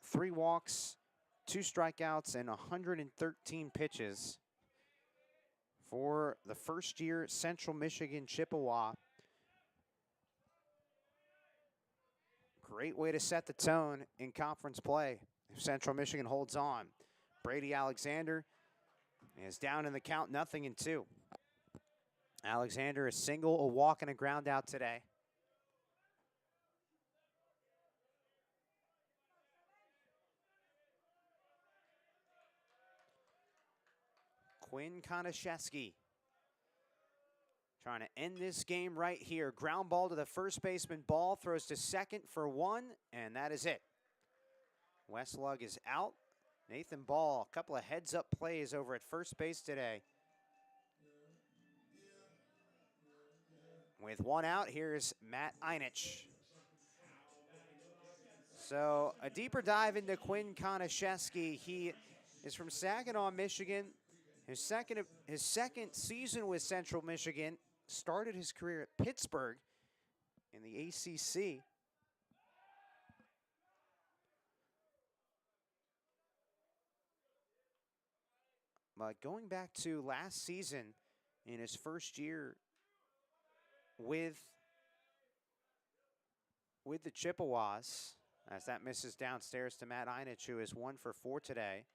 S1: 3 walks, 2 strikeouts, and 113 pitches for the first-year Central Michigan Chippewa. Great way to set the tone in conference play if Central Michigan holds on. Brady Alexander is down in the count, 0-2. Alexander a single, a walk, and a ground out today. Quinn Konashevsky trying to end this game right here. Ground ball to the first baseman. Ball throws to second for 1, and that is it. Wes Lugg is out. Nathan Ball, a couple of heads-up plays over at first base today. With 1 out, here's Matt Einich. So a deeper dive into Quinn Konashevsky. He is from Saginaw, Michigan. His second season with Central Michigan. Started his career at Pittsburgh in the ACC. But going back to last season, in his first year with the Chippewas, as that misses downstairs to Matt Einich, who is 1 for 4 today.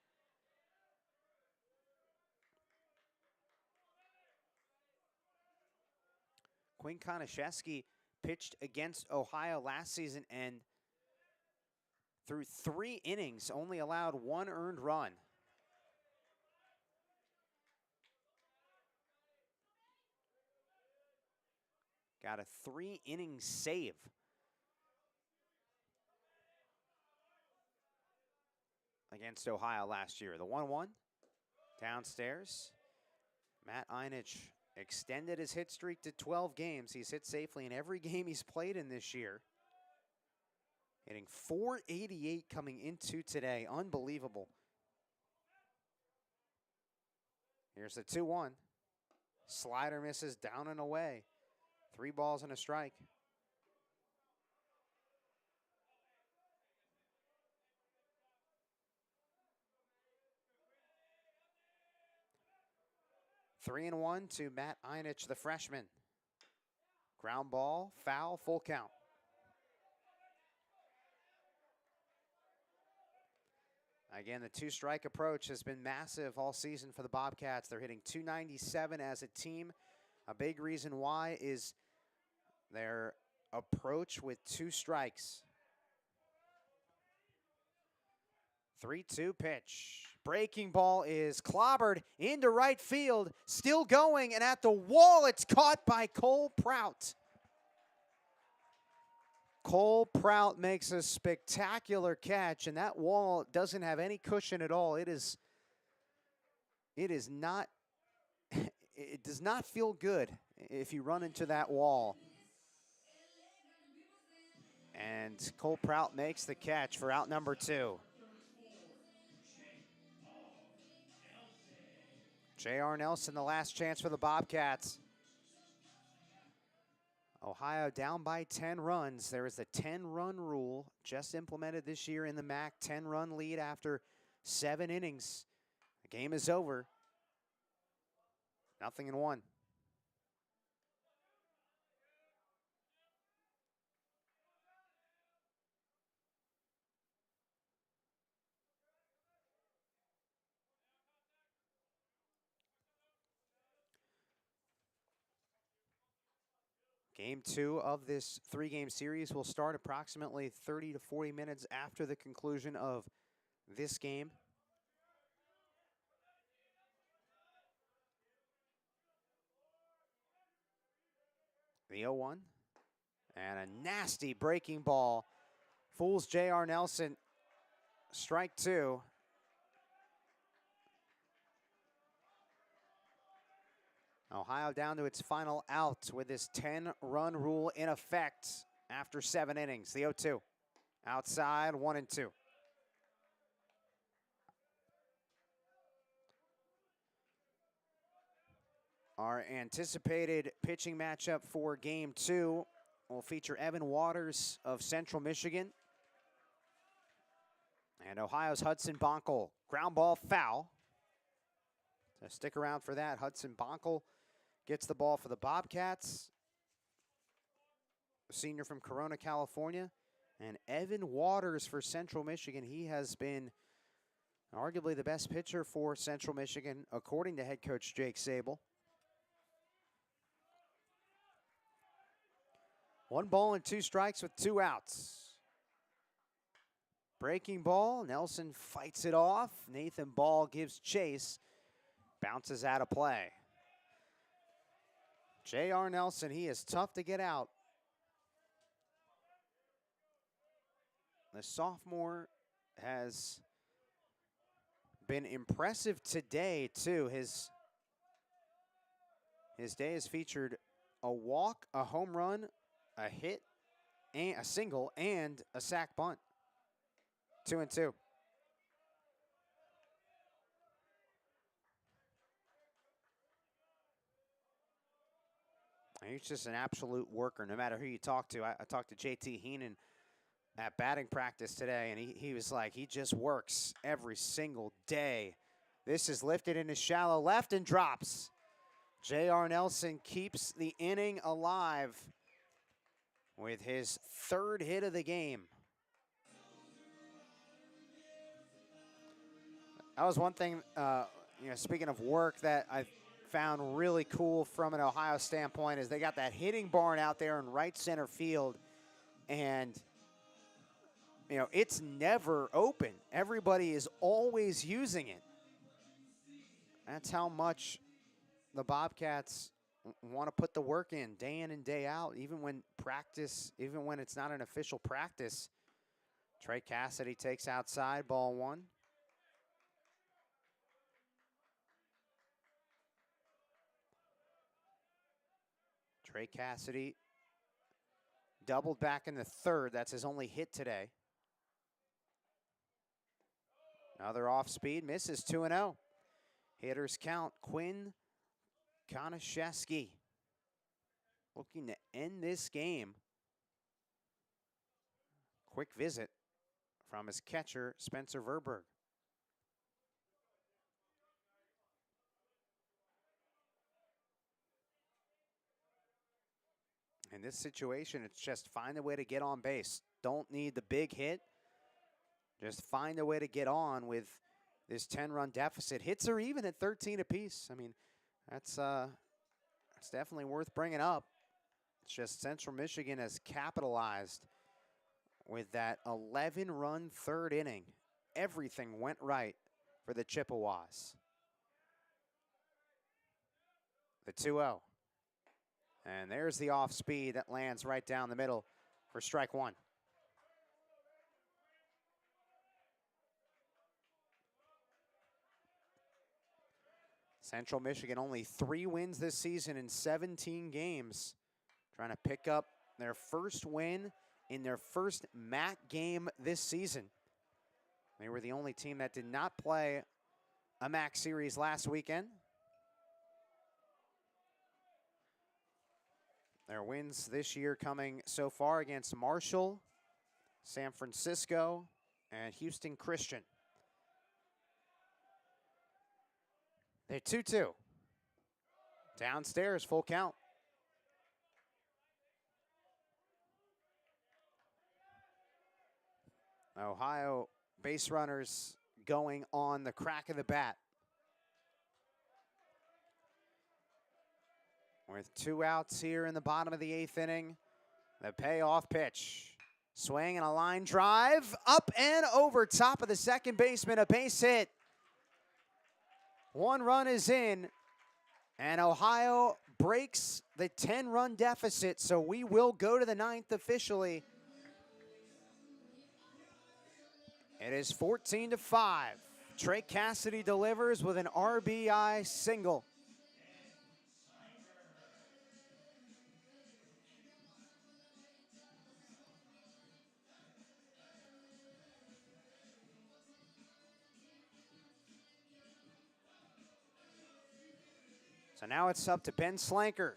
S1: Quinn Konashevsky pitched against Ohio last season and through 3 innings only allowed 1 earned run. Got a 3-inning save. Against Ohio last year. The 1-1 downstairs. Matt Einich extended his hit streak to 12 games. He's hit safely in every game he's played in this year. Hitting .488 coming into today. Unbelievable. Here's the 2-1. Slider misses down and away. 3 balls and a strike. Three and 1 to Matt Einich, the freshman. Ground ball, foul, full count. Again, the 2-strike approach has been massive all season for the Bobcats. They're hitting .297 as a team. A big reason why is their approach with 2 strikes. 3-2 pitch. Breaking ball is clobbered into right field. Still going, and at the wall, it's caught by Cole Prout. Cole Prout makes a spectacular catch, and that wall doesn't have any cushion at all. It does not feel good if you run into that wall. And Cole Prout makes the catch for out number 2. J.R. Nelson, the last chance for the Bobcats. Ohio down by 10 runs. There is a 10-run rule just implemented this year in the MAC. 10-run lead after 7 innings. The game is over. 0-1. Game 2 of this 3-game series will start approximately 30 to 40 minutes after the conclusion of this game. The 0-1. And a nasty breaking ball. Fools J.R. Nelson. Strike 2. Ohio down to its final out with this 10-run rule in effect after 7 innings. The 0-2. Outside, 1-2. Our anticipated pitching matchup for Game 2 will feature Evan Waters of Central Michigan and Ohio's Hudson Bonkel. Ground ball, foul. So stick around for that. Hudson Bonkel gets the ball for the Bobcats. A senior from Corona, California. And Evan Waters for Central Michigan. He has been arguably the best pitcher for Central Michigan, according to head coach Jake Sable. 1 ball and 2 strikes with 2 outs. Breaking ball, Nelson fights it off. Nathan Ball gives chase, bounces out of play. J.R. Nelson, he is tough to get out. The sophomore has been impressive today, too. His day has featured a walk, a home run, a hit, and a single, and a sac bunt. 2-2. He's just an absolute worker, no matter who you talk to. I talked to JT Heenan at batting practice today, and he was like, he just works every single day. This is lifted into shallow left and drops. J.R. Nelson keeps the inning alive with his third hit of the game. That was one thing, speaking of work, that I found really cool from an Ohio standpoint is they got that hitting barn out there in right center field, and it's never open. Everybody is always using it. That's how much the Bobcats want to put the work in and day out, even when it's not an official practice. Trey Cassidy takes outside, ball 1. Trey Cassidy doubled back in the third. That's his only hit today. Another off speed, misses 2-0. Hitters count, Quinn Konashevsky looking to end this game. Quick visit from his catcher, Spencer Verberg. In this situation, it's just find a way to get on base. Don't need the big hit. Just find a way to get on with this 10-run deficit. Hits are even at 13 apiece. I mean, that's definitely worth bringing up. It's just Central Michigan has capitalized with that 11-run third inning. Everything went right for the Chippewas. The 2-0. And there's the off speed that lands right down the middle for strike 1. Central Michigan only 3 wins this season in 17 games. Trying to pick up their first win in their first MAC game this season. They were the only team that did not play a MAC series last weekend. Their wins this year coming so far against Marshall, San Francisco, and Houston Christian. They're 2-2. Downstairs, full count. Ohio base runners going on the crack of the bat. With 2 outs here in the bottom of the 8th inning, the payoff pitch. Swing and a line drive, up and over top of the second baseman, a base hit. 1 run is in, and Ohio breaks the 10-run deficit, so we will go to the 9th officially. It is 14-5. Trey Cassidy delivers with an RBI single. So now it's up to Ben Slanker.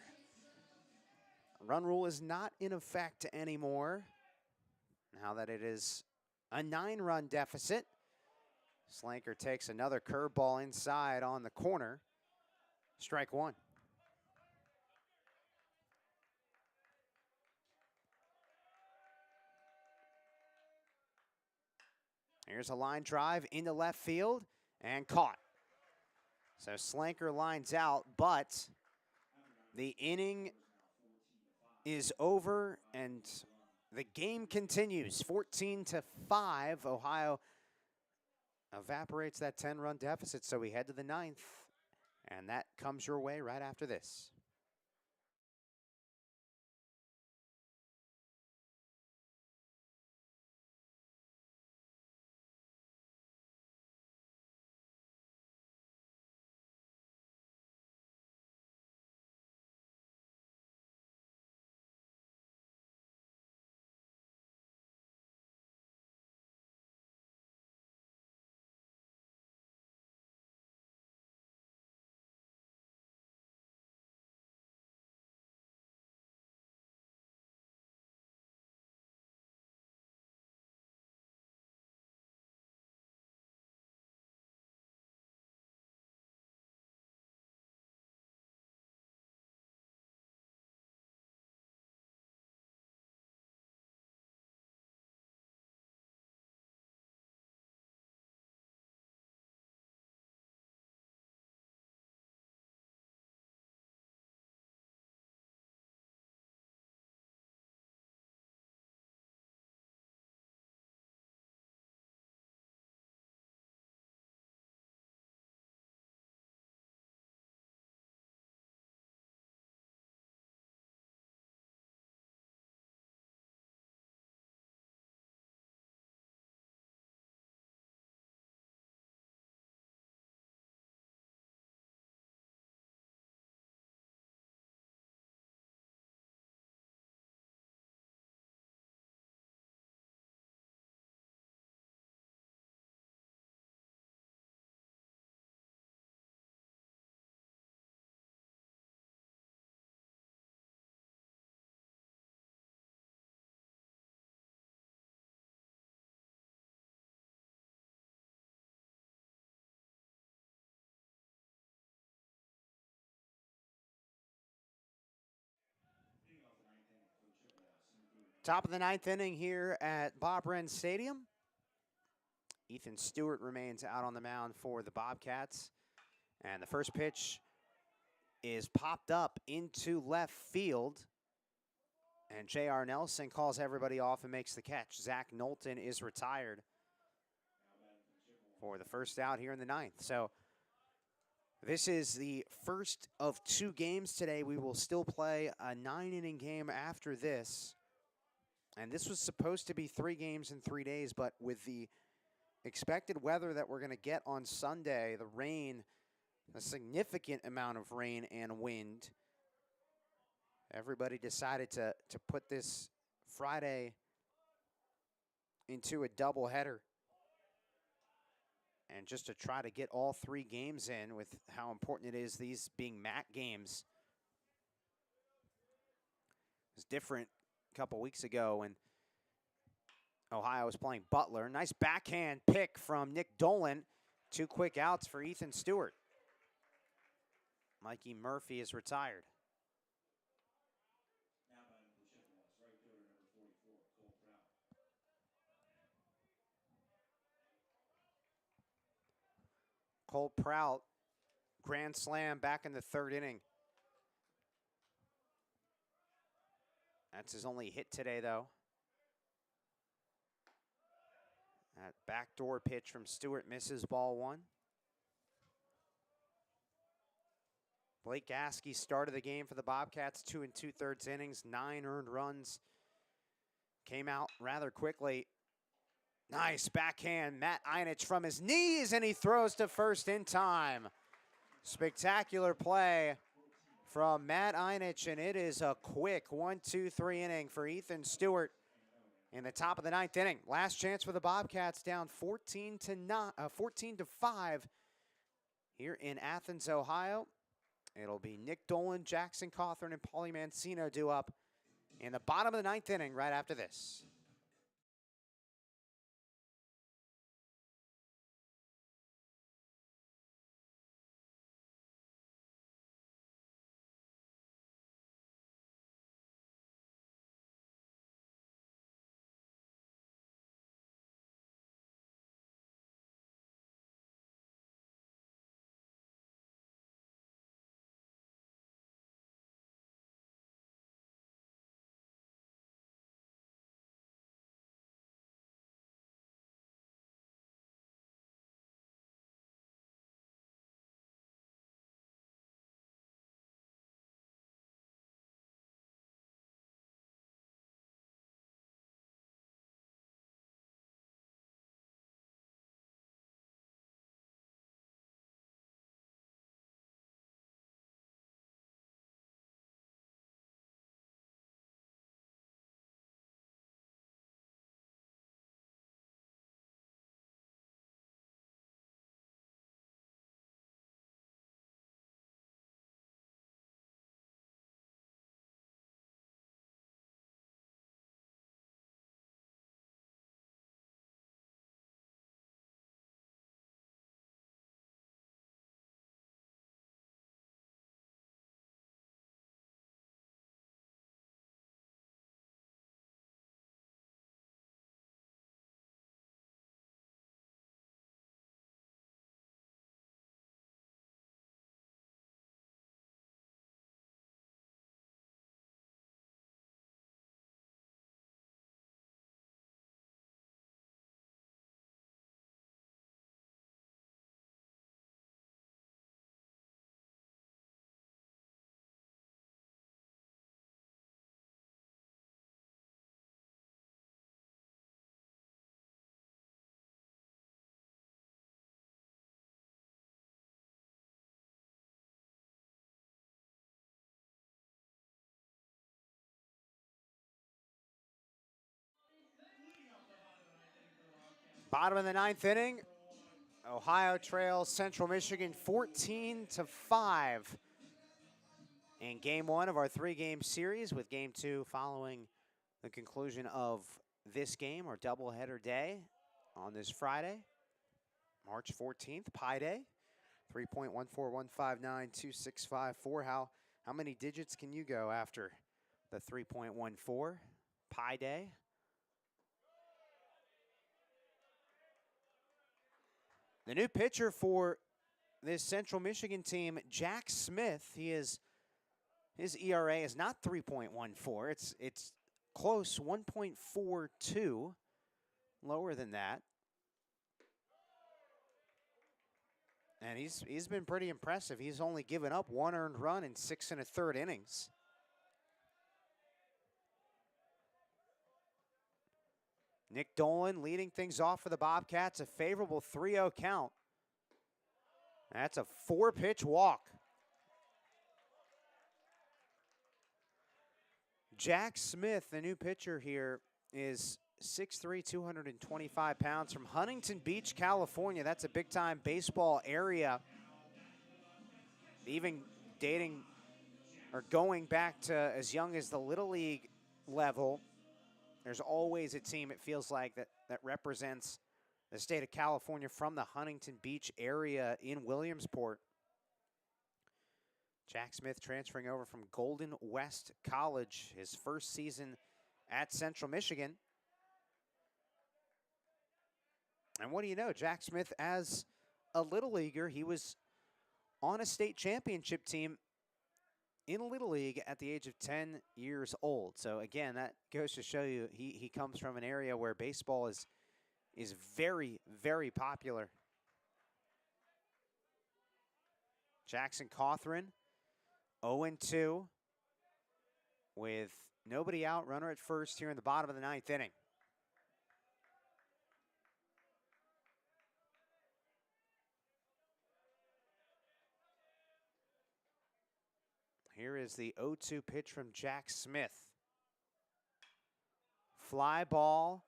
S1: Run rule is not in effect anymore now that it is a 9-run deficit. Slanker takes another curveball inside on the corner. Strike 1. Here's a line drive into left field and caught. So Slanker lines out, but the inning is over and the game continues. 14-5. Ohio evaporates that 10-run deficit, so we head to the 9th. And that comes your way right after this. Top of the ninth inning here at Bob Wren Stadium. Ethan Stewart remains out on the mound for the Bobcats. And the first pitch is popped up into left field. And J.R. Nelson calls everybody off and makes the catch. Zach Knowlton is retired for the first out here in the ninth. So this is the first of 2 games today. We will still play a 9-inning game after this. And this was supposed to be 3 games in 3 days, but with the expected weather that we're going to get on Sunday, the rain, a significant amount of rain and wind, everybody decided to put this Friday into a doubleheader. And just to try to get all 3 games in with how important it is, these being MAC games. It's different a couple weeks ago when Ohio was playing Butler. Nice backhand pick from Nick Dolan. 2 quick outs for Ethan Stewart. Mikey Murphy is retired. Cole Prout, grand slam back in the 3rd inning. That's his only hit today, though. That backdoor pitch from Stewart misses, ball 1. Blake Gaskey started the game for the Bobcats, 2 2/3 innings, 9 earned runs. Came out rather quickly. Nice backhand, Matt Einich from his knees, and he throws to first in time. Spectacular play from Matt Einich, and it is a quick 1-2-3 inning for Ethan Stewart in the top of the 9th inning. Last chance for the Bobcats, down 14-5 here in Athens, Ohio. It'll be Nick Dolan, Jackson Cawthorn, and Paulie Mancino due up in the bottom of the 9th inning right after this. Bottom of the 9th inning, Ohio trails Central Michigan 14-5 in game 1 of our 3-game series, with game 2 following the conclusion of this game, or doubleheader day, on this Friday, March 14th, Pi Day. 3.141592654. How many digits can you go after the 3.14? Pi Day. The new pitcher for this Central Michigan team, Jack Smith, his ERA is not 3.14. It's close, 1.42, lower than that. And he's been pretty impressive. He's only given up 1 earned run in 6 1/3 innings. Nick Dolan leading things off for the Bobcats, a favorable 3-0 count. That's a 4-pitch walk. Jack Smith, the new pitcher here, is 6'3", 225 pounds from Huntington Beach, California. That's a big-time baseball area. Even dating or going back to as young as the Little League level, there's always a team, it feels like, that represents the state of California from the Huntington Beach area in Williamsport. Jack Smith transferring over from Golden West College, his first season at Central Michigan. And what do you know, Jack Smith, as a Little Leaguer, he was on a state championship team in Little League at the age of 10 years old. So again, that goes to show you he comes from an area where baseball is very, very popular. Jackson Cawthron, 0-2 with nobody out, runner at first here in the bottom of the 9th inning. Here is the 0-2 pitch from Jack Smith. Fly ball,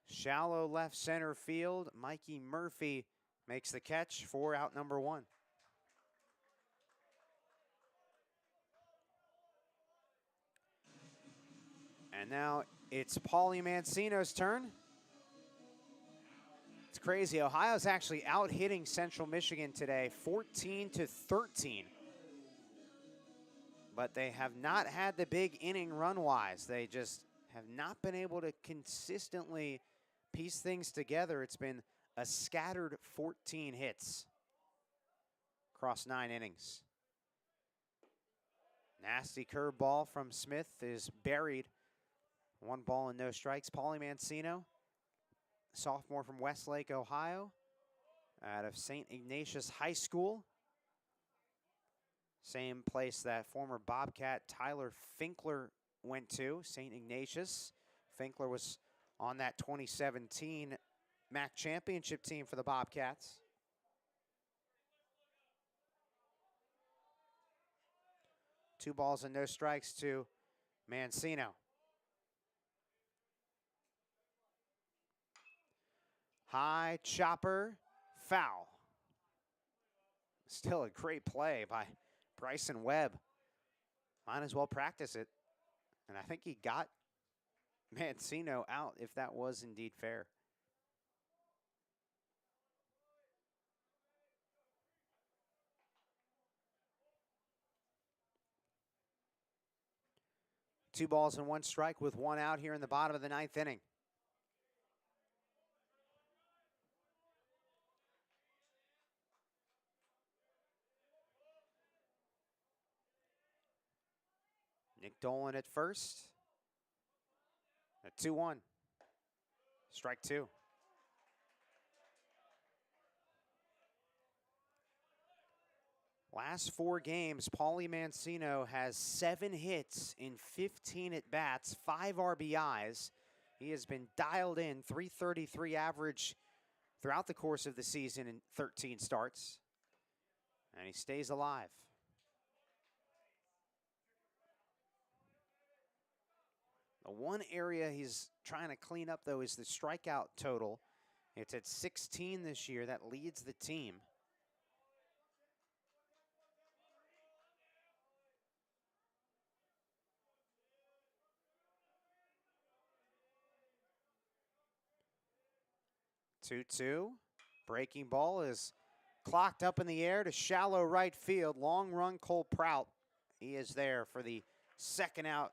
S1: shallow left center field. Mikey Murphy makes the catch for out number 1. And now it's Paulie Mancino's turn. It's crazy. Ohio's actually out hitting Central Michigan today, 14-13. But they have not had the big inning run-wise. They just have not been able to consistently piece things together. It's been a scattered 14 hits across 9 innings. Nasty curveball from Smith is buried. 1 ball and no strikes. Paulie Mancino, sophomore from Westlake, Ohio, out of St. Ignatius High School. Same place that former Bobcat Tyler Finkler went to, St. Ignatius. Finkler was on that 2017 MAC championship team for the Bobcats. Two balls and no strikes to Mancino. High chopper, foul. Still a great play by Bryson Webb. Might as well practice it. And I think he got Mancino out, if that was indeed fair. Two balls and 1 strike with 1 out here in the bottom of the 9th inning. Nick Dolan at first. A 2-1. Strike 2. Last 4 games, Paulie Mancino has 7 hits in 15 at-bats, 5 RBIs. He has been dialed in, .333 average throughout the course of the season in 13 starts. And he stays alive. The one area he's trying to clean up, though, is the strikeout total. It's at 16 this year. That leads the team. Two-two. Breaking ball is clocked up in the air to shallow right field. Long run, Cole Prout. He is there for the second out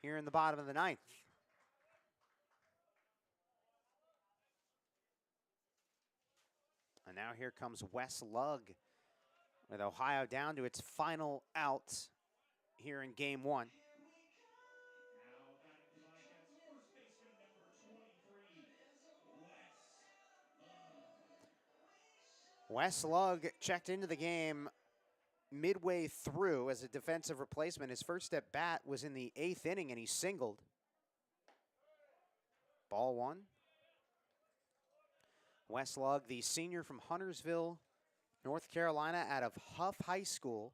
S1: here in the bottom of the ninth. And now here comes Wes Lugg with Ohio down to its final out here in game one. Wes Lugg checked into the game midway through as a defensive replacement. His first at bat was in the 8th inning, and he singled. Ball one. Wes Lugg, the senior from Huntersville, North Carolina, out of Huff High School.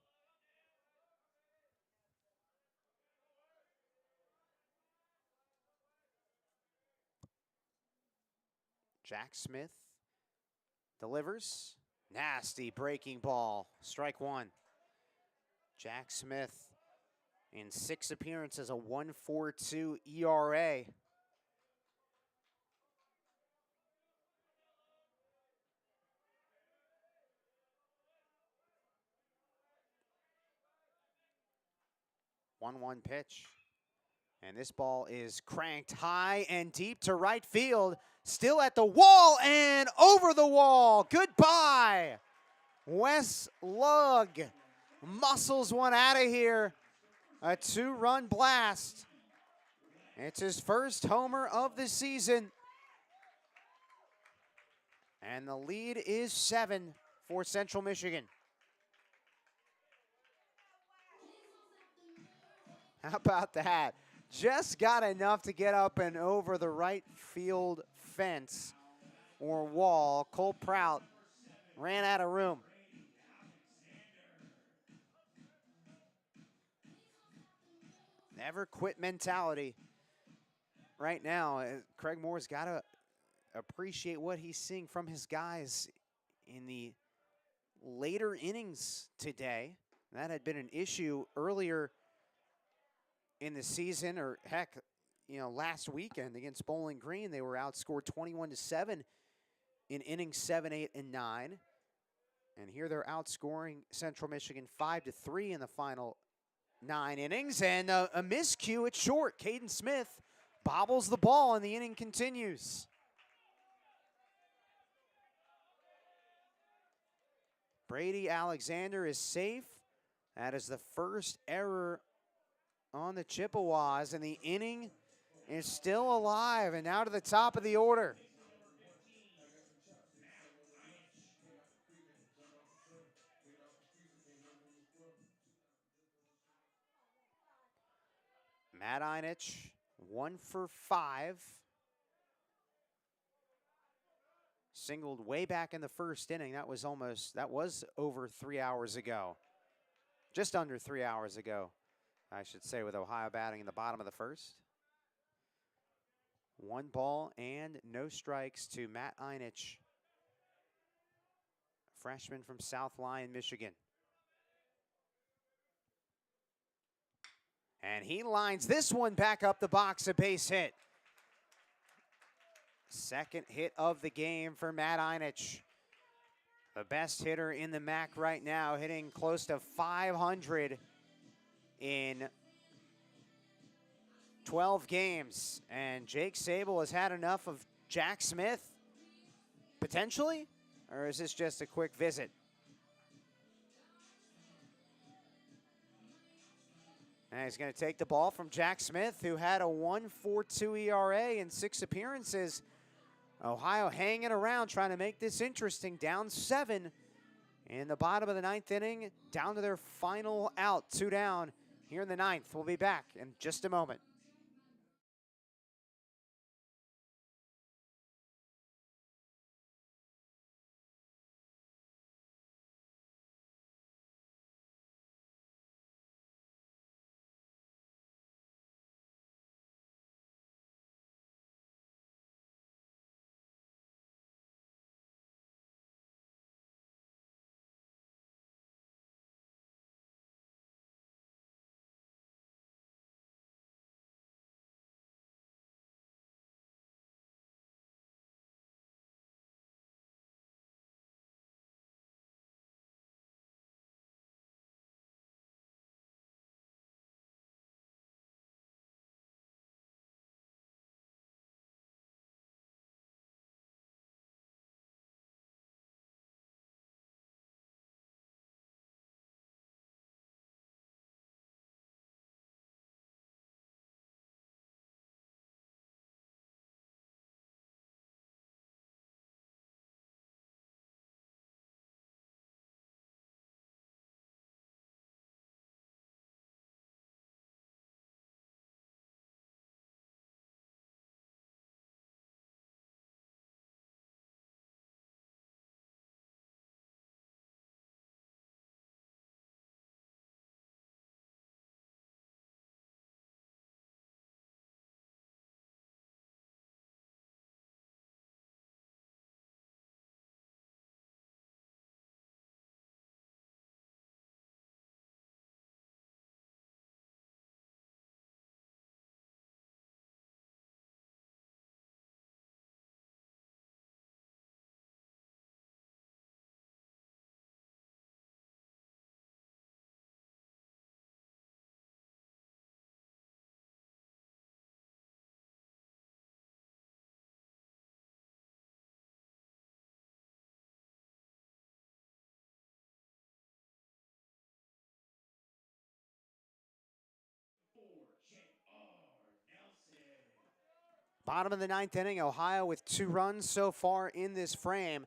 S1: Jack Smith delivers. Nasty breaking ball. Strike one. Jack Smith in 6 appearances, a 1.42 ERA. One pitch. And this ball is cranked high and deep to right field. Still at the wall and over the wall. Goodbye. Wes Lugg muscles one out of here. A 2-run blast. It's his first homer of the season. And the lead is 7 for Central Michigan. How about that? Just got enough to get up and over the right field fence or wall. Cole Prout ran out of room. Never quit mentality. Right now, Craig Moore's got to appreciate what he's seeing from his guys in the later innings today. That had been an issue earlier in the season, or heck, last weekend against Bowling Green. They were outscored 21-7 in innings 7, 8, and 9. And here they're outscoring Central Michigan 5-3 in the final 9 innings. And a miscue at short. Caden Smith bobbles the ball, and the inning continues. Brady Alexander is safe. That is the first error on the Chippewas, and the inning is still alive. And now to the top of the order. Matt Einich, 1 for 5. Singled way back in the first inning. That was over 3 hours ago. Just under 3 hours ago, I should say, with Ohio batting in the bottom of the first. 1 ball and no strikes to Matt Einich, freshman from South Lyon, Michigan. And he lines this one back up the box, a base hit. Second hit of the game for Matt Einich. The best hitter in the MAC right now, hitting close to 500 in 12 games. And Jake Sable has had enough of Jack Smith, potentially? Or is this just a quick visit? And he's going to take the ball from Jack Smith, who had a 1.42 ERA in 6 appearances. Ohio hanging around, trying to make this interesting. Down 7 in the bottom of the 9th inning, down to their final out, 2 down here in the 9th. We'll be back in just a moment. Bottom of the ninth inning, Ohio with 2 runs so far in this frame.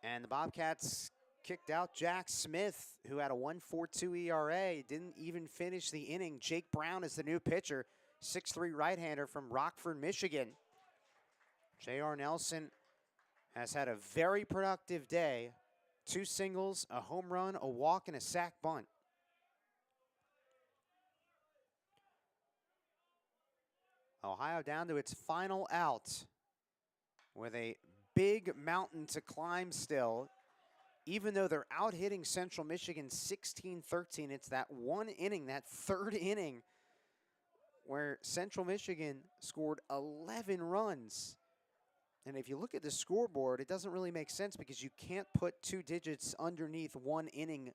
S1: And the Bobcats kicked out Jack Smith, who had a 1.42 ERA. Didn't even finish the inning. Jake Brown is the new pitcher, 6'3" right-hander from Rockford, Michigan. J.R. Nelson has had a very productive day. 2 singles, a home run, a walk, and a sac bunt. Ohio down to its final out with a big mountain to climb still. Even though they're out hitting Central Michigan 16-13, it's that one inning, that third inning, where Central Michigan scored 11 runs. And if you look at the scoreboard, it doesn't really make sense because you can't put 2 digits underneath 1 inning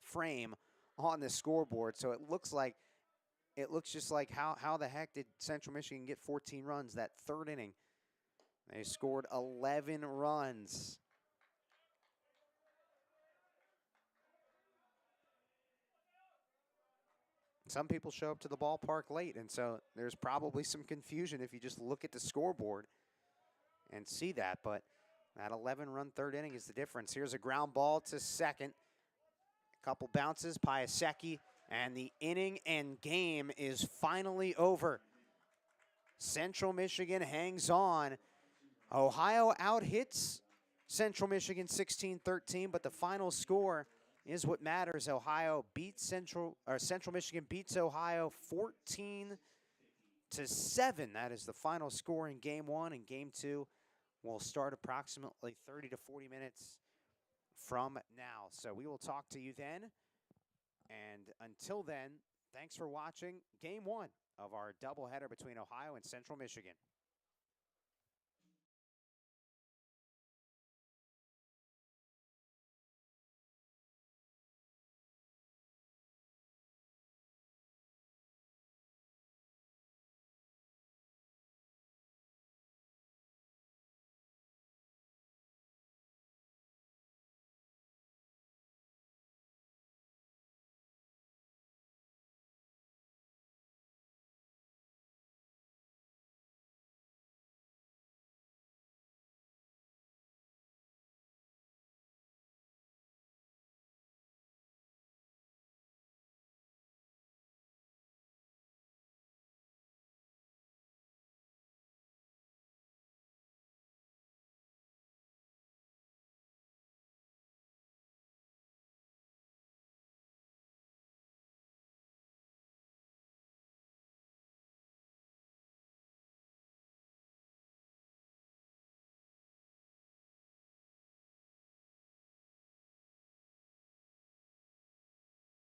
S1: frame on the scoreboard. So it looks just like how the heck did Central Michigan get 14 runs that third inning? They scored 11 runs. Some people show up to the ballpark late, and so there's probably some confusion if you just look at the scoreboard and see that. But that 11-run third inning is the difference. Here's a ground ball to second. A couple bounces, Piasecki, and the inning and game is finally over. Central Michigan hangs on. Ohio out-hits Central Michigan 16-13, but the final score is what matters. Central Michigan beats Ohio 14-7. That is the final score in Game 1, and Game 2 will start approximately 30 to 40 minutes from now. So we will talk to you then. And until then, thanks for watching Game 1 of our doubleheader between Ohio and Central Michigan.